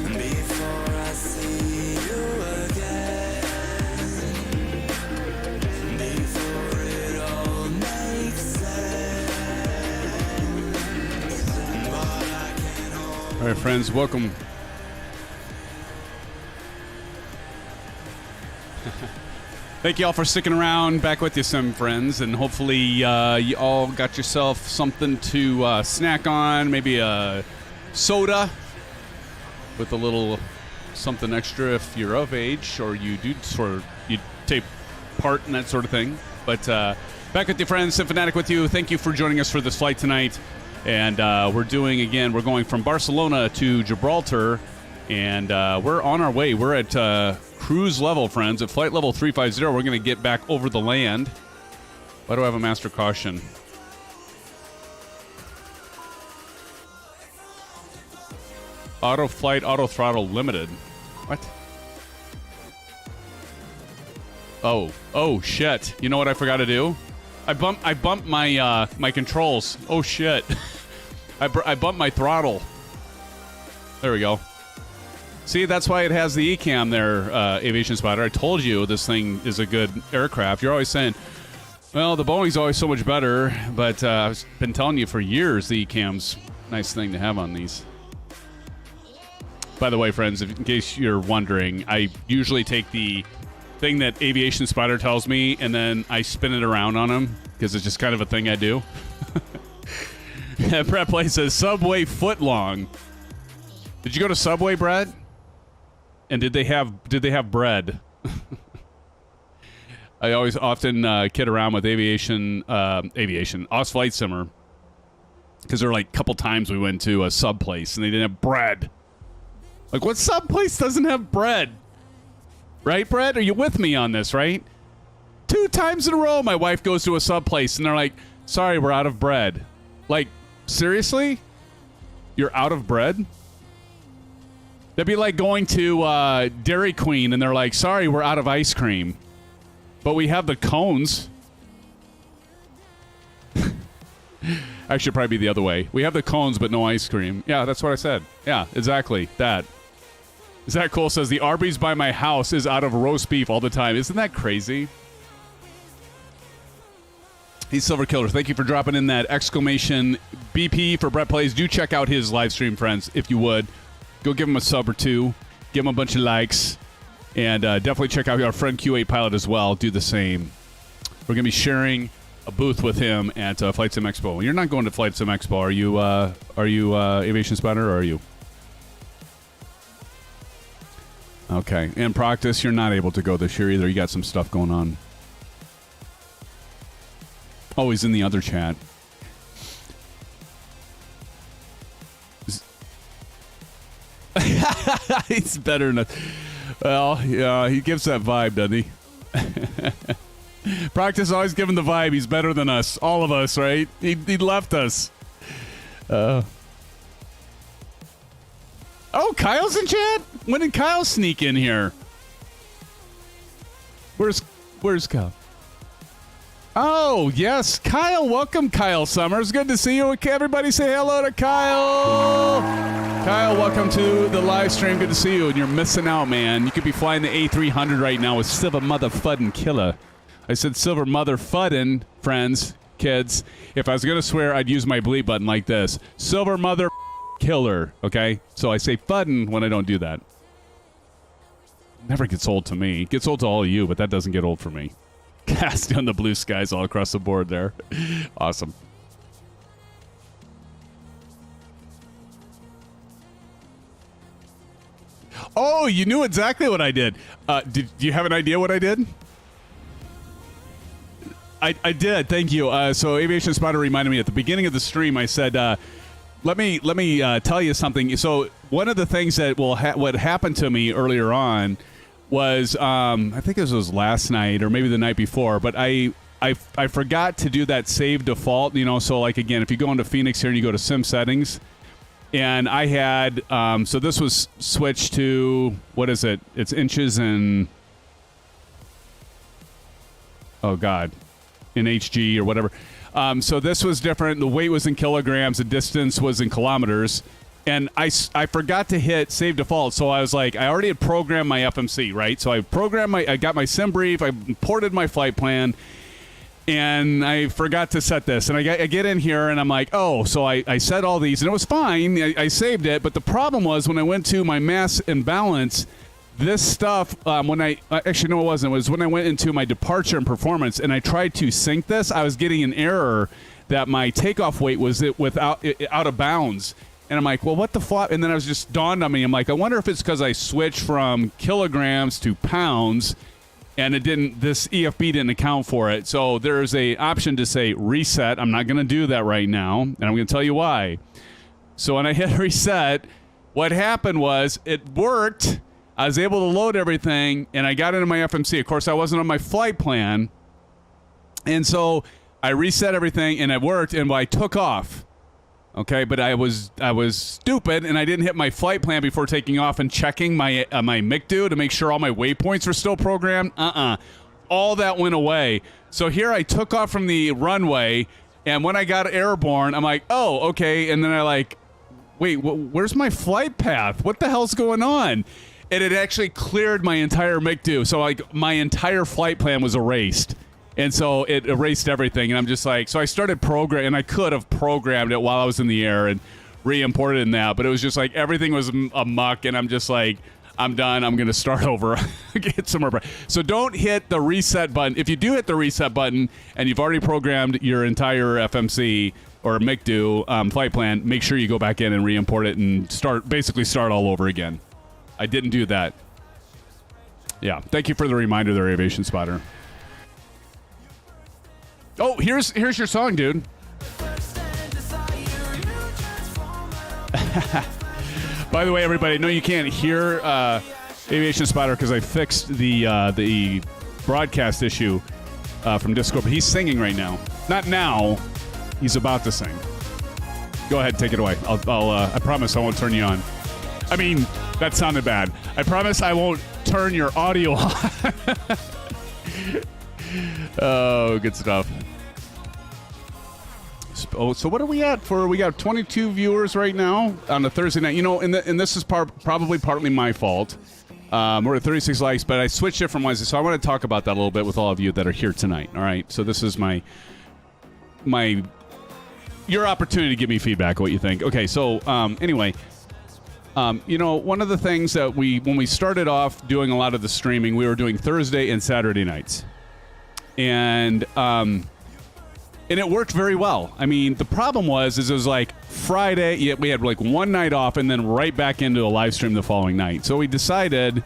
Before I see you again, before it all makes sense, but I can't hold. All right, friends, welcome. Thank you all for sticking around. Back with you, Sim friends, and hopefully you all got yourself something to snack on, maybe a soda with a little something extra if you're of age or you do you take part in that sort of thing. But back with you, friends. SimFanatic with you. Thank you for joining us for this flight tonight. And we're going from Barcelona to Gibraltar, and we're on our way. We're at cruise level, friends. At flight level 350, we're going to get back over the land. Why do I have a master caution? Auto flight, auto throttle limited. What? Oh shit. You know what I forgot to do? I bumped my my controls. Oh shit. I bumped my throttle. There we go. See, that's why it has the ECAM there, Aviation Spotter. I told you this thing is a good aircraft. You're always saying, well, the Boeing's always so much better, but I've been telling you for years the ECAM's a nice thing to have on these. By the way, friends, in case you're wondering, I usually take the thing that Aviation Spotter tells me and then I spin it around on him because it's just kind of a thing I do. Brett Play says Subway footlong. Did you go to Subway, Brett? And did they have bread? I always often kid around with aviation Oz Flight Simmer, because there were like a couple times we went to a sub place and they didn't have bread. Like, what sub place doesn't have bread? Right, Brett? Are you with me on this, right? 2 times in a row my wife goes to a sub place and they're like, sorry, we're out of bread. Like, seriously? You're out of bread? That'd be like going to Dairy Queen and they're like, sorry, we're out of ice cream. But we have the cones. Actually, probably be the other way. We have the cones, but no ice cream. Yeah, that's what I said. Yeah, exactly. That. Zach Cole says, the Arby's by my house is out of roast beef all the time. Isn't that crazy? He's Silver Killer. Thank you for dropping in that exclamation BP for Brett Plays. Do check out his live stream, friends, if you would. Go give him a sub or 2. Give him a bunch of likes. And definitely check out our friend Q8 Pilot as well. Do the same. We're going to be sharing a booth with him at Flight Sim Expo. You're not going to Flight Sim Expo. Are you Aviation Spotter, or are you? Okay. And Proctus, you're not able to go this year either. You got some stuff going on. Oh, he's in the other chat. He's better than... Well, yeah, he gives that vibe, doesn't he? Practice always giving the vibe. He's better than us. All of us, right? He left us. Oh, Kyle's in chat? When did Kyle sneak in here? Where's Kyle? Oh, yes. Kyle, welcome, Kyle Summers. Good to see you. Everybody say hello to Kyle. Kyle, welcome to the live stream. Good to see you. And you're missing out, man. You could be flying the A300 right now with Silver Mother Fuddin' Killer. I said Silver Mother Fuddin', friends, kids. If I was going to swear, I'd use my bleep button like this. Silver Mother Killer, okay? So I say Fuddin' when I don't do that. Never gets old to me. It gets old to all of you, but that doesn't get old for me. fast on the blue skies all across the board there. Awesome. Oh, you knew exactly what I did. Do you have an idea what I did? I did. Thank you. So Aviation Spotter reminded me at the beginning of the stream. I said, "Let me tell you something." So one of the things that what happened to me earlier on was I think this was last night or maybe the night before, but I forgot to do that save default. You know, so like again, if you go into Fenix here and you go to Sim Settings, and I had so this was switched to what is it? It's inches and oh god. In HG or whatever. So this was different. The weight was in kilograms. The distance was in kilometers. And I forgot to hit save default. So I was like, I already had programmed my FMC, right? So I got my sim brief. I imported my flight plan. And I forgot to set this. And I get in here and I'm like, oh, so I set all these. And it was fine. I saved it. But the problem was when I went to my mass and balance, this stuff, when actually, no, it wasn't. It was when I went into my departure and performance and I tried to sync this, I was getting an error that my takeoff weight was out of bounds. And I'm like, well, what the fuck? And then I was just dawned on me. I'm like, I wonder if it's because I switched from kilograms to pounds and this EFB didn't account for it. So there's a option to say reset. I'm not going to do that right now. And I'm going to tell you why. So when I hit reset, what happened was it worked. I was able to load everything, and I got into my FMC. Of course, I wasn't on my flight plan. And so I reset everything, and it worked, and I took off. Okay, but I was stupid, and I didn't hit my flight plan before taking off and checking my MICDO to make sure all my waypoints were still programmed. All that went away. So here I took off from the runway, and when I got airborne, I'm like, oh, okay. And then I like, wait, where's my flight path? What the hell's going on? And it actually cleared my entire MICDO. So like my entire flight plan was erased. And so it erased everything. And I'm just like, so I started programming, and I could have programmed it while I was in the air and re-imported it in that. But it was just like everything was a muck. And I'm just like, I'm done. I'm going to start over. Get some more. So don't hit the reset button. If you do hit the reset button and you've already programmed your entire FMC or MICDO flight plan, make sure you go back in and re-import it and basically start all over again. I didn't do that. Yeah, thank you for the reminder there, Aviation Spotter. Oh, here's your song, dude. By the way, everybody, no, you can't hear Aviation Spotter because I fixed the broadcast issue from Discord, but he's singing right now. Not now. He's about to sing. Go ahead, take it away. I promise I won't turn you on. I mean, that sounded bad. I promise I won't turn your audio on. Oh, good stuff. So what are we at for? We got 22 viewers right now on a Thursday night. You know, and this is probably partly my fault. We're at 36 likes, but I switched it from Wednesday, so I want to talk about that a little bit with all of you that are here tonight. All right, so this is your opportunity to give me feedback, what you think. Okay, so anyway. You know, one of the things that when we started off doing a lot of the streaming, we were doing Thursday and Saturday nights. And it worked very well. I mean, the problem was it was like Friday, we had like one night off and then right back into a live stream the following night. So we decided,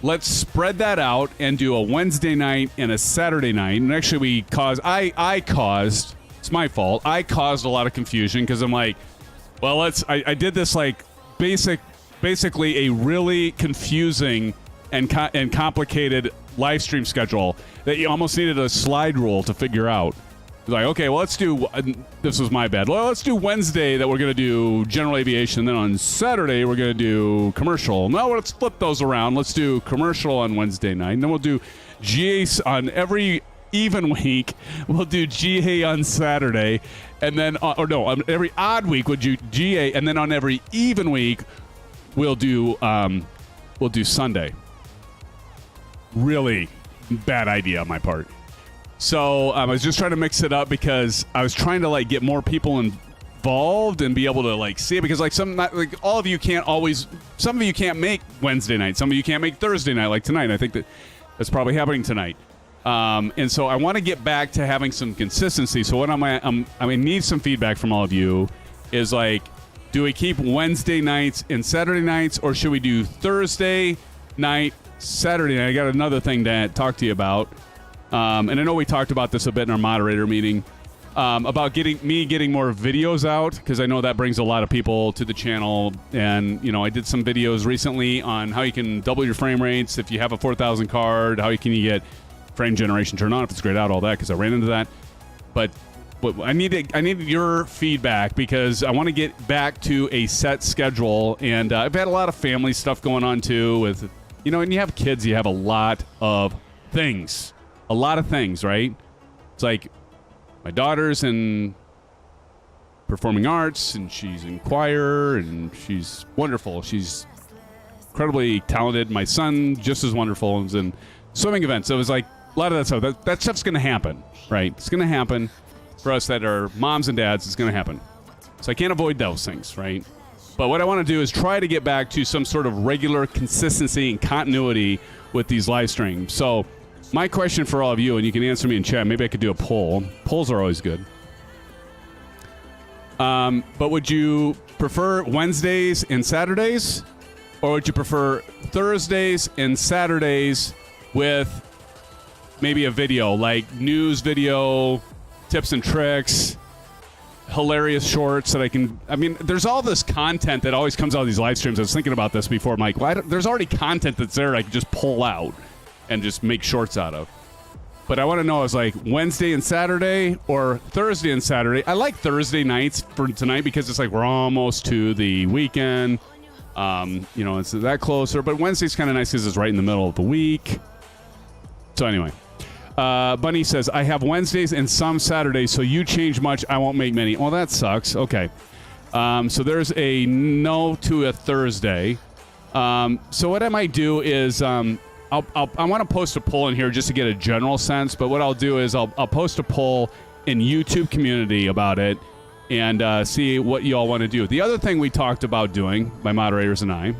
let's spread that out and do a Wednesday night and a Saturday night. And actually it's my fault. I caused a lot of confusion because I'm like, well, I did this like basically a really confusing and complicated live stream schedule that you almost needed a slide rule to figure out. Like, okay, well, this was my bad. Well, let's do Wednesday that we're going to do general aviation. And then on Saturday, we're going to do commercial. Now let's flip those around. Let's do commercial on Wednesday night. And then we'll do GA on every even week. We'll do GA on Saturday. And then, on every odd week, we'll do GA. And then on every even week, we'll do Sunday. Really bad idea on my part. So I was just trying to mix it up because I was trying to like get more people involved and be able to like see it because like all of you can't always. Some of you can't make Wednesday night. Some of you can't make Thursday night like tonight. I think that's probably happening tonight. And so I want to get back to having some consistency. So what I need some feedback from all of you is like, do we keep Wednesday nights and Saturday nights, or should we do Thursday night, Saturday night? I got another thing to talk to you about. And I know we talked about this a bit in our moderator meeting, about getting more videos out, because I know that brings a lot of people to the channel. And, you know, I did some videos recently on how you can double your frame rates if you have a 4000 card, how you get frame generation turned on if it's grayed out, all that, because I ran into that. But I needed your feedback, because I want to get back to a set schedule. And I've had a lot of family stuff going on too with, you know, when you have kids, you have a lot of things. A lot of things, right? It's like my daughter's in performing arts, and she's in choir, and she's wonderful. She's incredibly talented. My son, just as wonderful, is in swimming events. So it was like a lot of that stuff. That stuff's going to happen, right? It's going to happen for us that are moms and dads. It's going to happen. So I can't avoid those things, right? But what I want to do is try to get back to some sort of regular consistency and continuity with these live streams. So my question for all of you, and you can answer me in chat, maybe I could do a poll. Polls are always good. But would you prefer Wednesdays and Saturdays? Or would you prefer Thursdays and Saturdays with maybe a video, like news video, tips and tricks, hilarious shorts that I mean, there's all this content that always comes out of these live streams. I was thinking about this before, Mike. There's already content that's there I can just pull out and just make shorts out of. But I want to know, is like Wednesday and Saturday or Thursday and Saturday. I like Thursday nights for tonight because it's like we're almost to the weekend. You know, it's that closer. But Wednesday's kind of nice because it's right in the middle of the week. So anyway, Bunny says, I have Wednesdays and some Saturdays, so you change much, I won't make many. Well, that sucks. Okay. So there's a no to a Thursday. So what I might do is... I want to post a poll in here just to get a general sense, but what I'll do is I'll post a poll in YouTube community about it and see what you all want to do. The other thing we talked about doing, my moderators and I,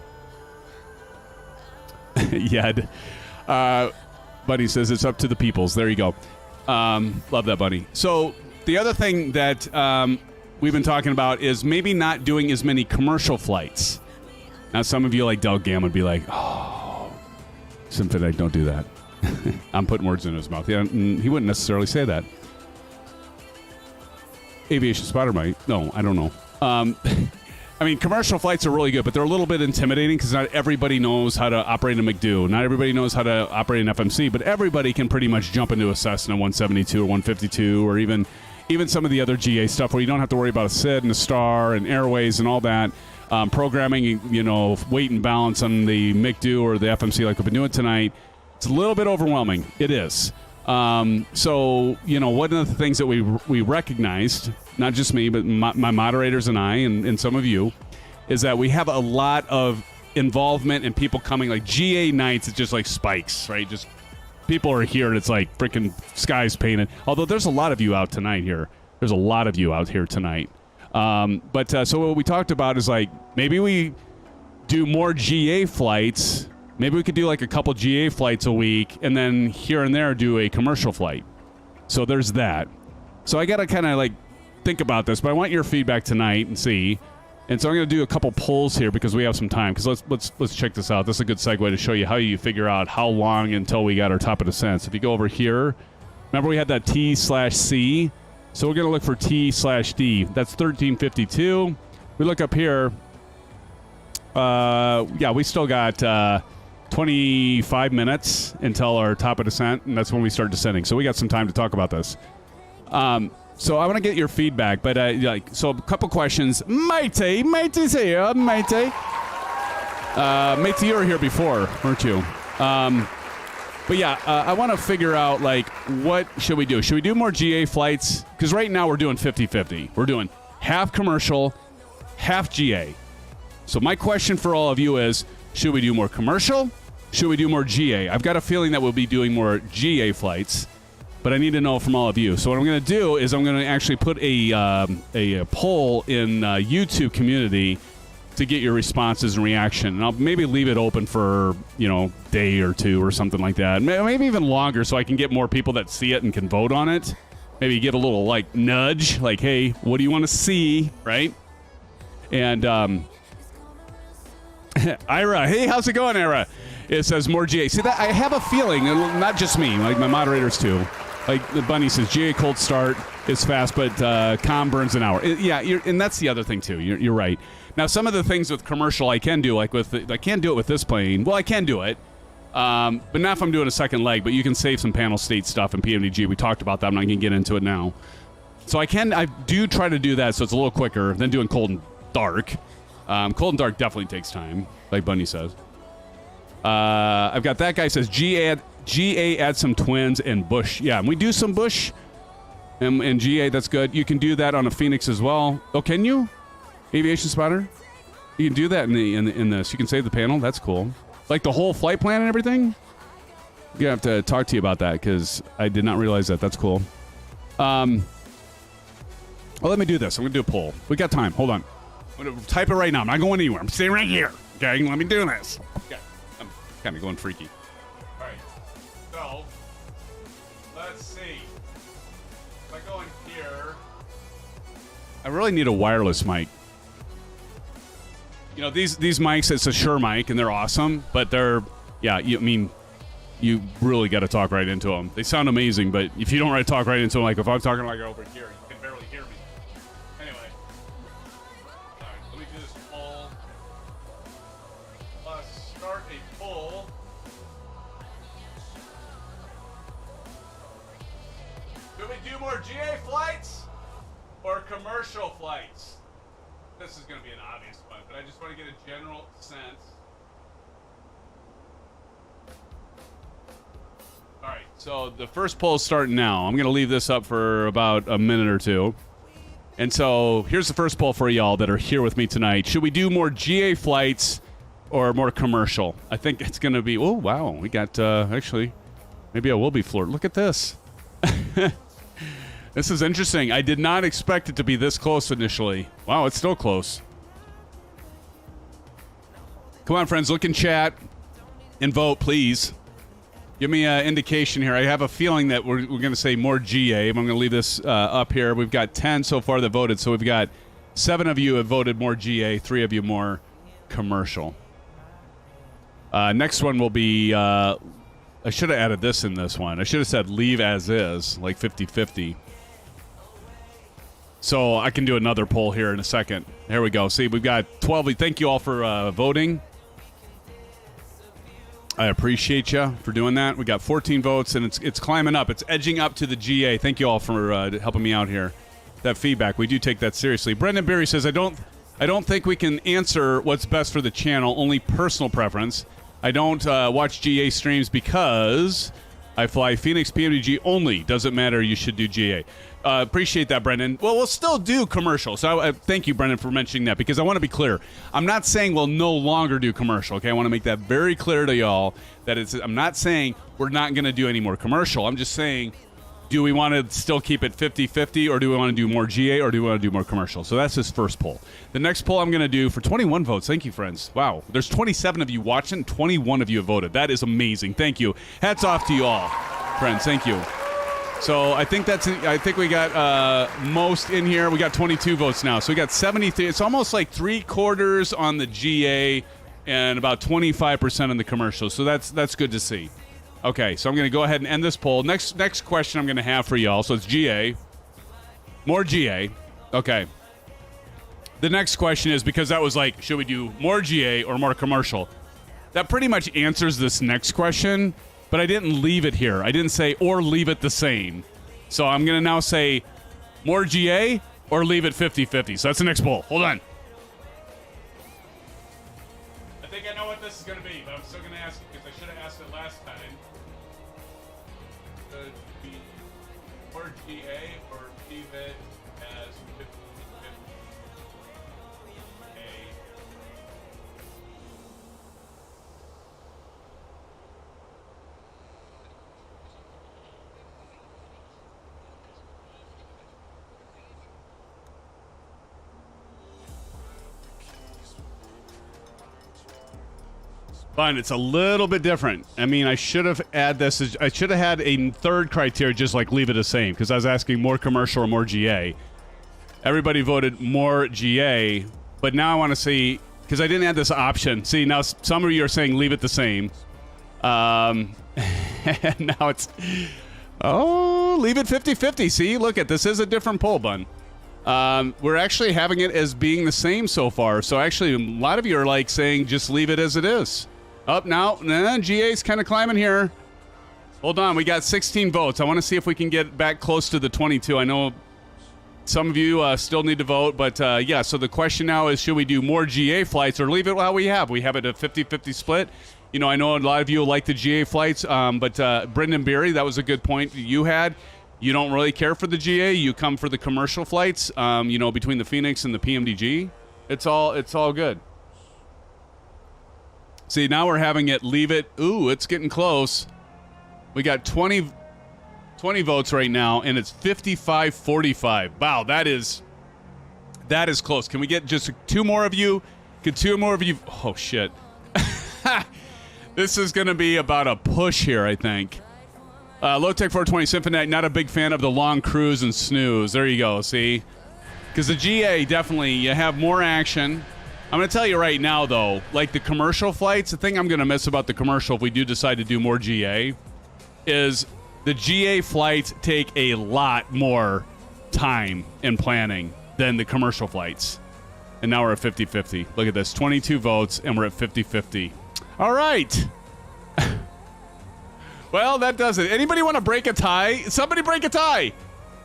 Yed, Buddy says it's up to the peoples. There you go. Love that, Buddy. So the other thing that we've been talking about is maybe not doing as many commercial flights. Now, some of you like Del Gam would be like, oh, SimFanatic, don't do that. I'm putting words in his mouth. Yeah, he wouldn't necessarily say that. Aviation Spotter might. No, I don't know. I mean, commercial flights are really good, but they're a little bit intimidating because not everybody knows how to operate a McDo. Not everybody knows how to operate an FMC, but everybody can pretty much jump into a Cessna 172 or 152 or even some of the other GA stuff where you don't have to worry about a SID and a star and airways and all that. Programming, you know, weight and balance on the McDo or the FMC like we've been doing tonight, it's a little bit overwhelming. It is. So, you know, one of the things that we recognized, not just me, but my moderators and I and some of you, is that we have a lot of involvement and people coming. Like GA nights, it's just like spikes, right? Just people are here and it's like freaking skies painted. Although there's a lot of you out tonight here. There's a lot of you out here tonight. So what we talked about is like maybe we do more GA flights. Maybe we could do like a couple GA flights a week and then here and there do a commercial flight. So there's that. So I got to kind of like think about this, but I want your feedback tonight and see. And so I'm going to do a couple polls here because we have some time. Because let's check this out. This is a good segue to show you how you figure out how long until we got our top of descent. So if you go over here, remember we had that T/C. So we're going to look for T/D. That's 1352. We look up here. Yeah, we still got 25 minutes until our top of descent, and that's when we start descending. So we got some time to talk about this. So I want to get your feedback, but so a couple questions. Matey's here. Matey, you were here before, weren't you? But yeah, I want to figure out, like, what should we do? Should we do more GA flights? Because right now we're doing 50-50. We're doing half commercial, half GA. So my question for all of you is, should we do more commercial? Should we do more GA? I've got a feeling that we'll be doing more GA flights, but I need to know from all of you. So what I'm going to do is I'm going to actually put a poll in YouTube community to get your responses and reaction. And I'll maybe leave it open for, day or two or something like that. Maybe even longer so I can get more people that see it and can vote on it. Maybe give a little, nudge, hey, what do you want to see, right? And, Ira, hey, how's it going, Ira? It says more GA. See, that I have a feeling, and not just me, my moderators too. The Bunny says, GA cold start is fast, but com burns an hour. And that's the other thing too. You're right. Now, some of the things with commercial I can do, I can't do it with this plane. Well, I can do it, but not if I'm doing a second leg. But you can save some panel state stuff in PMDG. We talked about that. I'm not going to get into it now. So I do try to do that, so it's a little quicker than doing cold and dark. Cold and dark definitely takes time, like Bunny says. I've got that guy says GA add some twins and bush. Yeah, and we do some bush and GA. That's good. You can do that on a Fenix as well. Oh, can you? Aviation spotter. You can do that in this. You can save the panel. That's cool. Like the whole flight plan and everything. I'm gonna have to talk to you about that because I did not realize that. That's cool. Well, let me do this. I'm gonna do a poll. We got time. Hold on. I'm gonna type it right now. I'm not going anywhere. I'm staying right here. Okay, let me do this. Okay, I'm kind of going freaky. All right. So let's see. If I go in here, I really need a wireless mic. These mics, it's a Shure mic, and they're awesome, but they're, you really got to talk right into them. They sound amazing, but if you don't talk right into them, if I'm talking over here, you can barely hear me. Anyway. All right, let me do this poll. Let's start a poll. Do we do more GA flights or commercial flights? This is going to be an obvious one, but I just want to get a general sense. All right, so the first poll is starting now. I'm going to leave this up for about a minute or two. And so here's the first poll for y'all that are here with me tonight. Should we do more GA flights or more commercial? I think it's going to be, oh, wow. We got, actually, maybe I will be floored. Look at this. This is interesting. I did not expect it to be this close initially. Wow, it's still close. Come on, friends. Look in chat and vote, please. Give me an indication here. I have a feeling that we're going to say more GA. I'm going to leave this up here. We've got 10 so far that voted, so we've got 7 of you have voted more GA, 3 of you more commercial. Next one will be... I should have added this in this one. I should have said leave as is, like 50-50. So I can do another poll here in a second. There we go. See, we've got 12. Thank you all for voting. I appreciate you for doing that. We got 14 votes, and it's climbing up. It's edging up to the GA. Thank you all for helping me out here. That feedback, we do take that seriously. Brendan Berry says, I don't think we can answer what's best for the channel, only personal preference. I don't watch GA streams because I fly Fenix PMDG only. Doesn't matter. You should do GA. Appreciate that, Brendan. Well, we'll still do commercial. So thank you, Brendan, for mentioning that, because I want to be clear. I'm not saying we'll no longer do commercial, okay? I want to make that very clear to y'all that I'm not saying we're not going to do any more commercial. I'm just saying, do we want to still keep it 50-50, or do we want to do more GA, or do we want to do more commercial? So that's his first poll. The next poll I'm going to do for 21 votes. Thank you, friends. Wow. There's 27 of you watching. 21 of you have voted. That is amazing. Thank you. Hats off to you all, friends. Thank you. So I think we got most in here. We got 22 votes now. So we got 73. It's almost like 3/4 on the GA and about 25% on the commercial. So that's good to see. Okay, so I'm going to go ahead and end this poll. Next question I'm going to have for y'all. So it's GA. More GA. Okay. The next question is, because that was like, should we do more GA or more commercial? That pretty much answers this next question. But I didn't leave it here. I didn't say, or leave it the same. So I'm going to now say, more GA or leave it 50-50. So that's the next poll. Hold on. I think I know what this is going to be, but I'm still going to ask it because I should have asked it last time. Should be more GA or leave it as 50-50? Fine, it's a little bit different. I mean, I should have added this. I should have had a third criteria, just like leave it the same, because I was asking more commercial or more GA. Everybody voted more GA, but now I want to see, because I didn't add this option. See, now some of you are saying leave it the same. And now it's, oh, leave it 50-50. See, look at this is a different poll, Bun. We're actually having it as being the same so far. So actually, a lot of you are like saying just leave it as it is. Up now, GA's kind of climbing here. Hold on, we got 16 votes. I want to see if we can get back close to the 22. I know some of you still need to vote, but yeah, so the question now is, should we do more GA flights or leave it how we have? We have it a 50-50 split. You know, I know a lot of you like the GA flights, but Brendan Berry, that was a good point you had. You don't really care for the GA. You come for the commercial flights, you know, between the Fenix and the PMDG. It's all good. See, now we're having it leave it. Ooh, it's getting close. We got 20 votes right now, and it's 55-45. Wow, that is close. Can we get just two more of you? Could two more of you? Oh, shit. This is going to be about a push here, I think. Low-Tech 420 SimFanatic, not a big fan of the long cruise and snooze. There you go, see? Because the GA, definitely, you have more action. I'm going to tell you right now, though, like the commercial flights, the thing I'm going to miss about the commercial if we do decide to do more GA is the GA flights take a lot more time in planning than the commercial flights. And now we're at 50-50. Look at this, 22 votes, and we're at 50-50. All right. Well, that does it. Anybody want to break a tie? Somebody break a tie.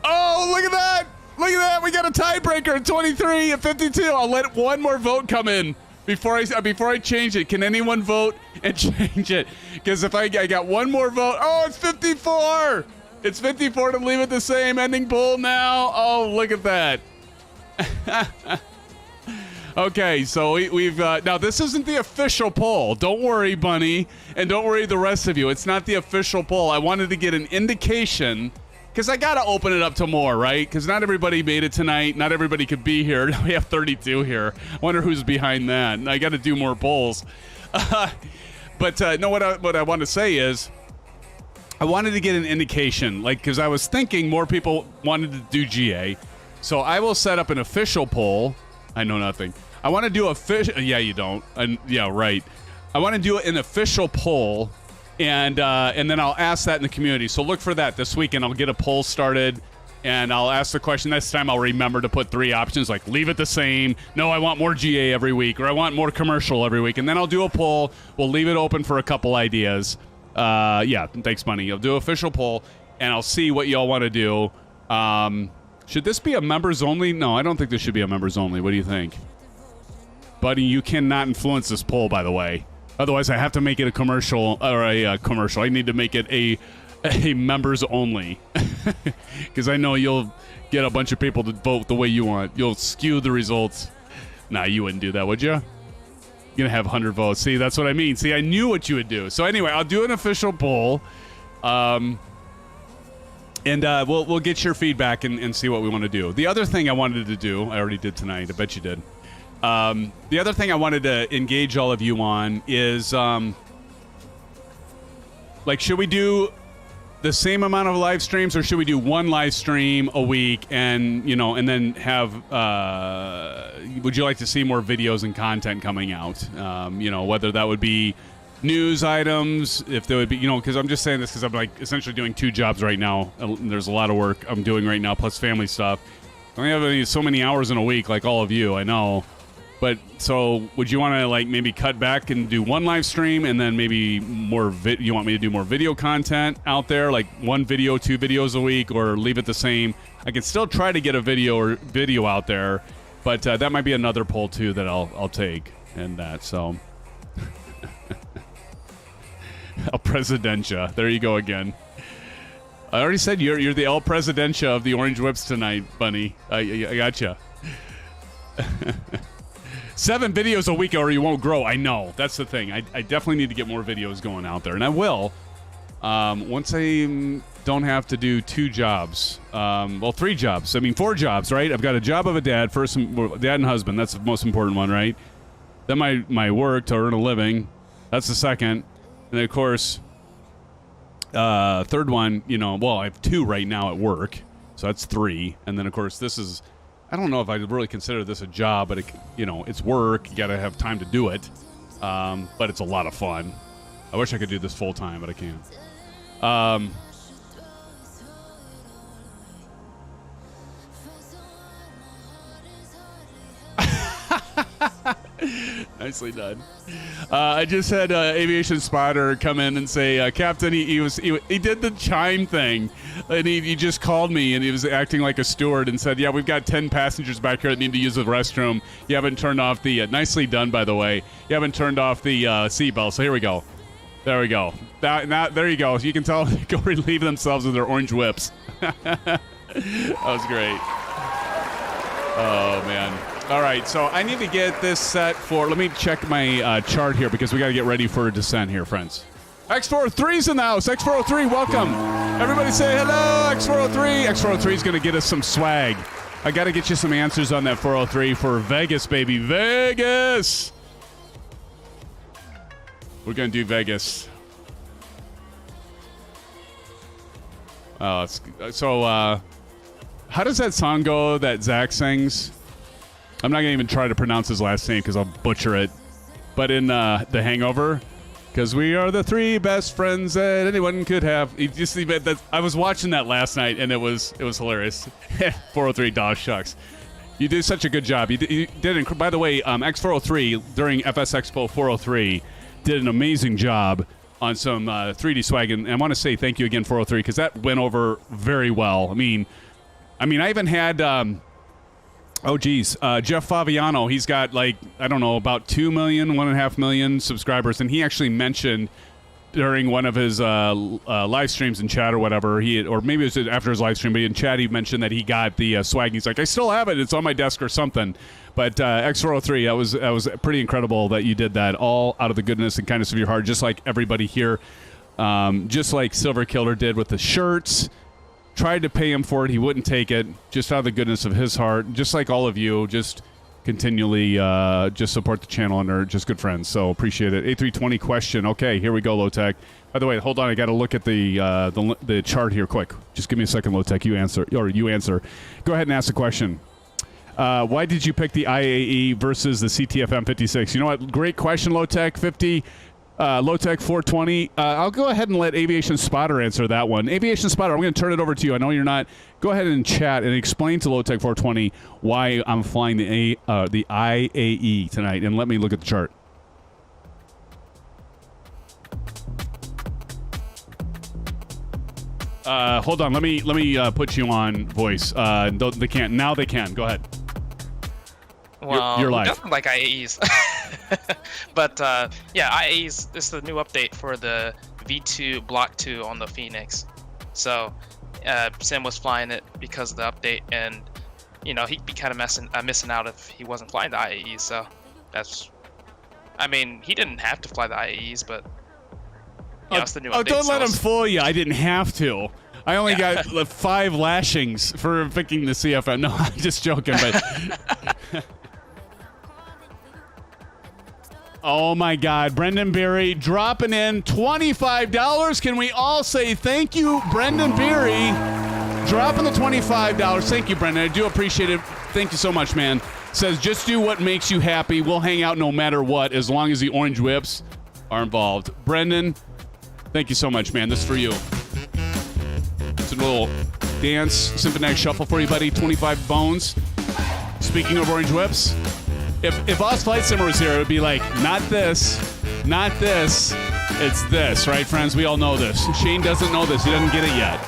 Oh, look at that. Look at that. We got a tiebreaker at 23 at 52. I'll let one more vote come in before I change it. Can anyone vote and change it? Because if I got one more vote. Oh, it's 54. It's 54 to leave it the same. Ending poll now. Oh, look at that. Okay, so we've now this isn't the official poll. Don't worry, Bunny, and don't worry the rest of you. It's not the official poll. I wanted to get an indication because I got to open it up to more, right? Because not everybody made it tonight. Not everybody could be here. We have 32 here. I wonder who's behind that. I got to do more polls. But no, what I want to say is I wanted to get an indication, like, because I was thinking more people wanted to do GA. So I will set up an official poll. I know nothing. I want to do official. Yeah, you don't. Yeah, right. I want to do an official poll, and then I'll ask that in the community. So look for that this weekend. I'll get a poll started, and I'll ask the question. This time I'll remember to put 3 options, like leave it the same. No, I want more GA every week, or I want more commercial every week. And then I'll do a poll. We'll leave it open for a couple ideas. Yeah, thanks, Money. I'll do an official poll, and I'll see what y'all want to do. Should this be a members only? No, I don't think this should be a members only. What do you think? Buddy, you cannot influence this poll, by the way. Otherwise, I have to make it a commercial, or a commercial. I need to make it a members only. Because I know you'll get a bunch of people to vote the way you want. You'll skew the results. Nah, you wouldn't do that, would you? You're going to have 100 votes. See, that's what I mean. See, I knew what you would do. So anyway, I'll do an official poll. And we'll get your feedback and see what we want to do. The other thing I wanted to do, I already did tonight. I bet you did. The other thing I wanted to engage all of you on is, like, should we do the same amount of live streams, or should we do one live stream a week and, you know, and then have, would you like to see more videos and content coming out? You know, whether that would be news items, if there would be, you know, because I'm just saying this because I'm like essentially doing 2 jobs right now. There's a lot of work I'm doing right now, plus family stuff. I only have so many hours in a week, like all of you, I know. But so would you want to like maybe cut back and do one live stream and then maybe more you want me to do more video content out there, like 1 video, 2 videos a week, or leave it the same? I can still try to get a video out there, but that might be another poll too that I'll take and that. So El Presidencia. There you go again. I already said you're the El Presidencia of the Orange Whips tonight, Bunny. I gotcha. 7 videos a week or you won't grow. I know. That's the thing. I definitely need to get more videos going out there, and I will. Once I don't have to do 2 jobs. Well, 3 jobs. I mean, 4 jobs, right? I've got a job of a dad, dad and husband. That's the most important one, right? Then my work to earn a living. That's the second. And then, of course, third one, well, I have 2 right now at work. So that's 3. And then, of course, this is, I don't know if I really consider this a job, but, it's work. You got to have time to do it. But it's a lot of fun. I wish I could do this full time, but I can't. Nicely done. I just had Aviation Spotter come in and say, Captain, he did the chime thing, and he just called me, and he was acting like a steward and said, yeah, we've got 10 passengers back here that need to use the restroom. You haven't turned off the, nicely done, by the way, you haven't turned off the seatbelt, so here we go. There we go. There you go. You can tell them to go relieve themselves of their orange whips. That was great. Oh, man. All right, so I need to get this set for... Let me check my chart here because we got to get ready for a descent here, friends. X403's in the house. X403, welcome. Everybody say hello, X403. X403 is going to get us some swag. I got to get you some answers on that 403 for Vegas, baby. Vegas! We're going to do Vegas. So, how does that song go that Zach sings? I'm not going to even try to pronounce his last name because I'll butcher it. But in The Hangover, because we are the 3 best friends that anyone could have. I was watching that last night, and it was hilarious. 403, dog shucks. You did such a good job. You did. By the way, X403, during FS Expo 403, did an amazing job on some 3D swag. And I want to say thank you again, 403, because that went over very well. I mean, I even had... Jeff Faviano, he's got about 2 million, 1.5 million subscribers, and he actually mentioned during one of his live streams in chat or whatever, or maybe it was after his live stream, but in chat he mentioned that he got the swag. He's like, I still have it, it's on my desk or something. But X403, that was pretty incredible that you did that, all out of the goodness and kindness of your heart, just like everybody here, just like Silver Killer did with the shirts. Tried to pay him for it. He wouldn't take it. Just out of the goodness of his heart. Just like all of you, just continually just support the channel and are just good friends. So appreciate it. A320 question. Okay, here we go, Low Tech. By the way, hold on. I got to look at the chart here quick. Just give me a second, Low Tech. You answer. Go ahead and ask the question. Why did you pick the IAE versus the CTFM 56? You know what? Great question, Low Tech 50. Low Tech 420. I'll go ahead and let Aviation Spotter answer that one. Aviation Spotter, I'm going to turn it over to you. I know you're not. Go ahead and chat and explain to Low Tech 420 why I'm flying the IAE tonight, and let me look at the chart. Hold on. Let me put you on voice. They can't. Now they can. Go ahead. Well, you're live. Definitely like IAEs. But yeah, IAEs, this is the new update for the V2 Block 2 on the Fenix. So Sim was flying it because of the update, and he'd be kind of missing out if he wasn't flying the IAEs. So he didn't have to fly the IAEs, but it's the new update. Don't let him fool you. I didn't have to. I only got 5 lashings for picking the CFM. No, I'm just joking, but. Oh, my God. Brendan Berry dropping in $25. Can we all say thank you, Brendan Berry, dropping the $25. Thank you, Brendan. I do appreciate it. Thank you so much, man. Says, just do what makes you happy. We'll hang out no matter what, as long as the orange whips are involved. Brendan, thank you so much, man. This is for you. It's a little dance, SimFanatic shuffle for you, buddy. 25 bones. Speaking of orange whips, if Oz Flight Simmer was here, it would be like, not this, it's this, right, friends? We all know this. Shane doesn't know this. He doesn't get it yet.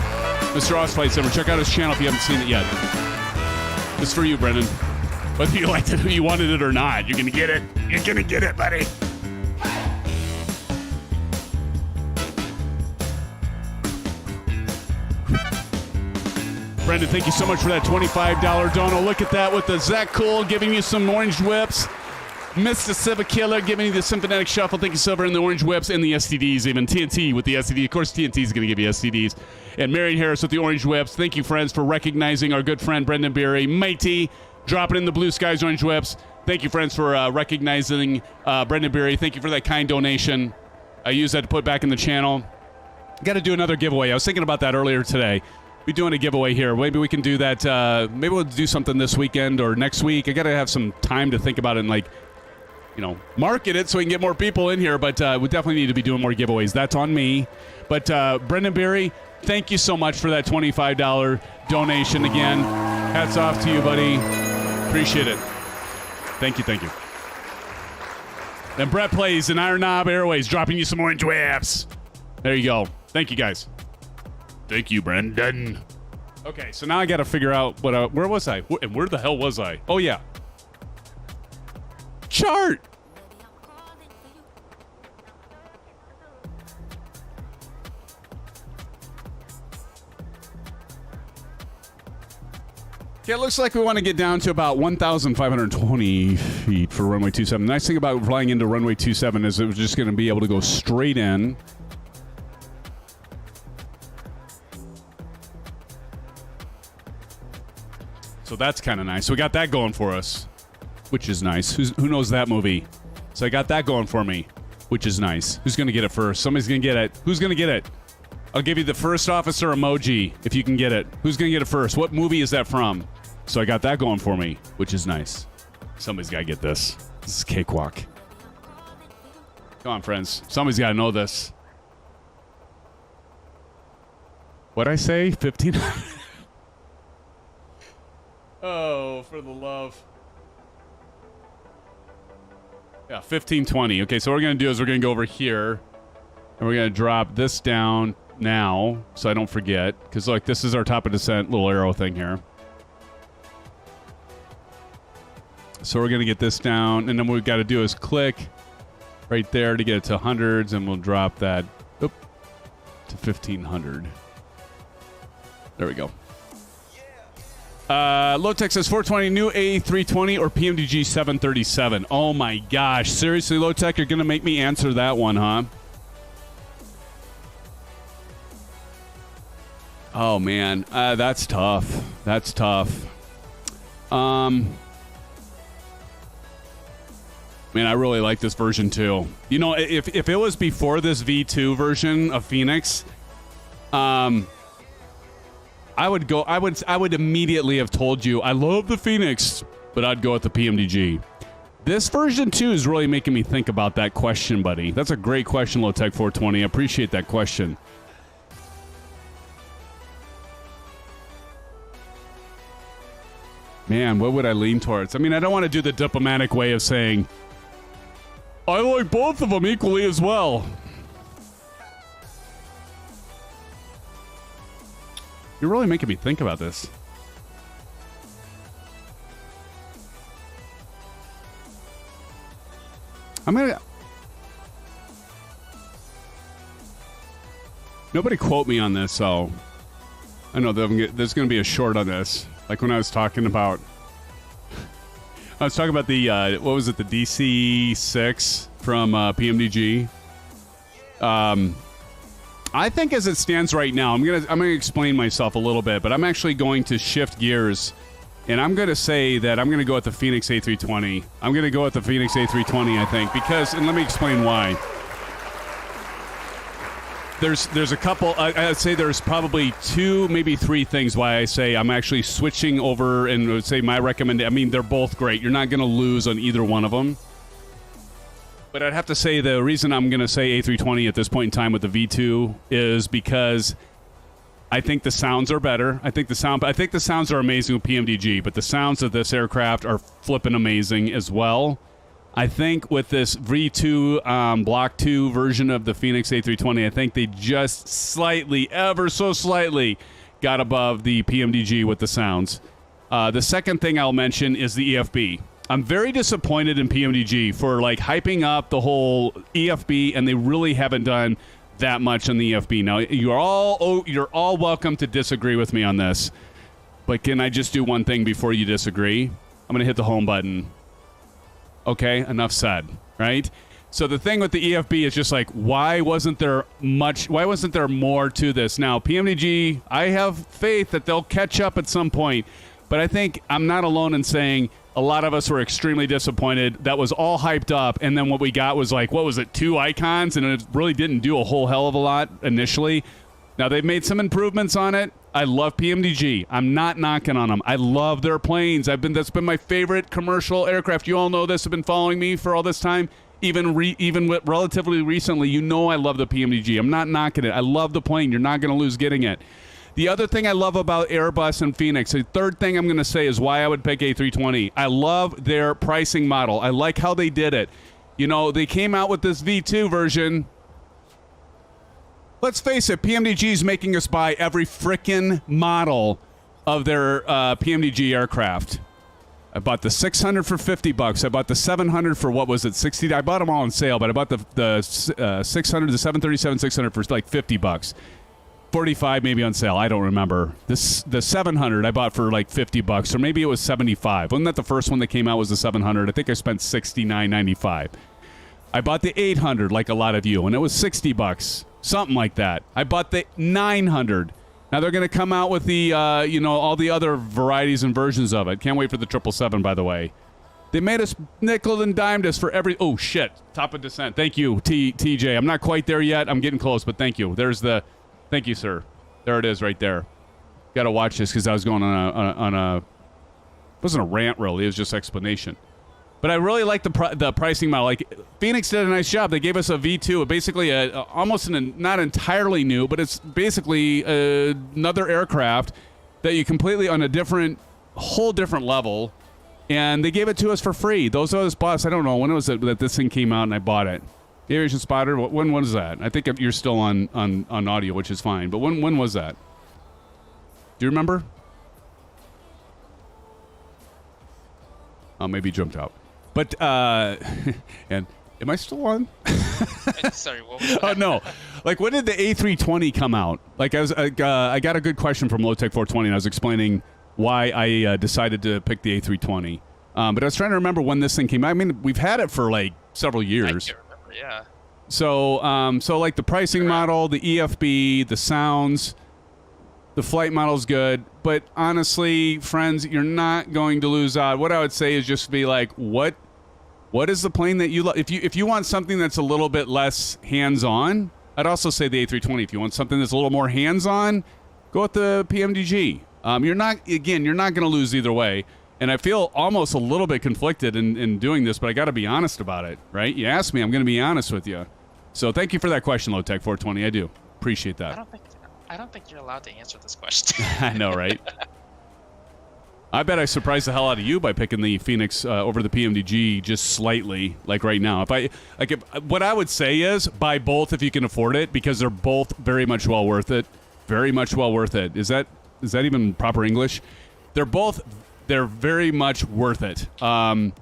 Mr. Oz Flight Simmer, check out his channel if you haven't seen it yet. This is for you, Brendan. Whether you liked it or you wanted it or not, you're going to get it. You're going to get it, buddy. Brendan, thank you so much for that $25 dono. Look at that with the Zach Cool giving you some orange whips. Mr. Silver Killer giving you the SimFanatic shuffle. Thank you, Silver, and the orange whips and the STDs, even TNT with the STD. Of course, TNT is going to give you STDs. And Marion Harris with the orange whips. Thank you, friends, for recognizing our good friend Brendan Berry. Mighty dropping in the Blue Skies orange whips. Thank you, friends, for recognizing Brendan Beery. Thank you for that kind donation. I use that to put back in the channel. Got to do another giveaway. I was thinking about that earlier today. Be doing a giveaway here. Maybe we can do that. Maybe we'll do something this weekend or next week. I got to have some time to think about it and, like, you know, market it so we can get more people in here. But we definitely need to be doing more giveaways. That's on me. But Brendan Beery, thank you so much for that $25 donation again. Hats off to you, buddy. Appreciate it. Thank you, thank you. And Brett Plays in Iron Knob Airways, dropping you some orange waves. There you go. Thank you, guys. Thank you, Brendan. Okay, so now I got to figure out where was I? And where the hell was I? Oh, yeah. Chart. Yeah, it looks like we want to get down to about 1,520 feet for runway 27. The nice thing about flying into runway 27 is it was just going to be able to go straight in. So that's kind of nice. So we got that going for us, which is nice. Who knows that movie? So I got that going for me, which is nice. Who's going to get it first? Somebody's going to get it. Who's going to get it? I'll give you the first officer emoji if you can get it. Who's going to get it first? What movie is that from? So I got that going for me, which is nice. Somebody's got to get this. This is cakewalk. Come on, friends. Somebody's got to know this. What'd I say? 15? Oh, for the love. Yeah, 1520. Okay, so what we're going to do is we're going to go over here. And we're going to drop this down now so I don't forget. Because, like, this is our top of descent little arrow thing here. So we're going to get this down. And then what we've got to do is click right there to get it to hundreds. And we'll drop that to 1,500. There we go. Low Tech says 420 new A320 or PMDG 737. Oh my gosh. Seriously, Low Tech, you're going to make me answer that one, huh? Oh man, that's tough. That's tough. Man, I really like this version too. You know, if it was before this V2 version of Fenix, I would immediately have told you I love the Fenix, but I'd go with the PMDG. This version 2 is really making me think about that question, buddy. That's a great question, Low Tech 420. I appreciate that question. Man, what would I lean towards? I mean, I don't want to do the diplomatic way of saying I like both of them equally as well. You're really making me think about this. I'm gonna... Nobody quote me on this, so... I know there's gonna be a short on this. Like when I was talking about... I was talking about the, what was it, the DC-6 from PMDG. I think as it stands right now, I'm gonna explain myself a little bit, but I'm actually going to shift gears, and I'm gonna say that I'm gonna go with the Fenix A320. I'm gonna go with the Fenix A320, I think, because, and let me explain why. There's a couple. I'd say there's probably 2, maybe 3 things why I say I'm actually switching over, and would say my recommendation. I mean, they're both great. You're not gonna lose on either one of them. But I'd have to say the reason I'm going to say A320 at this point in time with the V2 is because I think the sounds are better. I think the sounds are amazing with PMDG, but the sounds of this aircraft are flipping amazing as well. I think with this V2 Block 2 version of the Fenix A320, I think they just slightly, ever so slightly, got above the PMDG with the sounds. The second thing I'll mention is the EFB. I'm very disappointed in PMDG for like hyping up the whole EFB, and they really haven't done that much on the EFB. Now you're all welcome to disagree with me on this, but can I just do one thing before you disagree? I'm gonna hit the home button. Okay, enough said. Right. So the thing with the EFB is just like, why wasn't there more to this? Now PMDG, I have faith that they'll catch up at some point. But I think I'm not alone in saying a lot of us were extremely disappointed. That was all hyped up, and then what we got was like, what was it, 2 icons, and it really didn't do a whole hell of a lot initially. Now, they've made some improvements on it. I love PMDG. I'm not knocking on them. I love their planes. That's been my favorite commercial aircraft. You all know this. Have been following me for all this time. Even relatively recently, you know I love the PMDG. I'm not knocking it. I love the plane. You're not going to lose getting it. The other thing I love about Airbus and Fenix, the third thing I'm going to say is why I would pick A320. I love their pricing model. I like how they did it. You know, they came out with this V2 version. Let's face it, PMDG is making us buy every frickin' model of their PMDG aircraft. I bought the 600 for $50. I bought the 700 for, what was it, 60? I bought them all on sale, but I bought the 600, the 737 600 for like $50. 45 maybe on sale. I don't remember. The 700 I bought for like $50, or maybe it was 75. Wasn't that the first one that came out was the 700? I think I spent $69.95. I bought the 800 like a lot of you, and it was $60. Something like that. I bought the 900. Now they're going to come out with the, all the other varieties and versions of it. Can't wait for the 777, by the way. They made us nickel and dimed us for every... Oh, shit. Top of descent. Thank you, TJ. I'm not quite there yet. I'm getting close, but thank you. There's the... Thank you, sir. There it is right there. Got to watch this because I was going on a... It wasn't a rant, really. It was just explanation. But I really like the pricing model. Like, Fenix did a nice job. They gave us a V2, basically almost not entirely new, but it's basically another aircraft that you completely on a whole different level, and they gave it to us for free. Those of us bought. I don't know when was it that this thing came out and I bought it. Aviation Spotter. When was that? I think you're still on audio, which is fine. But when was that? Do you remember? Oh, maybe you jumped out. But, and am I still on? Sorry, what was that? Oh, no. Like, when did the A320 come out? Like, I got a good question from Lowtech420, and I was explaining why I decided to pick the A320. But I was trying to remember when this thing came out. I mean, we've had it for, like, several years. I can't remember, yeah. So like, the pricing model, the EFB, the sounds... The flight model's good, but honestly, friends, you're not going to lose out. What I would say is just be like, what is the plane that you love? If you want something that's a little bit less hands-on, I'd also say the A320. If you want something that's a little more hands-on, go with the PMDG. You're not going to lose either way. And I feel almost a little bit conflicted in doing this, but I got to be honest about it, right? You asked me, I'm going to be honest with you. So thank you for that question, Lowtech420. I do appreciate that. I don't think you're allowed to answer this question. I know, right? I bet I surprised the hell out of you by picking the Fenix over the PMDG just slightly, like right now. What I would say is buy both if you can afford it, because they're both very much well worth it. Very much well worth it. Is that even proper English? They're very much worth it. And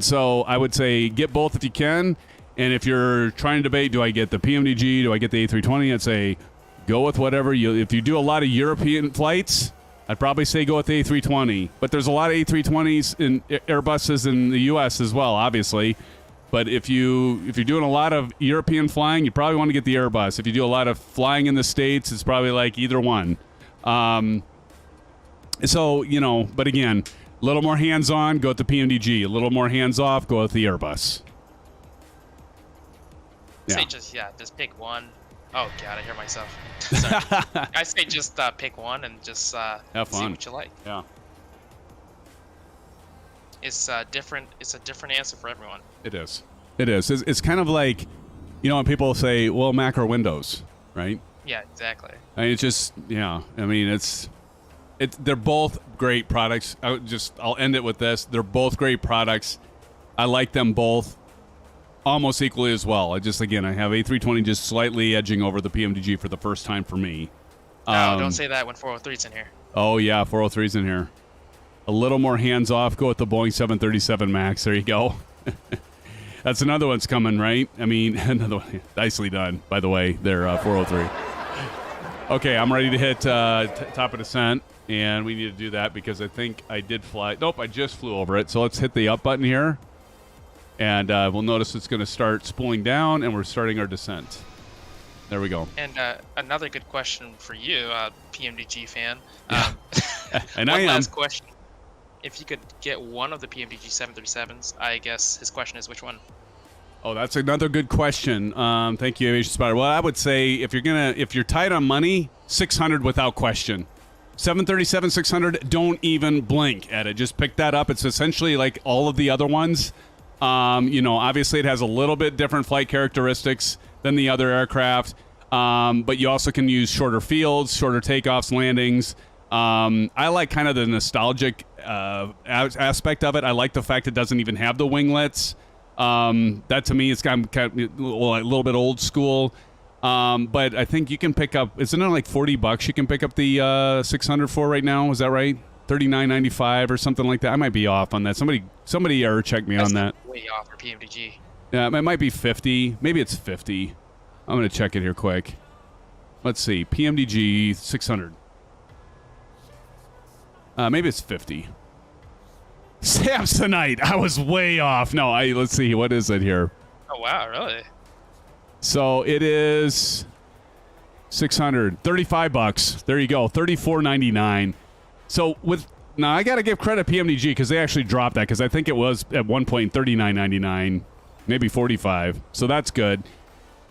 so I would say get both if you can. And if you're trying to debate, do I get the PMDG, do I get the A320? I'd say go with whatever if you do a lot of European flights, I'd probably say go with the A320. But there's a lot of A320s and Airbuses in the U.S. as well, obviously. But if you're doing a lot of European flying, you probably want to get the Airbus. If you do a lot of flying in the States, it's probably like either one. So, but again, a little more hands-on, go with the PMDG. A little more hands-off, go with the Airbus. Yeah. Say just pick one. Oh God, I hear myself. Sorry. I say just pick one and just have fun. See what you like. Yeah. It's different. It's a different answer for everyone. It is. It is. It's kind of like, when people say, "Well, Mac or Windows," right? Yeah, exactly. I mean, it's just I mean, they're both great products. I'll end it with this. They're both great products. I like them both almost equally as well. I have A320 just slightly edging over the PMDG for the first time for me. No, don't say that when 403's in here. Oh, yeah, 403's in here. A little more hands-off. Go with the Boeing 737 MAX. There you go. That's another one's coming, right? I mean, another one. Nicely done, by the way, there, 403. Okay, I'm ready to hit top of descent, and we need to do that because I think I did fly. Nope, I just flew over it. So let's hit the up button here. And we'll notice it's going to start spooling down, and we're starting our descent. There we go. And another good question for you, PMDG fan. And one last question. if you could get one of the PMDG 737s, I guess his question is which one. Oh, that's another good question. Thank you, Aviation Spider. Well, I would say if you're tight on money, 600 without question. 737 600, don't even blink at it. Just pick that up. It's essentially like all of the other ones. Obviously it has a little bit different flight characteristics than the other aircraft, but you also can use shorter fields, shorter takeoffs, landings. I like kind of the nostalgic aspect of it. I like the fact it doesn't even have the winglets. That to me is kind of a little bit old school. But I think you can pick up, isn't it like $40 you can pick up the 600 for right now? Is that right? $39.95 or something like that. I might be off on that. Somebody error check me on that. Way off for PMDG. Yeah, it might be 50. Maybe it's 50. I'm going to check it here quick. Let's see. PMDG 600. Maybe it's 50. Samsonite. I was way off. No, let's see. What is it here? Oh, wow. Really? So it is 600. $35. There you go. $34.99. So now I got to give credit PMDG because they actually dropped that because I think it was at one point $39.99, maybe $45. So that's good.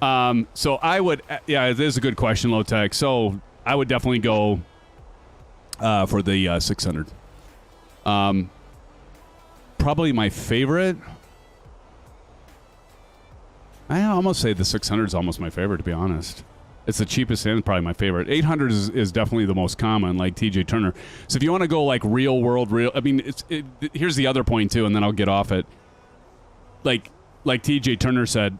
So I would, yeah, it is a good question, Low Tech. So I would definitely go for the 600. Probably my favorite. I almost say the 600 is almost my favorite, to be honest. It's the cheapest and probably my favorite. 800 is definitely the most common, like TJ Turner. So if you want to go like real world, here's the other point too, and then I'll get off it. Like TJ Turner said,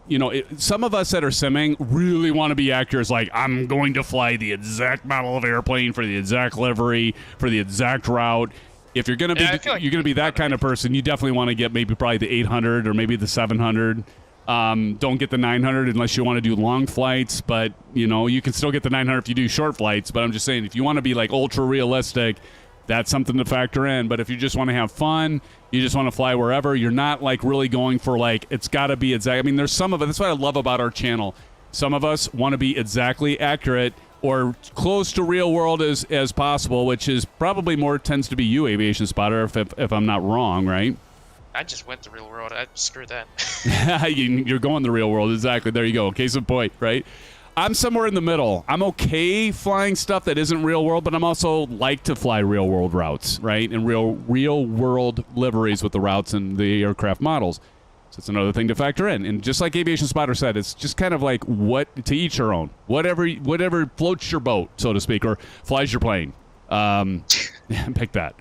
some of us that are simming really want to be actors. Like, I'm going to fly the exact model of airplane for the exact livery for the exact route. If you're gonna be that kind of person, you definitely want to get maybe probably the 800 or maybe the 700. Don't get the 900 unless you want to do long flights, but you can still get the 900 if you do short flights. But I'm just saying, if you want to be like ultra realistic, that's something to factor in. But if you just want to have fun, you just want to fly wherever, you're not like really going for like it's got to be exact. I mean, there's some of it. That's what I love about our channel. Some of us want to be exactly accurate or close to real world as possible, which is probably more tends to be you, Aviation Spotter, if I'm not wrong, right? I just went to real world. Screw that. You're going the real world. Exactly. There you go. Case in point, right? I'm somewhere in the middle. I'm okay flying stuff that isn't real world, but I'm also like to fly real world routes, right? And real world liveries with the routes and the aircraft models. So it's another thing to factor in. And just like Aviation Spotter said, it's just kind of like what to each their own. Whatever floats your boat, so to speak, or flies your plane. Pick that.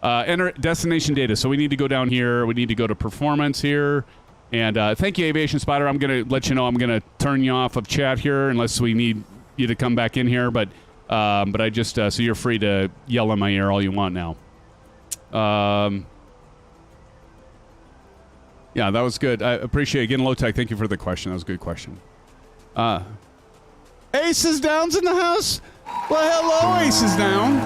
Enter destination data. So we need to go down here. We need to go to performance here. And thank you, Aviation Spotter. I'm going to let you know I'm going to turn you off of chat here unless we need you to come back in here. But I just so you're free to yell in my ear all you want now. Yeah, that was good. I appreciate it. Again, Low Tech, thank you for the question. That was a good question. Aces Down's in the house? Well, hello, Aces Down.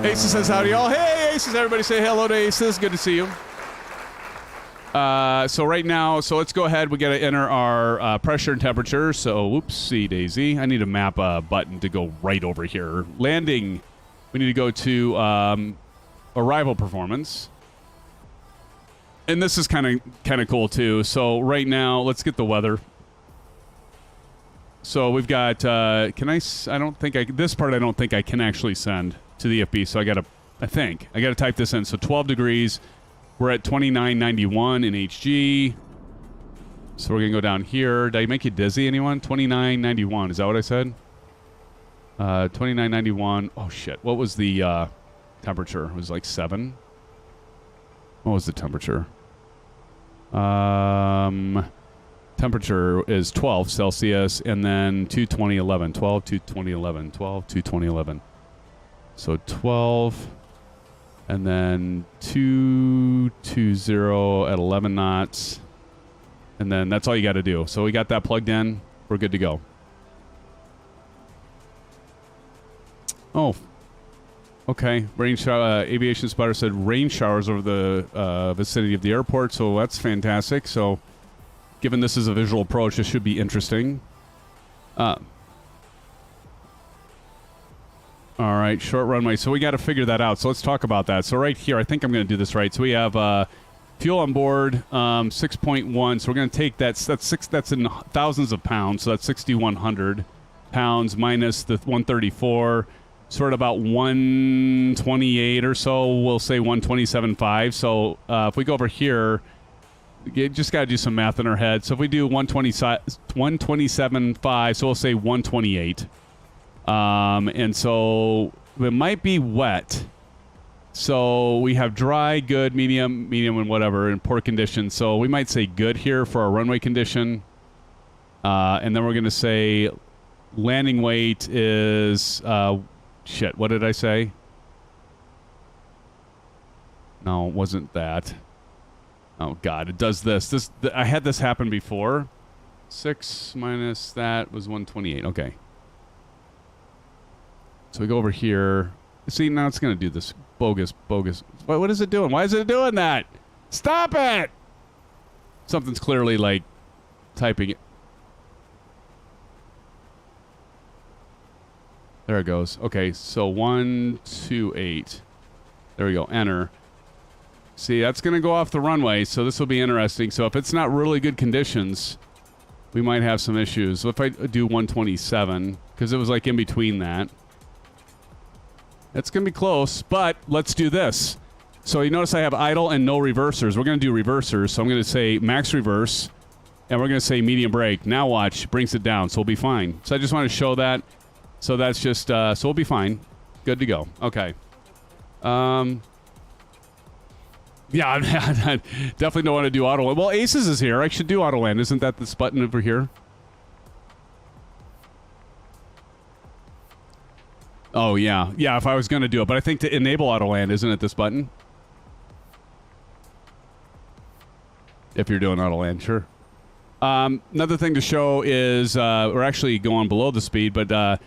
Aces says howdy, y'all. Hey, Aces. Everybody say hello to Aces. Good to see you. So right now, let's go ahead. We got to enter our pressure and temperature. So, whoopsie daisy. I need a map button to go right over here. Landing. We need to go to arrival performance. And this is kind of cool too. So right now, let's get the weather. So we've got. I don't think this part I don't think I can actually send to the FB. So I got to type this in. So 12 degrees. We're at 2991 in HG. So we're gonna go down here. Did I make you dizzy, anyone? 2991. Is that what I said? 2991. Oh shit. What was the temperature? It was like 7. What was the temperature? Temperature is 12 Celsius, and then 22011. 12 22011. 12 22011. So 12, and then 220 at 11 knots, and then that's all you got to do. So we got that plugged in. We're good to go. Oh. Okay, Aviation Spotter said rain showers over the vicinity of the airport, so that's fantastic. So, given this is a visual approach, this should be interesting. All right, short runway. So we got to figure that out. So let's talk about that. So right here, I think I'm going to do this right. So we have fuel on board, 6.1. So we're going to take that's in thousands of pounds. So that's 6,100 pounds minus the 134. Sort of about 128 or so. We'll say 127.5. So if we go over here, you just got to do some math in our head. So if we do 127.5, so we'll say 128. And so it might be wet. So we have dry, good, medium, and whatever in poor condition. So we might say good here for our runway condition. And then we're going to say landing weight is, shit, what did I say? No, it wasn't that. Oh, God, it does this. I had this happen before. 6 minus that was 128. Okay. So we go over here. See, now it's going to do this bogus. What is it doing? Why is it doing that? Stop it! Something's clearly, like, typing it. There it goes. Okay, so 128. There we go. Enter. See, that's going to go off the runway, so this will be interesting. So if it's not really good conditions, we might have some issues. So if I do 127, because it was, like, in between that. It's going to be close, but let's do this. So you notice I have idle and no reversers. We're going to do reversers. So I'm going to say max reverse, and we're going to say medium brake. Now watch, brings it down, so we'll be fine. So I just want to show that. So that's just, so we'll be fine. Good to go. Okay. Yeah, I definitely don't want to do auto land. Well, Aces is here. I should do auto land. Isn't that this button over here? Oh, yeah. Yeah, if I was going to do it. But I think to enable auto land, isn't it this button? If you're doing auto land, sure. Another thing to show is we're actually going below the speed, but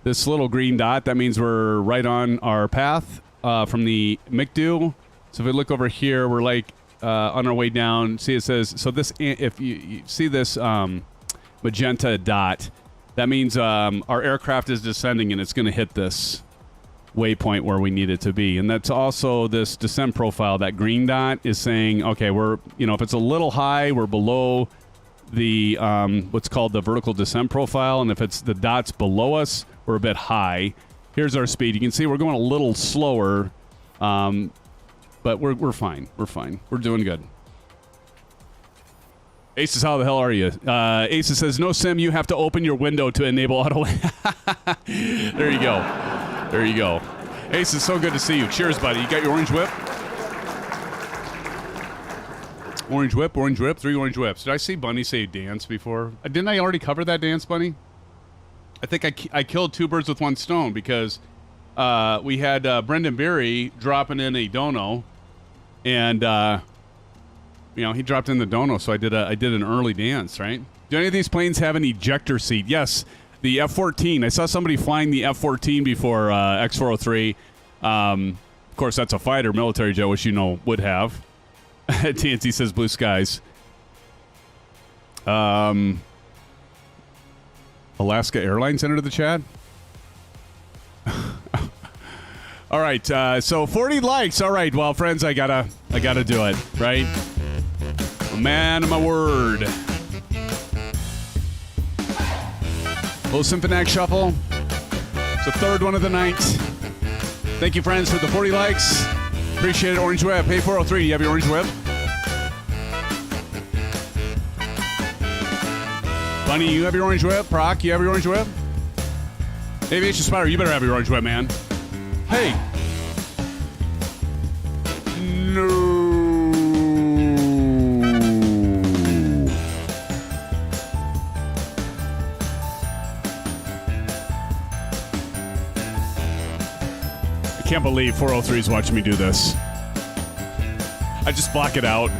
this little green dot, that means we're right on our path from the MCDU. So if we look over here, we're like on our way down. See, it says, so this, if you see this magenta dot, that means our aircraft is descending and it's going to hit this waypoint where we need it to be. And that's also this descent profile. That green dot is saying, okay, we're, if it's a little high, we're below the what's called the vertical descent profile. And if it's the dots below us, we're a bit high. Here's our speed. You can see we're going a little slower, but we're fine. We're fine. We're doing good. Aces, how the hell are you? Aces says, no sim, you have to open your window to enable auto land. There you go. There you go. Aces, so good to see you. Cheers, buddy. You got your orange whip? Orange whip, 3 orange whips. Did I see Bunny say dance before? Didn't I already cover that dance, Bunny? I think I killed 2 birds with 1 stone because we had Brendan Berry dropping in a dono, and he dropped in the dono, so I did an early dance, right? Do any of these planes have an ejector seat? Yes, the F-14. I saw somebody flying the F-14 before X-403. Of course, that's a fighter, military jet, which would have. TNT says blue skies. Alaska Airlines entered the chat. All right, so 40 likes. All right, well, friends, I gotta do it, right? A man of my word. Little SimFanatic shuffle. It's the 3rd one of the night. Thank you, friends, for the 40 likes. Appreciate it, Orange Whip. Hey, 403, you have your Orange Whip? Bunny, you have your Orange Whip? Proc, you have your Orange Whip? Aviation Spider, you better have your Orange Whip, man. Hey. No. I can't believe 403 is watching me do this. I just block it out.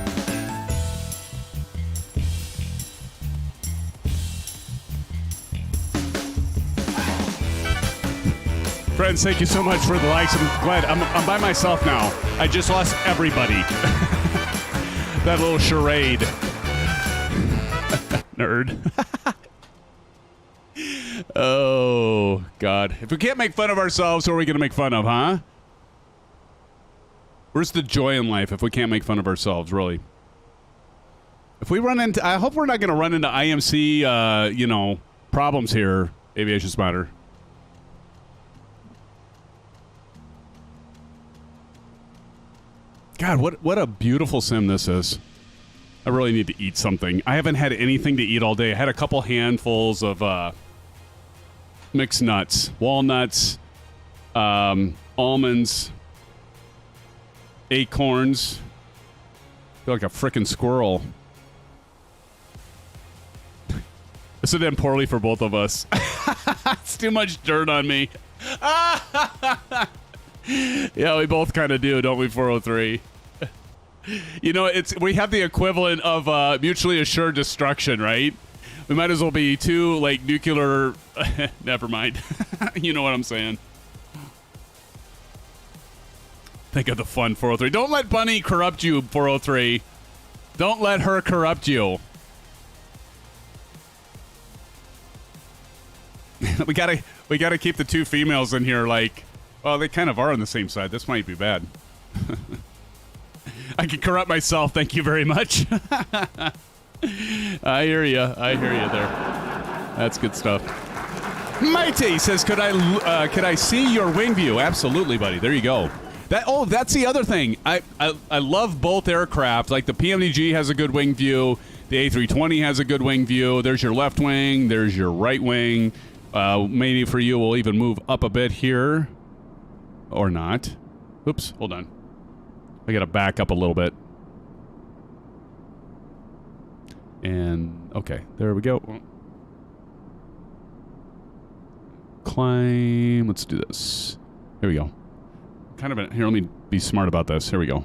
Friends, thank you so much for the likes. I'm glad. I'm by myself now. I just lost everybody. That little charade. Nerd. Oh, God. If we can't make fun of ourselves, who are we going to make fun of, huh? Where's the joy in life if we can't make fun of ourselves, really? If we run into... I hope we're not going to run into IMC, you know, problems here, Aviation Spotter. God, what a beautiful sim this is. I really need to eat something. I haven't had anything to eat all day. I had a couple handfuls of mixed nuts, walnuts, almonds, acorns. I feel like a frickin' squirrel. This would end poorly for both of us. It's too much dirt on me. Yeah, we both kind of do, don't we, 403? You know, we have the equivalent of mutually assured destruction, right? We might as well be two, like, nuclear... Never mind. You know what I'm saying. Think of the fun, 403. Don't let Bunny corrupt you, 403. Don't let her corrupt you. we gotta keep the two females in here, like... Well, they kind of are on the same side. This might be bad. I can corrupt myself. Thank you very much. I hear you. I hear you there. That's good stuff. Mighty says, could I see your wing view? Absolutely, buddy. There you go. That's the other thing. I love both aircraft. Like the PMDG has a good wing view. The A320 has a good wing view. There's your left wing. There's your right wing. Maybe for you, we'll even move up a bit here. Or not. Oops, hold on. I gotta back up a little bit. And, okay, there we go. Climb, let's do this. Here we go. Here, let me be smart about this. Here we go.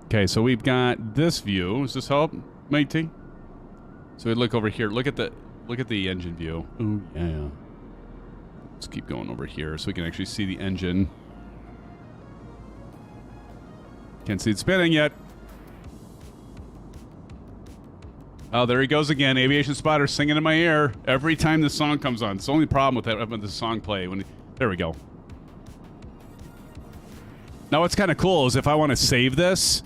Okay, so we've got this view. Does this help, matey? So we look over here. Look at the engine view. Oh, yeah. Let's keep going over here so we can actually see the engine. Can't see it spinning yet. Oh, there he goes again. Aviation Spotter singing in my ear every time the song comes on. It's the only problem with that when the song play. There we go. Now what's kind of cool is if I want to save this,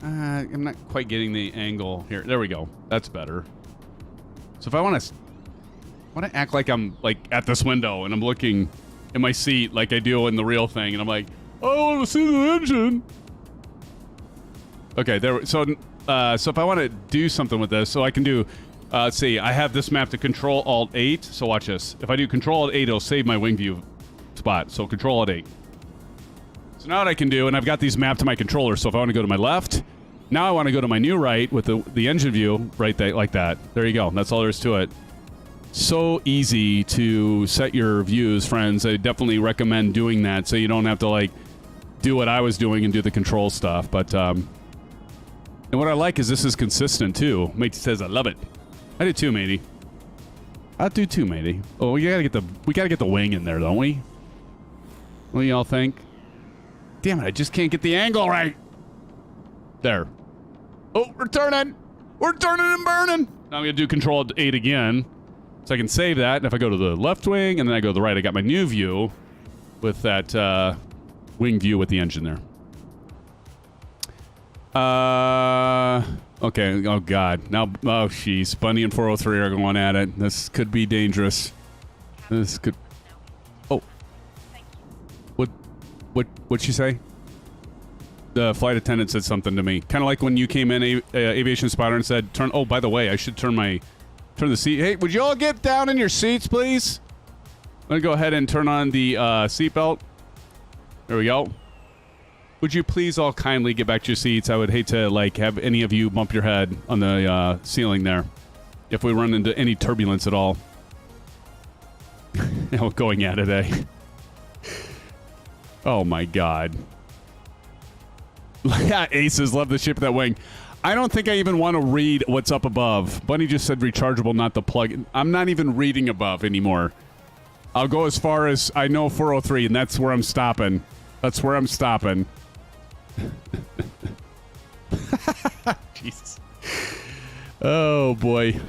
I'm not quite getting the angle here. There we go. That's better. So if I want to act like I'm like at this window and I'm looking in my seat like I do in the real thing, and I'm like, oh, I want to see the engine. Okay, there. So if I want to do something with this, so I can do. Let's see. I have this map to Control-Alt-8. So watch this. If I do Control-Alt-8, it'll save my wing view spot. So Control-Alt-8. So now what I can do, and I've got these mapped to my controller. So if I want to go to my left, now I want to go to my new right with the engine view right there, like that. There you go. That's all there is to it. So easy to set your views, friends. I definitely recommend doing that so you don't have to like do what I was doing and do the control stuff. But and what I like is this is consistent too. Matey says I love it. I do too, matey. I do too, matey. Oh, we gotta get the wing in there, don't we? What do y'all think? Damn it! I just can't get the angle right. There. Oh, we're turning and burning. Now I'm gonna do Control-8 again. So I can save that, and if I go to the left wing, and then I go to the right, I got my new view with that wing view with the engine there. Okay, oh God. Now, oh jeez, Bunny and 403 are going at it. This could be dangerous. This could... Oh. What'd she say? The flight attendant said something to me. Kind of like when you came in, Aviation Spotter, and said, oh, by the way, I should turn the seat. Hey, would you all get down in your seats, please? I'm going to go ahead and turn on the seatbelt. There we go. Would you please all kindly get back to your seats? I would hate to, like, have any of you bump your head on the ceiling there if we run into any turbulence at all. Going at it, eh? Oh, my God. Yeah, Aces, love the shape of that wing. I don't think I even want to read what's up above. Bunny just said rechargeable, not the plug. I'm not even reading above anymore. I'll go as far as I know 403, and that's where I'm stopping. That's where I'm stopping. Jesus. Oh, boy.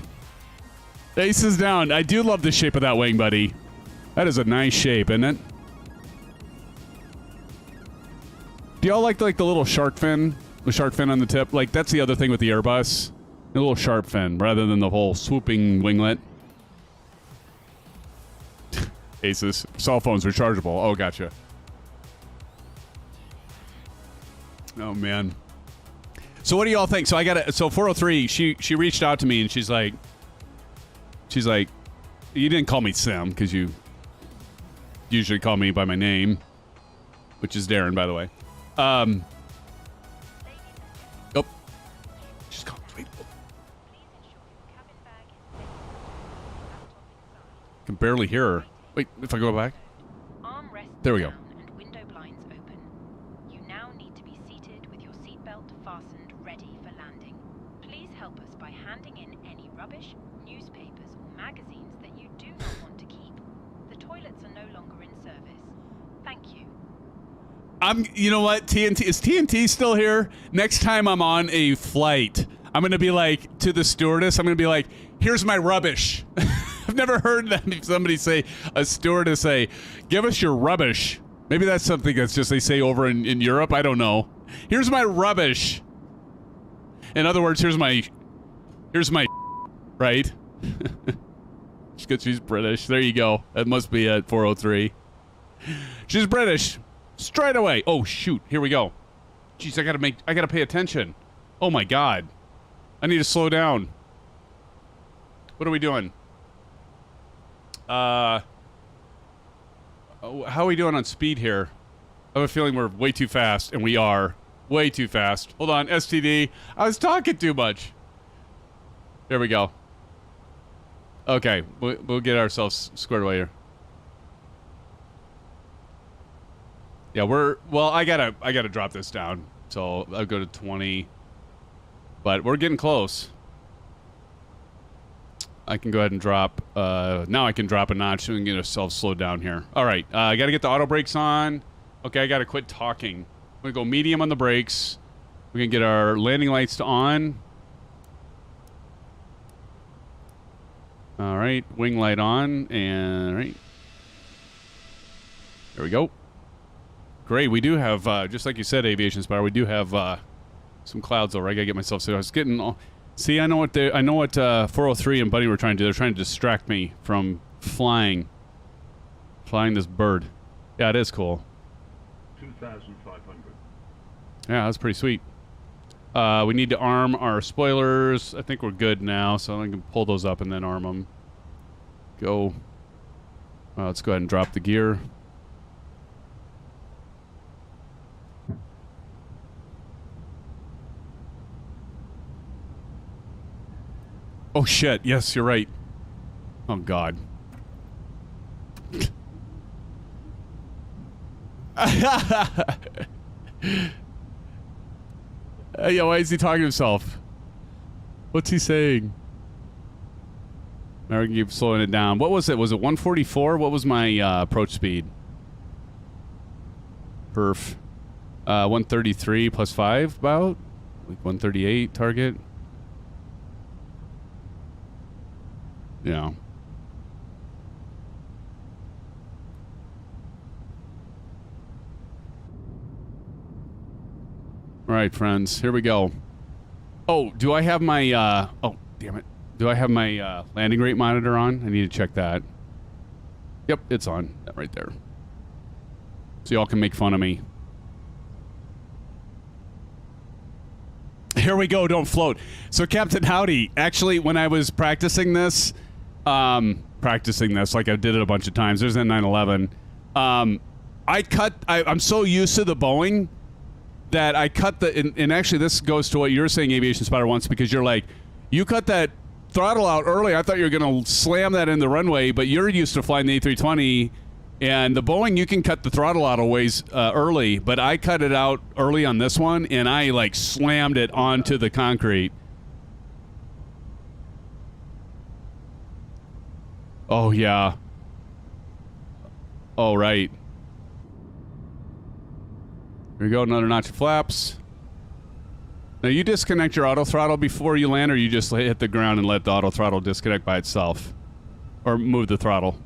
Ace is down. I do love the shape of that wing, buddy. That is a nice shape, isn't it? Do y'all like the little shark fin? The shark fin on the tip? Like, that's the other thing with the Airbus. A little sharp fin, rather than the whole swooping winglet. Aces. Cell phones rechargeable. Oh, gotcha. Oh, man. So what do y'all think? So I got it. So 403, she reached out to me and she's like, you didn't call me Sim because you usually call me by my name, which is Darren, by the way. Oh, she's calling. Wait. Can barely hear her. Wait, if I go back. There we go. You know what, TNT, is TNT still here? Next time I'm on a flight, I'm going to be like, to the stewardess, I'm going to be like, here's my rubbish. I've never heard that somebody say, a stewardess say, give us your rubbish. Maybe that's something that's just they say over in Europe. I don't know. Here's my rubbish. In other words, here's my right? Just because she's British. There you go. That must be at 403. She's British. Straight away. Oh, shoot. Here we go. Jeez, I gotta pay attention. Oh, my God. I need to slow down. What are we doing? How are we doing on speed here? I have a feeling we're way too fast, and we are. Way too fast. Hold on, STD. I was talking too much. There we go. Okay, we'll get ourselves squared away here. Yeah, well, I gotta drop this down. So I'll go to 20. But we're getting close. I can go ahead and drop, now I can drop a notch so we can get ourselves slowed down here. All right, I gotta get the auto brakes on. Okay, I gotta quit talking. I'm gonna go medium on the brakes. We can get our landing lights on. All right, wing light on, and all right. There we go. Great, we do have, just like you said, Aviation Spire, we do have some clouds over. I gotta get myself set. I was getting all... See, I know what 403 and Buddy were trying to do. They're trying to distract me from flying this bird. Yeah, it is cool. 2,500. Yeah, that's pretty sweet. We need to arm our spoilers. I think we're good now, so I can pull those up and then arm them. Go. Let's go ahead and drop the gear. Oh shit, yes, you're right. Oh god. Yo, why is he talking to himself? What's he saying? Now we can keep slowing it down. What was it? Was it 144? What was my approach speed? Perf. 133 plus 5 about? Like 138 target? Yeah. All right, friends. Here we go. Oh, do I have my, oh, damn it. Do I have my landing rate monitor on? I need to check that. Yep, it's on. That right there. So y'all can make fun of me. Here we go. Don't float. So, Captain Howdy, actually, when I was practicing this, like I did it a bunch of times. There's that 911. I'm so used to the Boeing that I cut and actually this goes to what you're saying, Aviation Spotter, once, because you're like, you cut that throttle out early. I thought you were going to slam that in the runway, but you're used to flying the A320, and the Boeing, you can cut the throttle out a ways early, but I cut it out early on this one, and I like slammed it onto the concrete. Oh, yeah. Oh, right. Here we go, another notch of flaps. Now, you disconnect your auto throttle before you land, or you just hit the ground and let the auto throttle disconnect by itself? Or move the throttle?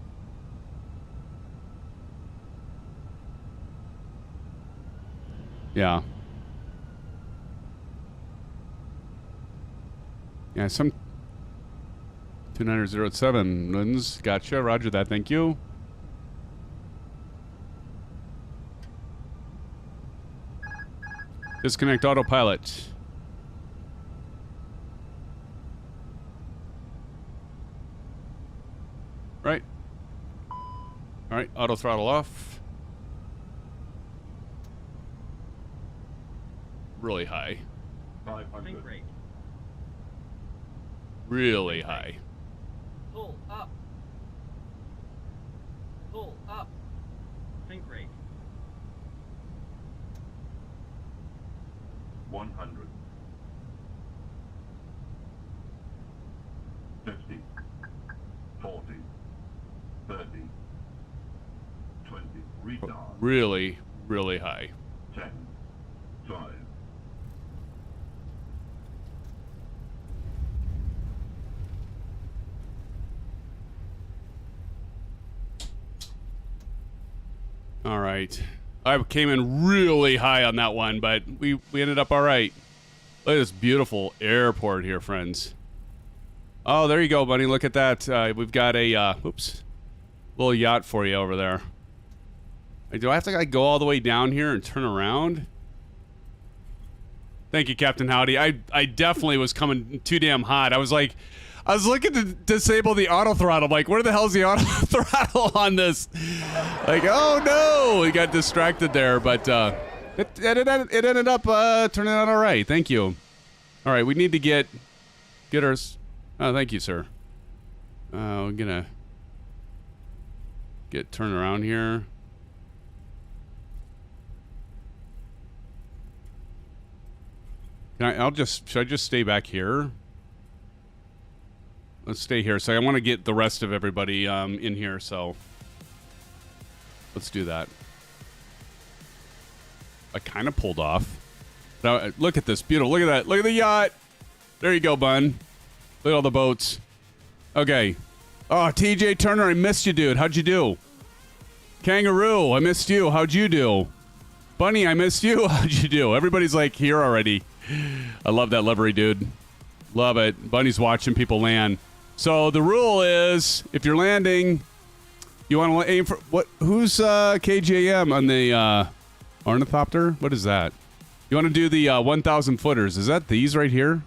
Yeah. Yeah, some 2907 runs. Gotcha. Roger that. Thank you. Disconnect autopilot. Right. All right. Auto throttle off. Really high. 500. Really high. Pull up. Pull up. Think rate. 100. 50. 40. 30. 20. Retard. Really, really high. 10. 5. All right. I came in really high on that one, but we ended up all right. Look at this beautiful airport here, friends. Oh, there you go, buddy. Look at that. We've got a, whoops, little yacht for you over there. Do I have to like, go all the way down here and turn around? Thank you, Captain Howdy. I definitely was coming too damn hot. I was looking to disable the auto throttle. I'm like, where the hell's the auto throttle on this? Like, oh no, we got distracted there, but it ended up turning out all right. Thank you. All right, we need to get ours. Oh, thank you, sir. We're gonna turn around here. Should I just stay back here? Let's stay here. So I want to get the rest of everybody in here, so let's do that. I kind of pulled off. Now, look at this. Beautiful. Look at that. Look at the yacht. There you go, bun. Look at all the boats. Okay. Oh, TJ Turner, I missed you, dude. How'd you do? Kangaroo, I missed you. How'd you do? Bunny, I missed you. How'd you do? Everybody's like here already. I love that livery, dude. Love it. Bunny's watching people land. So the rule is, if you're landing, you want to aim for what? Who's KJM on the ornithopter? What is that? You want to do the 1,000 footers? Is that these right here?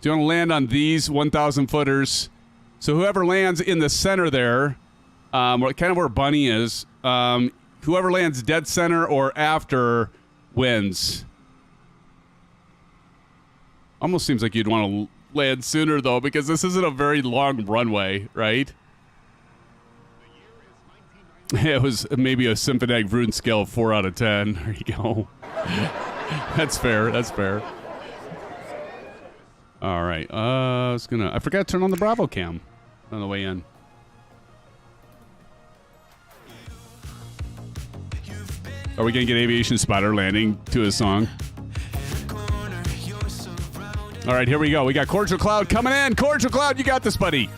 Do you want to land on these 1,000 footers? So whoever lands in the center there, kind of where Bunny is, whoever lands dead center or after wins. Almost seems like you'd want to land sooner, though, because this isn't a very long runway, right? It was maybe a SimFanatic Vroom scale of 4 out of 10. There you go. That's fair. That's fair. All right. I forgot to turn on the Bravo cam on the way in. Are we going to get Aviation Spotter landing to a song? All right, here we go. We got Cordial Cloud coming in. Cordial Cloud, you got this, buddy.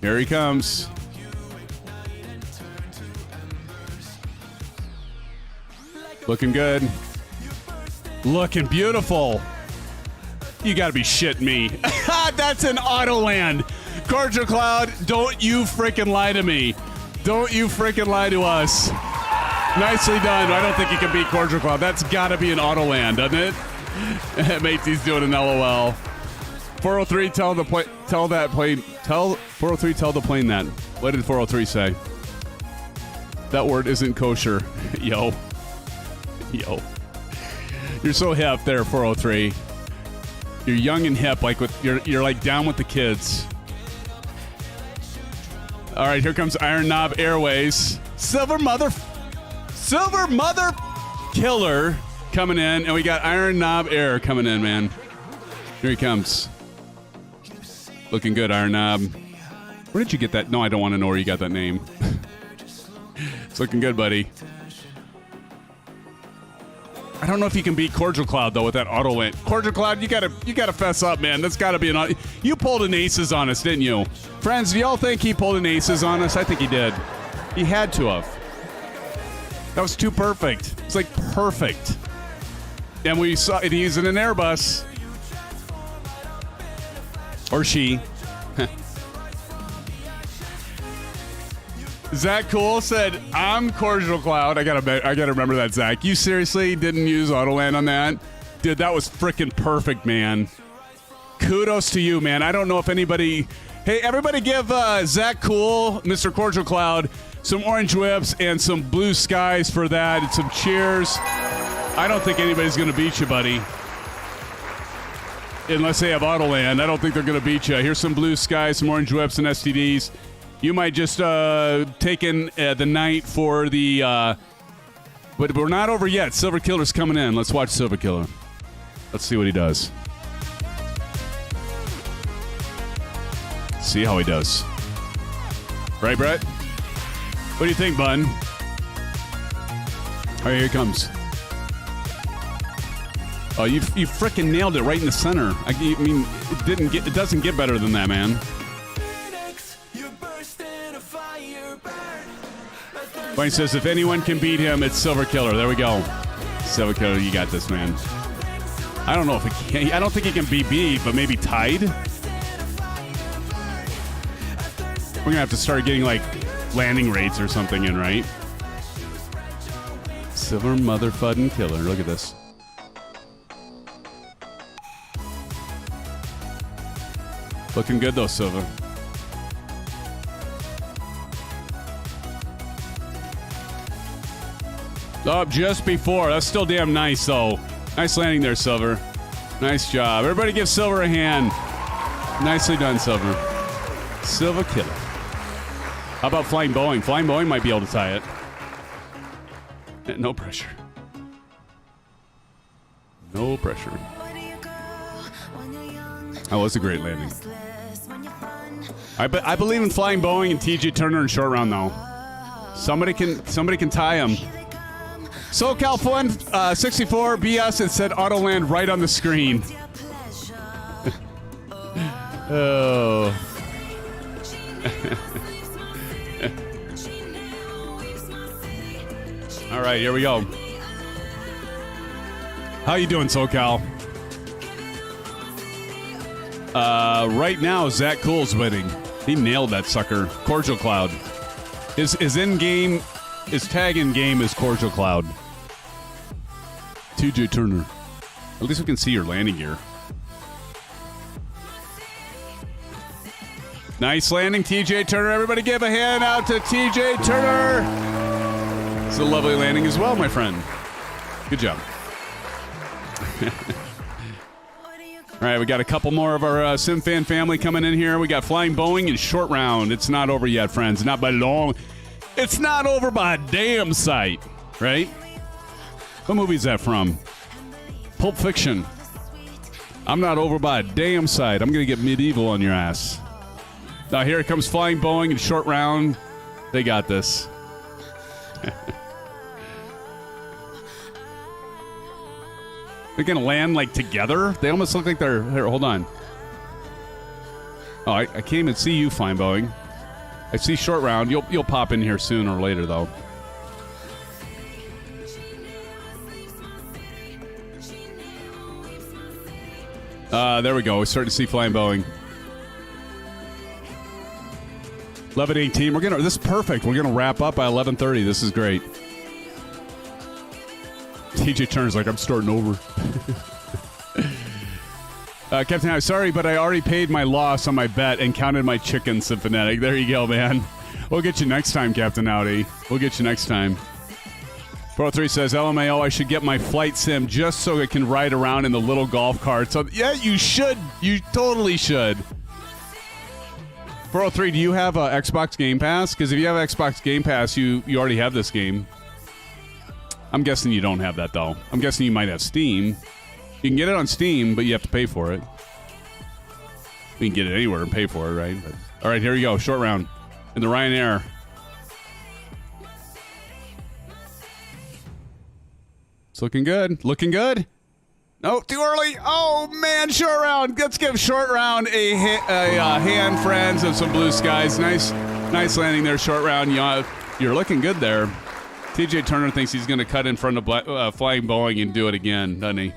Here he comes. Looking good. Looking beautiful. You gotta be shitting me. That's an auto land. Cordial Cloud, don't you freaking lie to me. Don't you freaking lie to us. Nicely done. I don't think you can beat Cordial Cloud. That's gotta be an auto land, doesn't it? Matey's doing an LOL. 403, tell 403, tell the plane that. What did 403 say? That word isn't kosher. Yo. You're so hip there, 403. You're young and hip, like you're like down with the kids. All right, here comes Iron Knob Airways. Silver mother killer coming in, and we got Iron Knob Air coming in, man. Here he comes. Looking good, Iron Knob. Where did you get that? No, I don't want to know where you got that name. It's looking good, buddy. I don't know if you can beat Cordial Cloud though with that auto land. Cordial Cloud, you gotta fess up, man. That's gotta be an. You pulled an aces on us, didn't you, friends? Do y'all think he pulled an aces on us? I think he did. He had to have. That was too perfect. It's like perfect. And we saw it. He's in an Airbus, or she. Zach Cool said, "I'm Cordial Cloud." I gotta remember that, Zach. You seriously didn't use Autoland on that, dude? That was freaking perfect, man. Kudos to you, man. I don't know if anybody. Hey, everybody, give Zach Cool, Mr. Cordial Cloud, some orange whips and some blue skies for that, and some cheers. I don't think anybody's gonna beat you, buddy. Unless they have Autoland, I don't think they're gonna beat you. Here's some blue skies, some orange whips, and STDs. You might just take in the night for the... but we're not over yet. Silver Killer's coming in. Let's watch Silver Killer. Let's see what he does. See how he does. Right, Brett? What do you think, bud? All right, here he comes. Oh, you frickin' nailed it right in the center. I mean, it doesn't get better than that, man. Wayne says, if anyone can beat him, it's Silver Killer. There we go. Silver Killer, you got this, man. I don't know if it can. I don't think he can be beat, but maybe tied. We're going to have to start getting, like, landing rates or something in, right? Silver motherfudding killer. Look at this. Looking good, though, Silver. Oh, just before. That's still damn nice, though. Nice landing there, Silver. Nice job. Everybody give Silver a hand. Nicely done, Silver. Silver Killer. How about Flying Boeing? Flying Boeing might be able to tie it. No pressure. No pressure. That was a great landing. I believe in Flying Boeing and TJ Turner in short round, though. Somebody can tie him. SoCal Fun 64 BS, it said Autoland right on the screen. Oh. All right, here we go. How you doing, SoCal? Right now, Zach Cool's winning. He nailed that sucker. Cordial Cloud. His in-game, his tag in-game is Cordial Cloud. TJ Turner. At least we can see your landing gear. Nice landing, TJ Turner. Everybody give a hand out to TJ Turner. It's a lovely landing as well, my friend. Good job. All right, we got a couple more of our SimFan family coming in here. We got Flying Boeing in short round. It's not over yet, friends. Not by long. It's not over by a damn sight, right? What movie is that from? Pulp Fiction. I'm not over by a damn sight. I'm going to get medieval on your ass. Now here it comes Flying Boeing in short round. They got this. They're going to land, like, together? They almost look like they're... Here, hold on. Oh, I can't even see you, Flying Boeing. I see short round. You'll pop in here sooner or later, though. There we go. We're starting to see Flying Boeing. 11:18. This is perfect. We're gonna wrap up by 11:30. This is great. TJ Turner's like, I'm starting over. Captain, I'm sorry, but I already paid my loss on my bet and counted my chickens, SimFanatic. There you go, man. We'll get you next time, Captain Audi. We'll get you next time. 403 says, LMAO, I should get my flight sim just so it can ride around in the little golf cart. So, yeah, you should. You totally should. 403, do you have Xbox Game Pass? Because if you have Xbox Game Pass, you already have this game. I'm guessing you don't have that, though. I'm guessing you might have Steam. You can get it on Steam, but you have to pay for it. You can get it anywhere and pay for it, right? But, all right, here we go. Short round in the Ryanair. It's looking good. Looking good. No, too early. Oh, man, short round. Let's give short round a hand, friends, of some blue skies. Nice landing there, short round. You're looking good there. TJ Turner thinks he's going to cut in front of Flying Boeing and do it again, doesn't he?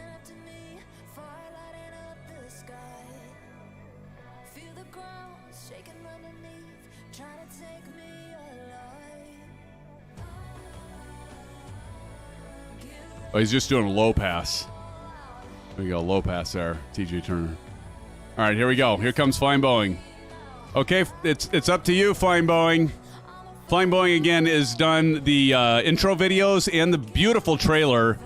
Oh, he's just doing a low pass. There you go, low pass there, TJ Turner. All right, here we go. Here comes Flying Boeing. Okay, it's up to you, Flying Boeing. Flying Boeing, again, is done the intro videos and the beautiful trailer.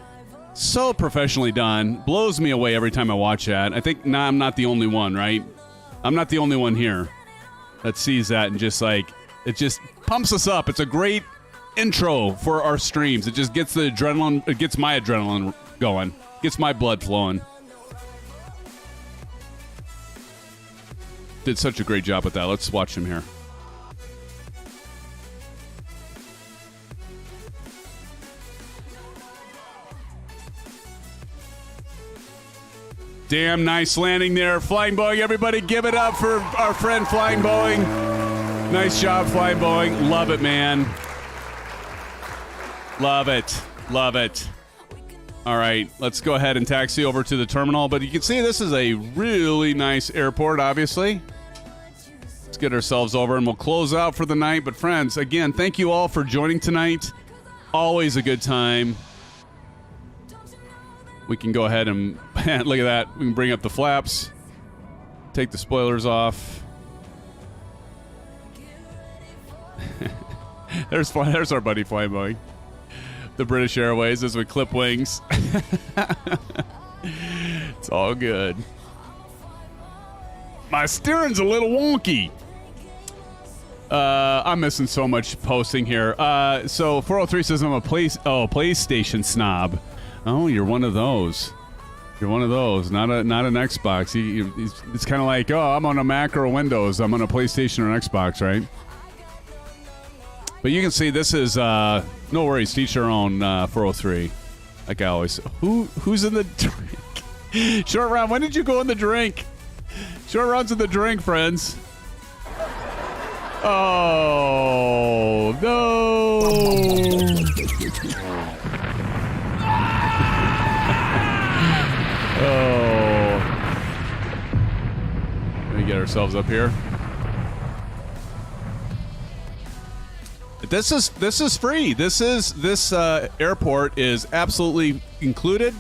So professionally done. Blows me away every time I watch that. I think I'm not the only one, right? I'm not the only one here that sees that and just like, it just pumps us up. It's a great intro for our streams. It just gets the adrenaline, it gets my adrenaline going. Gets my blood flowing. Did such a great job with that. Let's watch him here. Damn nice landing there. Flying Boeing, everybody give it up for our friend Flying Boeing. Nice job, Flying Boeing. Love it, man. Love it. Love it. All right, let's go ahead and taxi over to the terminal. But you can see this is a really nice airport, obviously. Let's get ourselves over and we'll close out for the night. But friends, again, thank you all for joining tonight. Always a good time. We can go ahead and look at that. We can bring up the flaps, take the spoilers off. There's our buddy Flying Boeing. The British Airways as we clip wings. It's all good. My steering's a little wonky. I'm missing so much posting here. So 403 says I'm a PlayStation snob. Oh, you're one of those. You're one of those. Not an Xbox. It's kind of like, oh, I'm on a Mac or a Windows. I'm on a PlayStation or an Xbox, right? But you can see this is no worries, teach your own 403. Like I always. Who's in the drink? Short round. When did you go in the drink? Short round's in the drink, friends. Oh no! Oh. Let me get ourselves up here. This is free. This airport is absolutely included.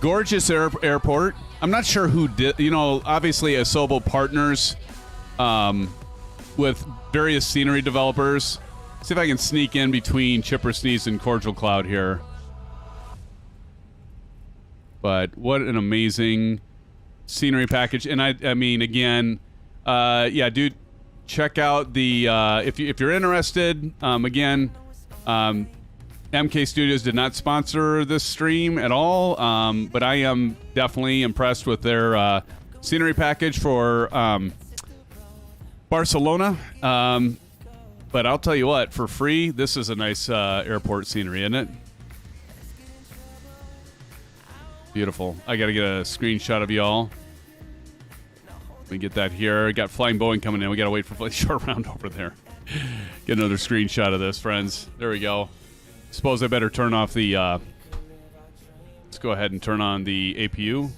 Gorgeous airport. I'm not sure who did. Obviously Asobo partners with various scenery developers. See if I can sneak in between Chipper Sneeze and Cordial Cloud here. But what an amazing scenery package. And I mean, again, yeah, dude. Check out the if you're interested. Again, MK Studios did not sponsor this stream at all, but I am definitely impressed with their scenery package for Barcelona. But I'll tell you what, for free, this is a nice airport scenery, isn't it? Beautiful. I got to get a screenshot of y'all. We get that here. Got Flying Boeing coming in. We got to wait for short round over there. Get another screenshot of this, friends. There we go. Suppose I better turn off the... let's go ahead and turn on the APU.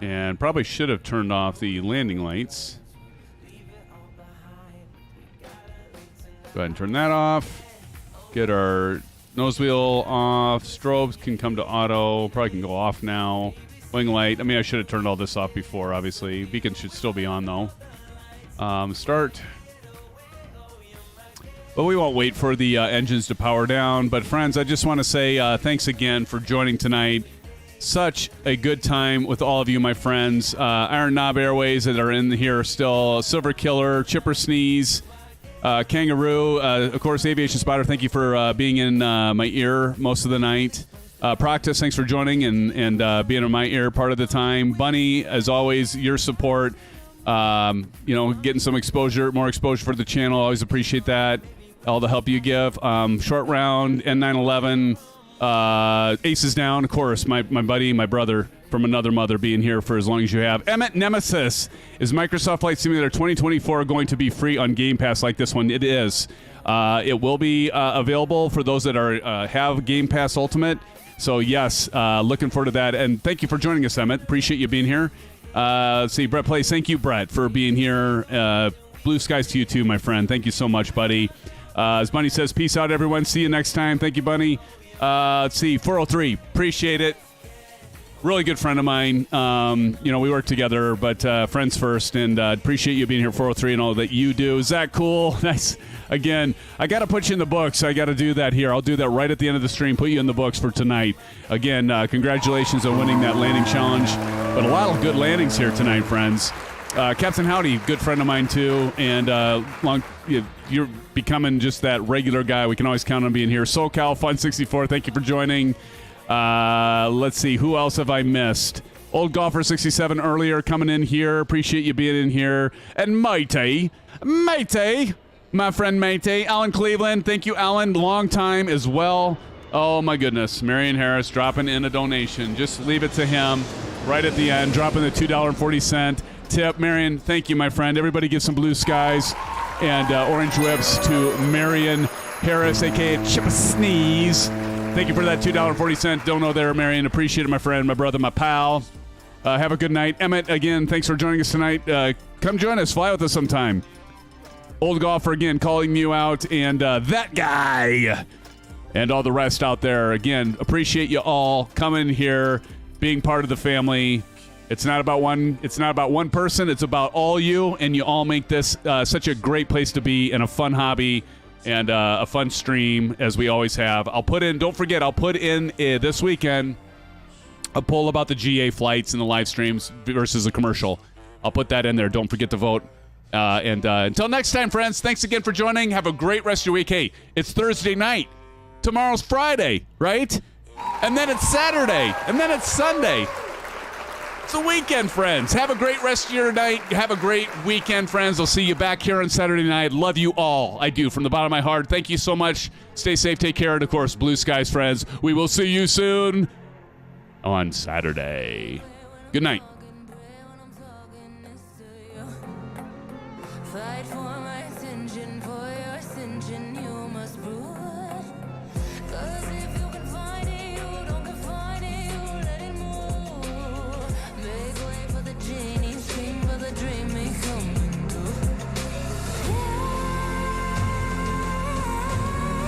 And probably should have turned off the landing lights. Go ahead and turn that off. Get our nose wheel off. Strobes can come to auto. Probably can go off now. Wing light. I mean, I should have turned all this off before, obviously. Beacon should still be on, though. Start. But we won't wait for the engines to power down. But, friends, I just want to say thanks again for joining tonight. Such a good time with all of you, my friends. Iron Knob Airways that are in here still. Silver Killer, Chipper Sneeze, Kangaroo. Of course, Aviation Spotter, thank you for being in my ear most of the night. Proctus, thanks for joining and being in my ear part of the time. Bunny, as always, your support. Getting some exposure, more exposure for the channel. Always appreciate that. all the help you give. Short round, N911, Aces Down, of course, my buddy, my brother from another mother being here for as long as you have. Emmett Nemesis, is Microsoft Flight Simulator 2024 going to be free on Game Pass like this one? It is. It will be available for those that are have Game Pass Ultimate. So, yes, looking forward to that. And thank you for joining us, Emmett. Appreciate you being here. Let's see, Brett Plays. Thank you, Brett, for being here. Blue skies to you, too, my friend. Thank you so much, buddy. As Bunny says, peace out, everyone. See you next time. Thank you, Bunny. Let's see, 403. Appreciate it. Really good friend of mine. We work together, but friends first. And appreciate you being here, 403, and all that you do. Is that cool? Nice. Again, I got to put you in the books. I got to do that here. I'll do that right at the end of the stream. Put you in the books for tonight. Again, congratulations on winning that landing challenge. But a lot of good landings here tonight, friends. Captain Howdy, good friend of mine too, and you're becoming just that regular guy. We can always count on being here. SoCal Fun 64, thank you for joining. Let's see, who else have I missed? Old Golfer 67 earlier coming in here. Appreciate you being in here. And Maite, my friend Maite, Alan Cleveland. Thank you, Alan. Long time as well. Oh my goodness, Marion Harris dropping in a donation. Just leave it to him right at the end, dropping the $2.40 tip. Marion, thank you, my friend. Everybody give some blue skies and orange whips to Marion Harris, a.k.a. Chip a Sneeze. Thank you for that $2.40 dono there, Marion. Appreciate it, my friend, my brother, my pal. Have a good night. Emmett, again, thanks for joining us tonight. Come join us. Fly with us sometime. Old Golfer, again, calling you out. And that guy and all the rest out there. Again, appreciate you all coming here, being part of the family. It's not about one person. It's about all you, and you all make this such a great place to be and a fun hobby and a fun stream, as we always have. Don't forget, I'll put in this weekend a poll about the GA flights and the live streams versus a commercial. I'll put that in there. Don't forget to vote. Until next time, friends, thanks again for joining. Have a great rest of your week. Hey, it's Thursday night. Tomorrow's Friday, right? And then it's Saturday. And then it's Sunday. It's the weekend, friends. Have a great rest of your night. Have a great weekend, friends. I'll see you back here on Saturday night. Love you all. I do, from the bottom of my heart. Thank you so much. Stay safe, take care, and, of course, blue skies, friends. We will see you soon on Saturday. Good night. Fight for my attention, for your ascension, you must prove. 'Cause if you can find it, you don't confine it, you let it move. Make way for the genie, scream for the dream, may come true.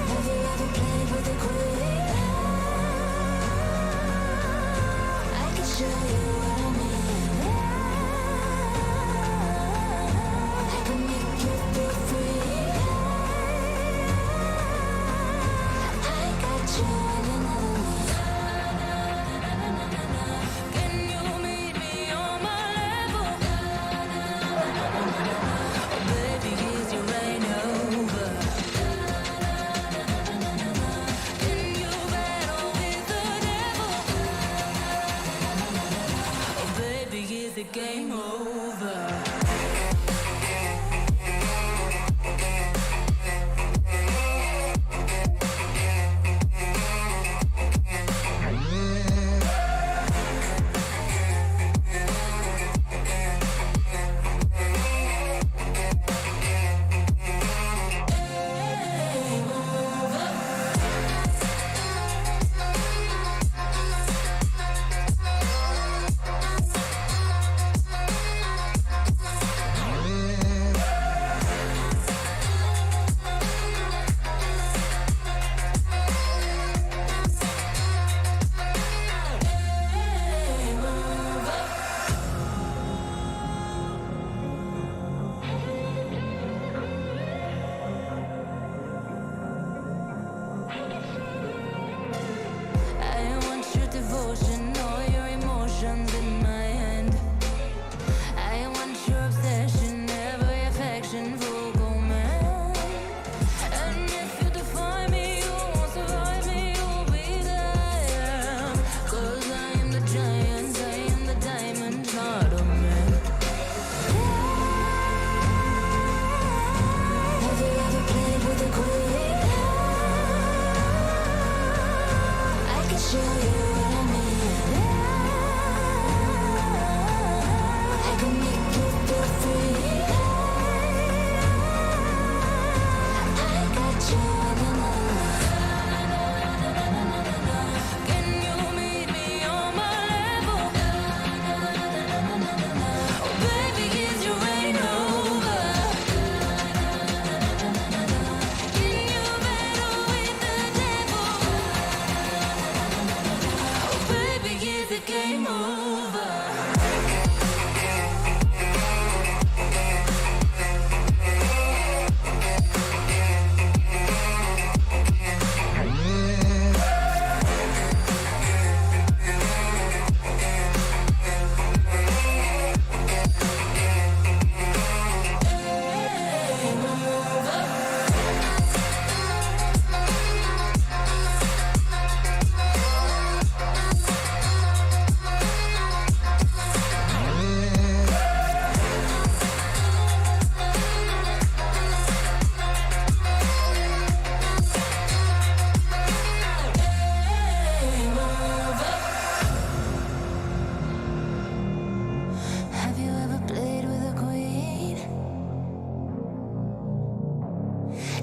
Have you ever played with a queen? I can show you what I mean. I can make you feel free.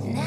Now